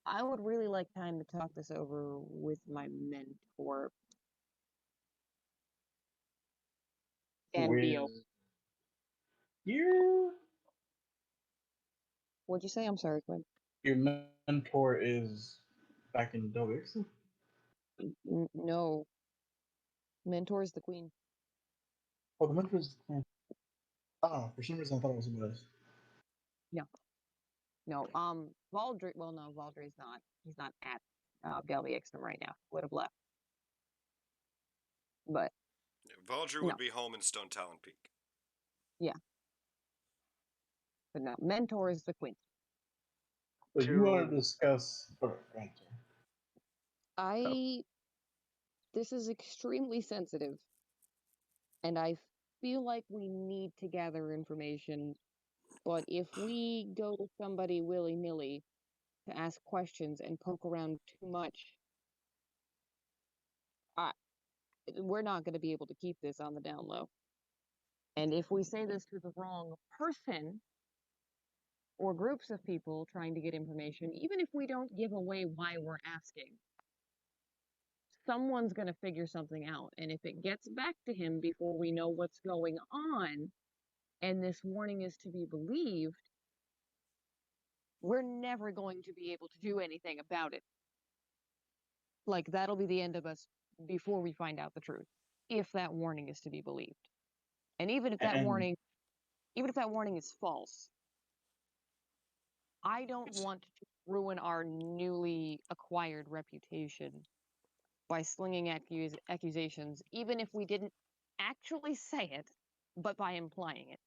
I would really like time to talk this over with my mentor and Bio. With your What'd you say? I'm sorry, Quinn. your mentor is back in Delvixen? No, mentor is the queen. Oh, the mentor is. Oh, for some reason I thought it was somebody else. No, no. Valdry. Well, no, Valdry's not. He's not at Galvi Extrem right now. Would have left, but Valdry no. would be home in Stone Talon Peak. Yeah, but no. Mentor is the queen. So you want to discuss? I. This is extremely sensitive, and I feel like we need to gather information. But if we go to somebody willy nilly to ask questions and poke around too much, I, we're not going to be able to keep this on the down low. And if we say this to the wrong person or groups of people trying to get information, even if we don't give away why we're asking, someone's going to figure something out. And if it gets back to him before we know what's going on, and this warning is to be believed, we're never going to be able to do anything about it. Like, that'll be the end of us before we find out the truth, if that warning is to be believed. And even if that And warning is false, I don't want to ruin our newly acquired reputation by slinging accusations, even if we didn't actually say it, but by implying it.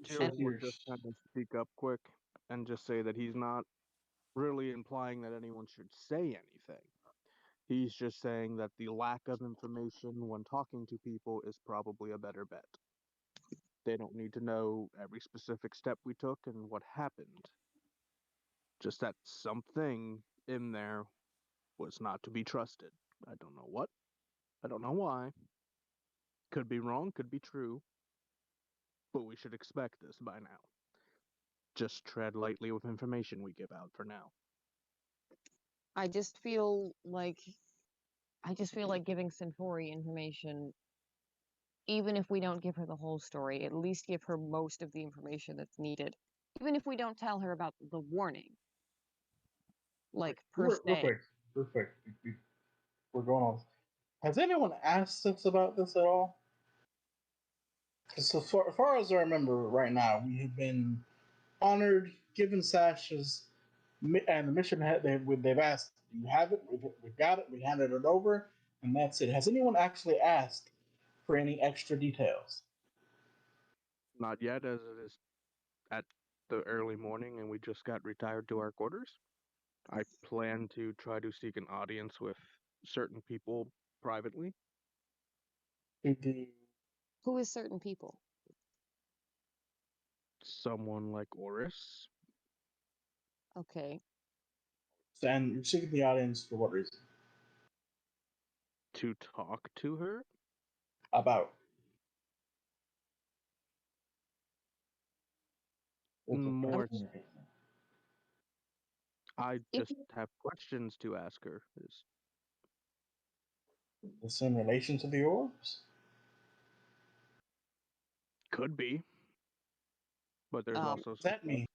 so Jill would just here's kind of speak up quick and just say that he's not really implying that anyone should say anything. He's just saying that the lack of information when talking to people is probably a better bet. They don't need to know every specific step we took and what happened. Just that something in there was not to be trusted. I don't know what. I don't know why. Could be wrong, could be true. But we should expect this by now. Just tread lightly with information we give out for now. I just feel like giving Centauri information, even if we don't give her the whole story, at least give her most of the information that's needed. Even if we don't tell her about the warning, like per real se. quick, real quick. We're going on. Has anyone asked us about this at all? So far as I remember, right now we have been honored, given sashes, and the mission they've asked, "Do you have it? We've got it. We handed it over, and that's it." Has anyone actually asked for any extra details? Not yet, as it is at the early morning and we just got retired to our quarters. I plan to try to seek an audience with certain people privately. Who is certain people? Someone like Oris. Okay. And you're seeking the audience for what reason? To talk to her. About. More, I If just have questions to ask her. It's in relation to the orbs? Could be. But there's also What's that mean?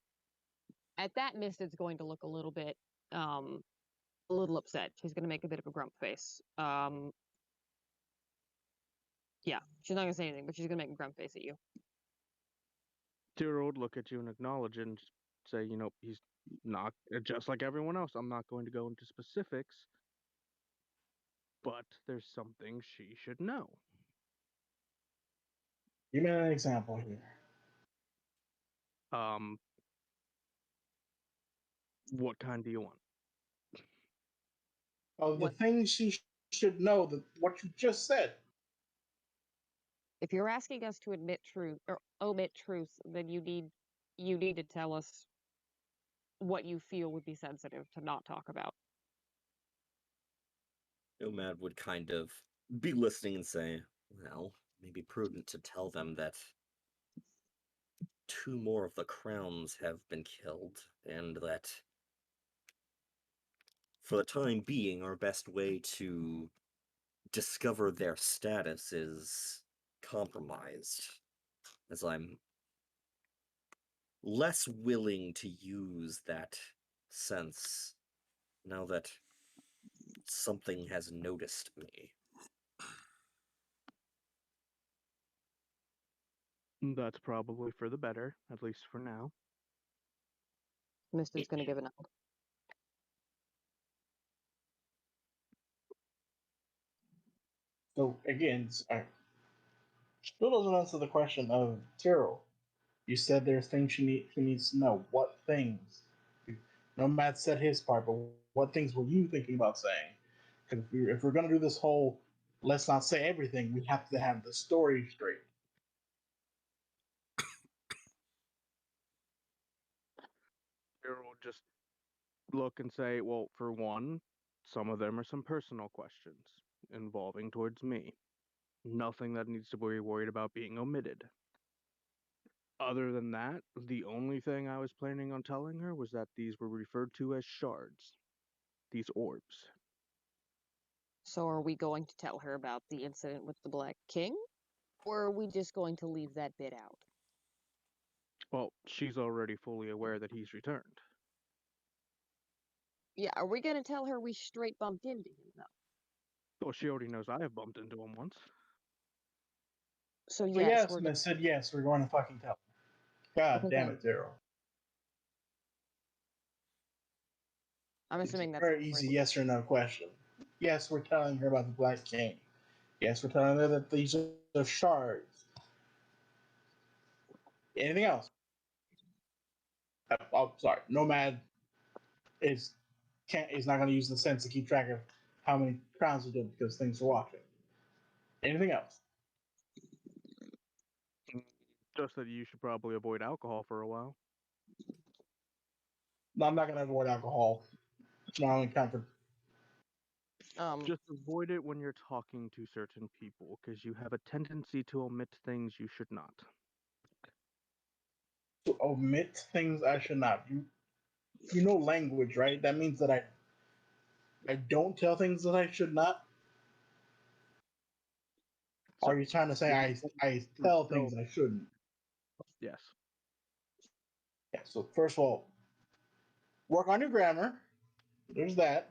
at that, Misted's going to look a little upset. She's going to make a bit of a grump face. Yeah, she's not going to say anything, but she's going to make a grump face at you. Tyrell would look at you and acknowledge and say, he's not just like everyone else. I'm not going to go into specifics, but there's something she should know. Give me an example here. What kind do you want? Of the What things she should know, that what you just said. if you're asking us to admit truth or omit truth, then you need to tell us what you feel would be sensitive to not talk about. Nomad would kind of be listening and say, well, maybe prudent to tell them that 2 more of the crowns have been killed, and that for the time being, our best way to discover their status is compromised, as I'm less willing to use that sense now that something has noticed me. That's probably for the better, at least for now. Misted's going to give a nod. So again, still doesn't answer the question of Tyrell. You said there's things she needs to know. What things? Nomad said his part, but what things were you thinking about saying? Because if we're gonna do this whole, let's not say everything, we have to have the story straight. Tyrell will just look and say, well, for one, some of them are some personal questions involving towards me. Nothing that needs to be worried about being omitted. Other than that, the only thing I was planning on telling her was that these were referred to as shards. These orbs. So are we going to tell her about the incident with the Black King? Or are we just going to leave that bit out? Well, she's already fully aware that he's returned. Yeah, are we going to tell her we straight bumped into him, though? Well, she already knows I have bumped into him once. So So yes, yes, we're Miss said yes, we're going to fucking tell her. God okay, damn fine. it, Daryl. I'm It's a assuming that's very easy right. yes or no question. Yes, we're telling her about the Black King. Yes, we're telling her that these are shards. Anything else? Oh, sorry. Nomad is not going to use the sense to keep track of how many crowns we did because things are watching. Anything else? Just that you should probably avoid alcohol for a while. No, I'm not going to avoid alcohol. It's my only comfort. Just avoid it when you're talking to certain people, because you have a tendency to omit things you should not. To omit things I should not. You know language, right? That means that I don't tell things that I should not. So, Or are you trying to say you're I tell so things I shouldn't? yes. Yeah. So first of all, work on your grammar. There's that.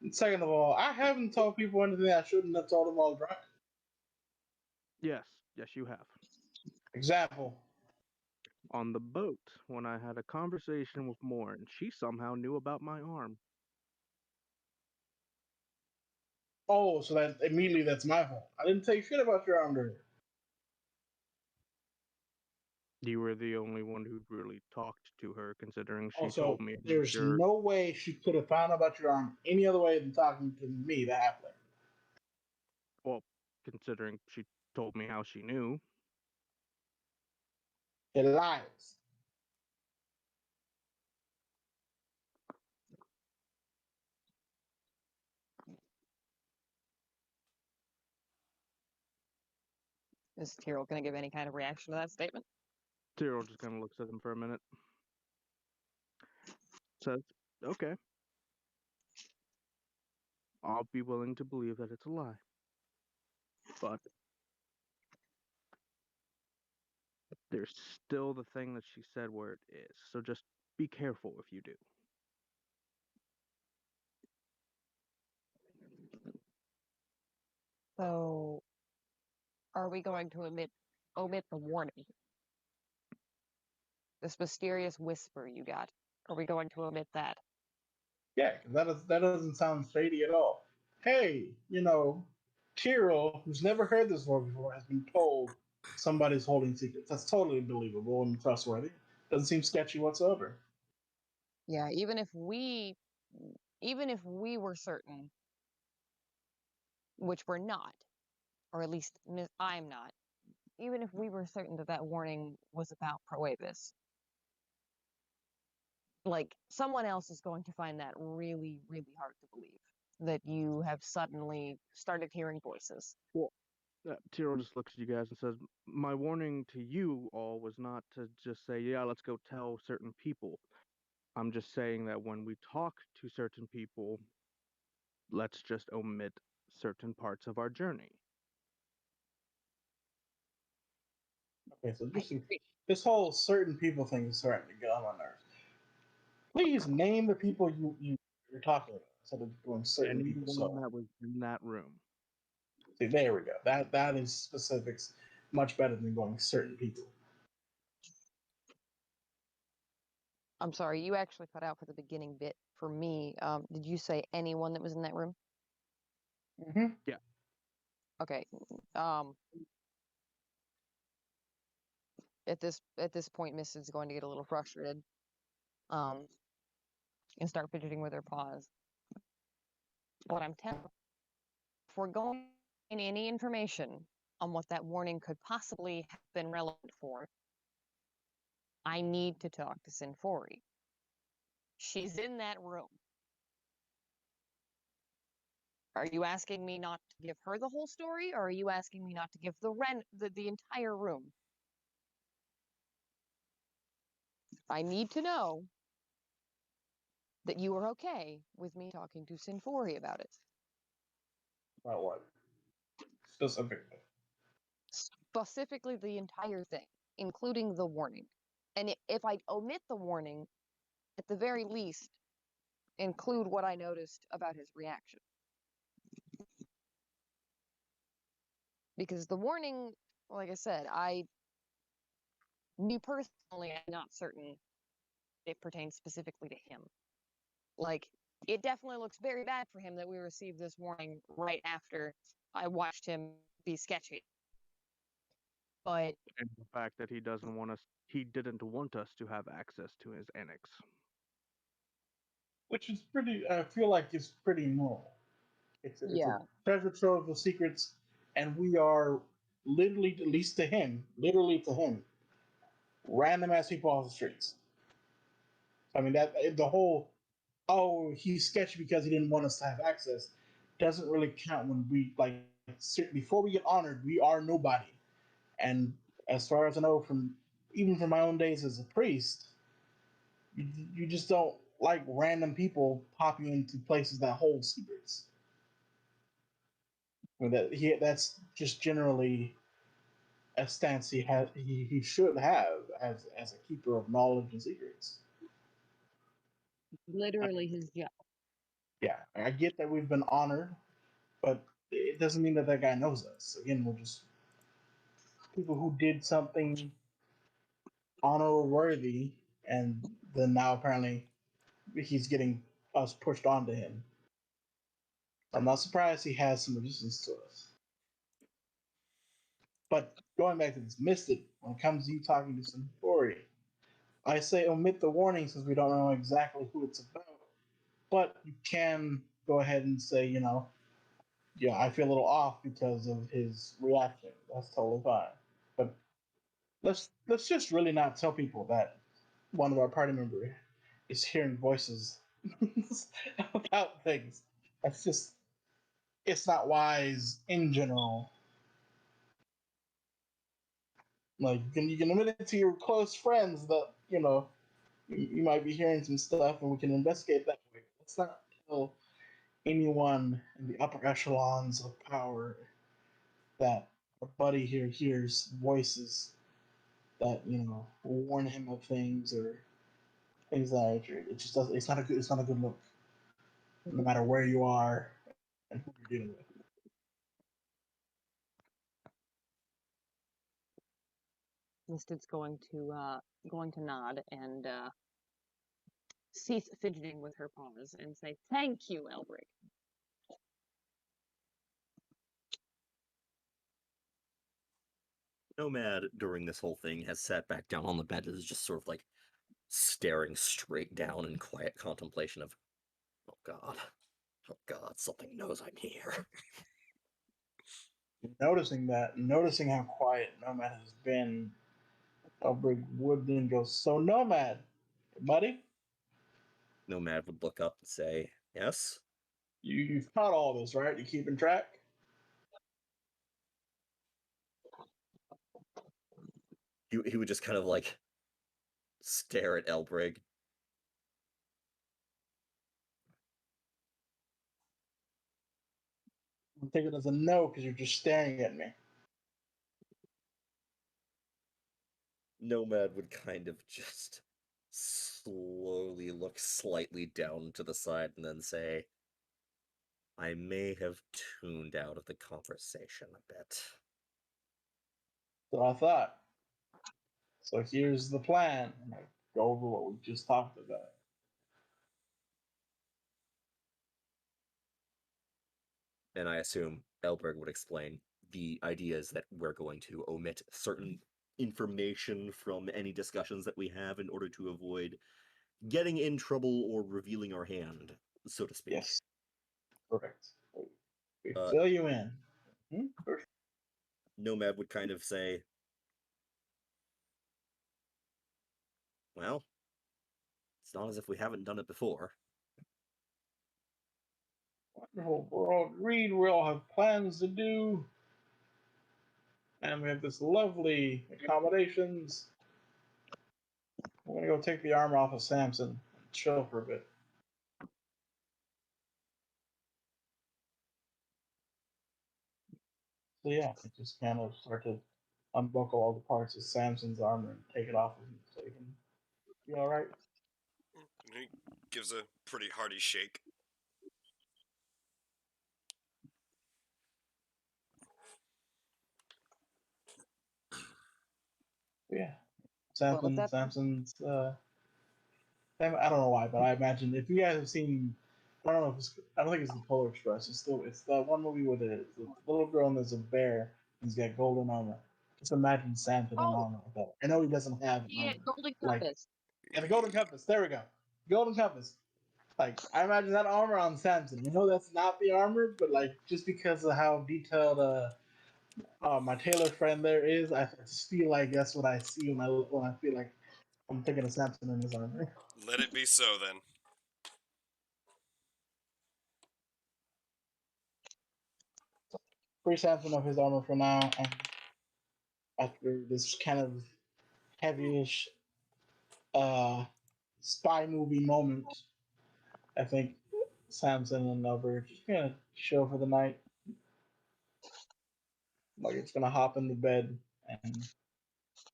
And second of all, I haven't told people anything I shouldn't have told them while drunk. Yes, you have. Example. On the boat, when I had a conversation with Morin, she somehow knew about my arm. Oh, so that immediately that's my fault. I didn't say shit about your arm. You were the only one who really talked to her, considering she Also, told me there's your. no way she could have found out about your arm any other way than talking to me, the halfling. Well, considering she told me how she knew. It lies. Is Tyrell going to give any kind of reaction to that statement? Tyrell just kind of looks at him for a minute. Says, okay. I'll be willing to believe that it's a lie. But there's still the thing that she said where it is. So just be careful if you do. So, are we going to omit the warning? This mysterious whisper you got. Are we going to omit that? Yeah, 'cause that doesn't sound shady at all. Hey, Tyrell, who's never heard this word before, has been told somebody's holding secrets. That's totally believable and trustworthy. Doesn't seem sketchy whatsoever. Yeah, even if we were certain, which we're not, or at least I'm not, even if we were certain that that warning was about Proebus, like someone else is going to find that really, really hard to believe that you have suddenly started hearing voices. Well, Tyrell just looks at you guys and says, my warning to you all was not to just say, yeah, let's go tell certain people. I'm just saying that when we talk to certain people, let's just omit certain parts of our journey. Okay, so this whole certain people thing is starting to get on my nerves. Please name the people you're talking about instead of going certain people. Anyone So, that was in that room. see, there we go. That is specifics, much better than going certain people. I'm sorry, you actually cut out for the beginning bit for me. Did you say anyone that was in that room? Mm-hmm. Yeah. Okay. Um, at this point, Miss is going to get a little frustrated. And start fidgeting with her paws. What I'm telling, if we're going in any information on what that warning could possibly have been relevant for, I need to talk to Sinfori. She's in that room. Are you asking me not to give her the whole story, or are you asking me not to give the entire room? I need to know that you are okay with me talking to Sinfori about it. About what? Specifically. Specifically, the entire thing, including the warning. And if I omit the warning, at the very least, include what I noticed about his reaction. Because the warning, like I said, me personally, I'm not certain it pertains specifically to him. Like, it definitely looks very bad for him that we received this warning right after I watched him be sketchy. But And the fact that he didn't want us to have access to his annex. Which is pretty, I feel like it's pretty normal. It's a yeah, treasure trove of secrets, and we are literally, at least literally to him, random ass people off the streets. I mean, that the whole, oh, he's sketchy because he didn't want us to have access, doesn't really count when we, like, before we get honored, we are nobody. And as far as I know, even from my own days as a priest, you just don't like random people popping into places that hold secrets. I mean, that's just generally a stance he should have as a keeper of knowledge and secrets. literally his job. Yeah, I get that we've been honored, but it doesn't mean that guy knows us. Again, we're just people who did something honor worthy, and then now apparently he's getting us pushed onto him. I'm not surprised he has some resistance to us. But going back to this Mystic, when it comes to you talking to Centauri, I say omit the warning since we don't know exactly who it's about. But you can go ahead and say, yeah, I feel a little off because of his reaction. That's totally fine. But let's just really not tell people that one of our party members is hearing voices about things. That's just it's not wise in general. Like you can admit it to your close friends that you might be hearing some stuff, and we can investigate that way. Let's not tell anyone in the upper echelons of power that our buddy here hears voices that warn him of things or things of that nature. It just doesn't. It's not a good look, no matter where you are and who you're dealing with. Misted's going to nod and cease fidgeting with her paws and say, "Thank you, Elbrick." Nomad, during this whole thing, has sat back down on the bed and is just sort of like staring straight down in quiet contemplation of, oh god, something knows I'm here. Noticing how quiet Nomad has been, Elbrig would then go, "So Nomad, buddy, Nomad would look up and say, yes? you've caught all this, right? You keeping track?" He would just kind of like stare at Elbrig. I'll take it as a no because you're just staring at me. Nomad would kind of just slowly look slightly down to the side and then say, I may have tuned out of the conversation a bit. So I thought. So here's the plan. Go over what we just talked about. And I assume Elberg would explain the idea is that we're going to omit certain information from any discussions that we have in order to avoid getting in trouble or revealing our hand, so to speak. Yes, correct. We fill you in. Perfect. Nomad would kind of say, well, it's not as if we haven't done it before. Wonderful. We're all agreed. We all have plans to do. And we have this lovely accommodations. We're gonna go take the armor off of Samson and chill for a bit. So yeah, I just kind of start to unbuckle all the parts of Samson's armor and take it off of him so he can be all right. And he gives a pretty hearty shake. Yeah, Well, if that's Samson's. I don't know why, but I imagine if you guys have seen, I don't think it's the Polar Express. It's the one movie with the little girl and there's a bear. And he's got golden armor. Just imagine Samson in oh armor like that. I know he doesn't have yeah, armor. golden Like, compass. yeah, the golden compass. There we go. Golden compass. Like, I imagine that armor on Samson. I know that's not the armor, but like just because of how detailed my tailor friend there is, I just feel like that's what I see when I feel like I'm thinking of Samson in his armor. Let it be so then. Free Samson of his armor for now, and after this kind of heavyish spy movie moment, I think Samson and Albert just gonna chill for the night. Like it's gonna hop in the bed, and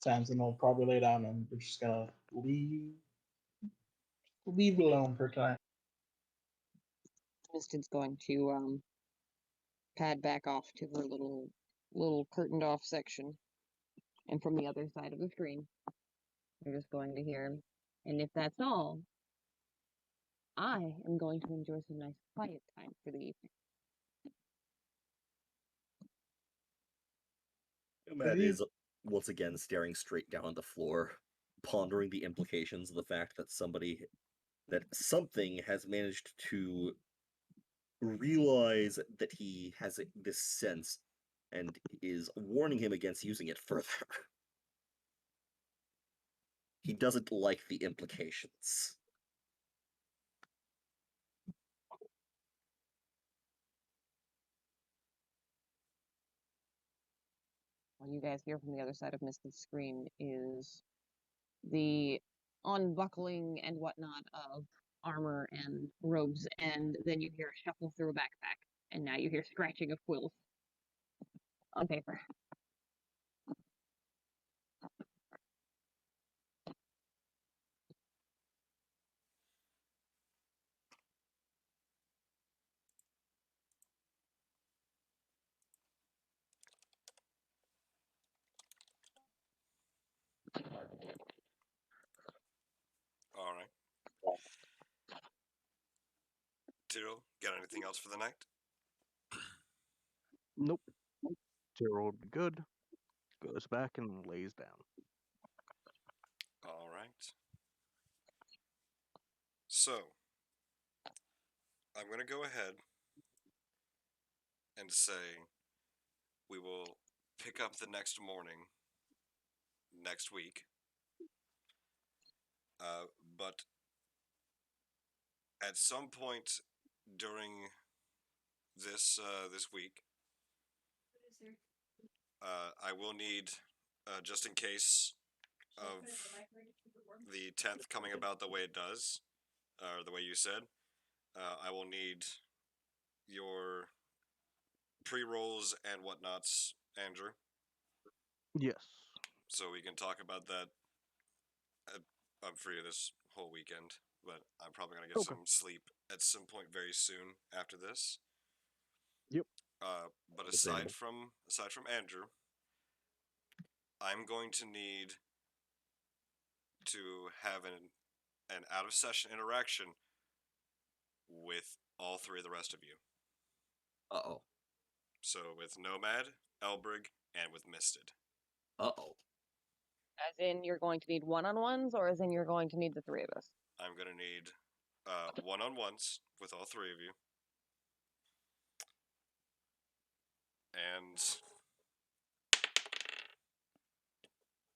Samson will probably lay down, and we're just gonna leave alone for tonight. Misted's going to pad back off to her little curtained off section, and from the other side of the screen, you're just going to hear him. And if that's all, I am going to enjoy some nice quiet time for the evening. Nomad is once again staring straight down at the floor, pondering the implications of the fact that something has managed to realize that he has this sense and is warning him against using it further. He doesn't like the implications. What you guys hear from the other side of Misted's screen is the unbuckling and whatnot of armor and robes, and then you hear a shuffle through a backpack, and now you hear scratching of quills on paper. All right. Tyrrell, got anything else for the night? Nope. Tyrrell would be good. Goes back and lays down. All right. So, I'm going to go ahead and say we will pick up the next morning next week. But at some point during this week, I will need, just in case of the 10th coming about the way it does, or the way you said, I will need your pre-rolls and whatnots, Andrew. Yes. So we can talk about that. I'm free this whole weekend, but I'm probably gonna get some sleep at some point very soon after this. Yep. But aside from Andrew, I'm going to need to have an out of session interaction with all three of the rest of you. Uh-oh. So with Nomad, Elbrig, and with Misted. Uh-oh. As in, you're going to need one-on-ones, or as in you're going to need the three of us? I'm gonna need one-on-ones with all three of you. And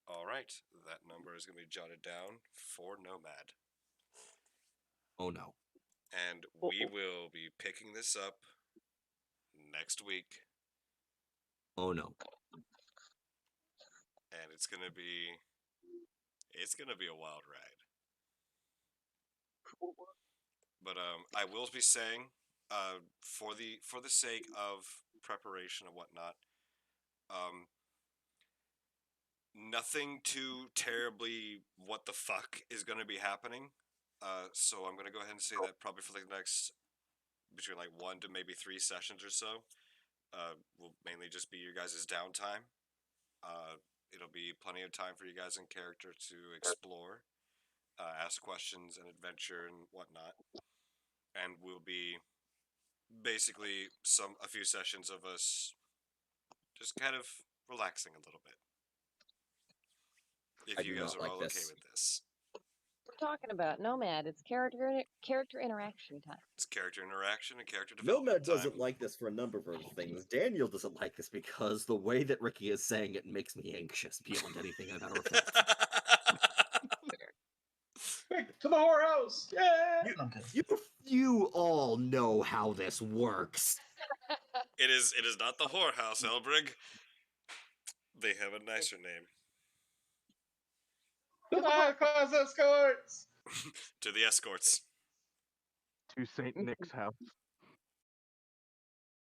all right, that number is gonna be jotted down for Nomad. Oh no. And we will be picking this up next week. Oh no. And it's gonna be a wild ride. But I will be saying, for the sake of preparation and whatnot, nothing too terribly what the fuck is gonna be happening. So I'm gonna go ahead and say that probably for the next between like 1 to maybe 3 sessions or so, will mainly just be your guys' downtime. It'll be plenty of time for you guys in character to explore, ask questions and adventure and whatnot. And we'll be basically a few sessions of us just kind of relaxing a little bit. If you guys are all okay with this. We're talking about Nomad. It's character interaction time. It's character interaction and character development Nomad time. doesn't like this for a number of other things. Daniel doesn't like this because the way that Ricky is saying it makes me anxious beyond anything I've ever felt. Quick, to the whorehouse! Yeah! You all know how this works. It is not the whorehouse, Elbrig. They have a nicer name. To the high-class escorts! To the escorts. To St. Nick's house.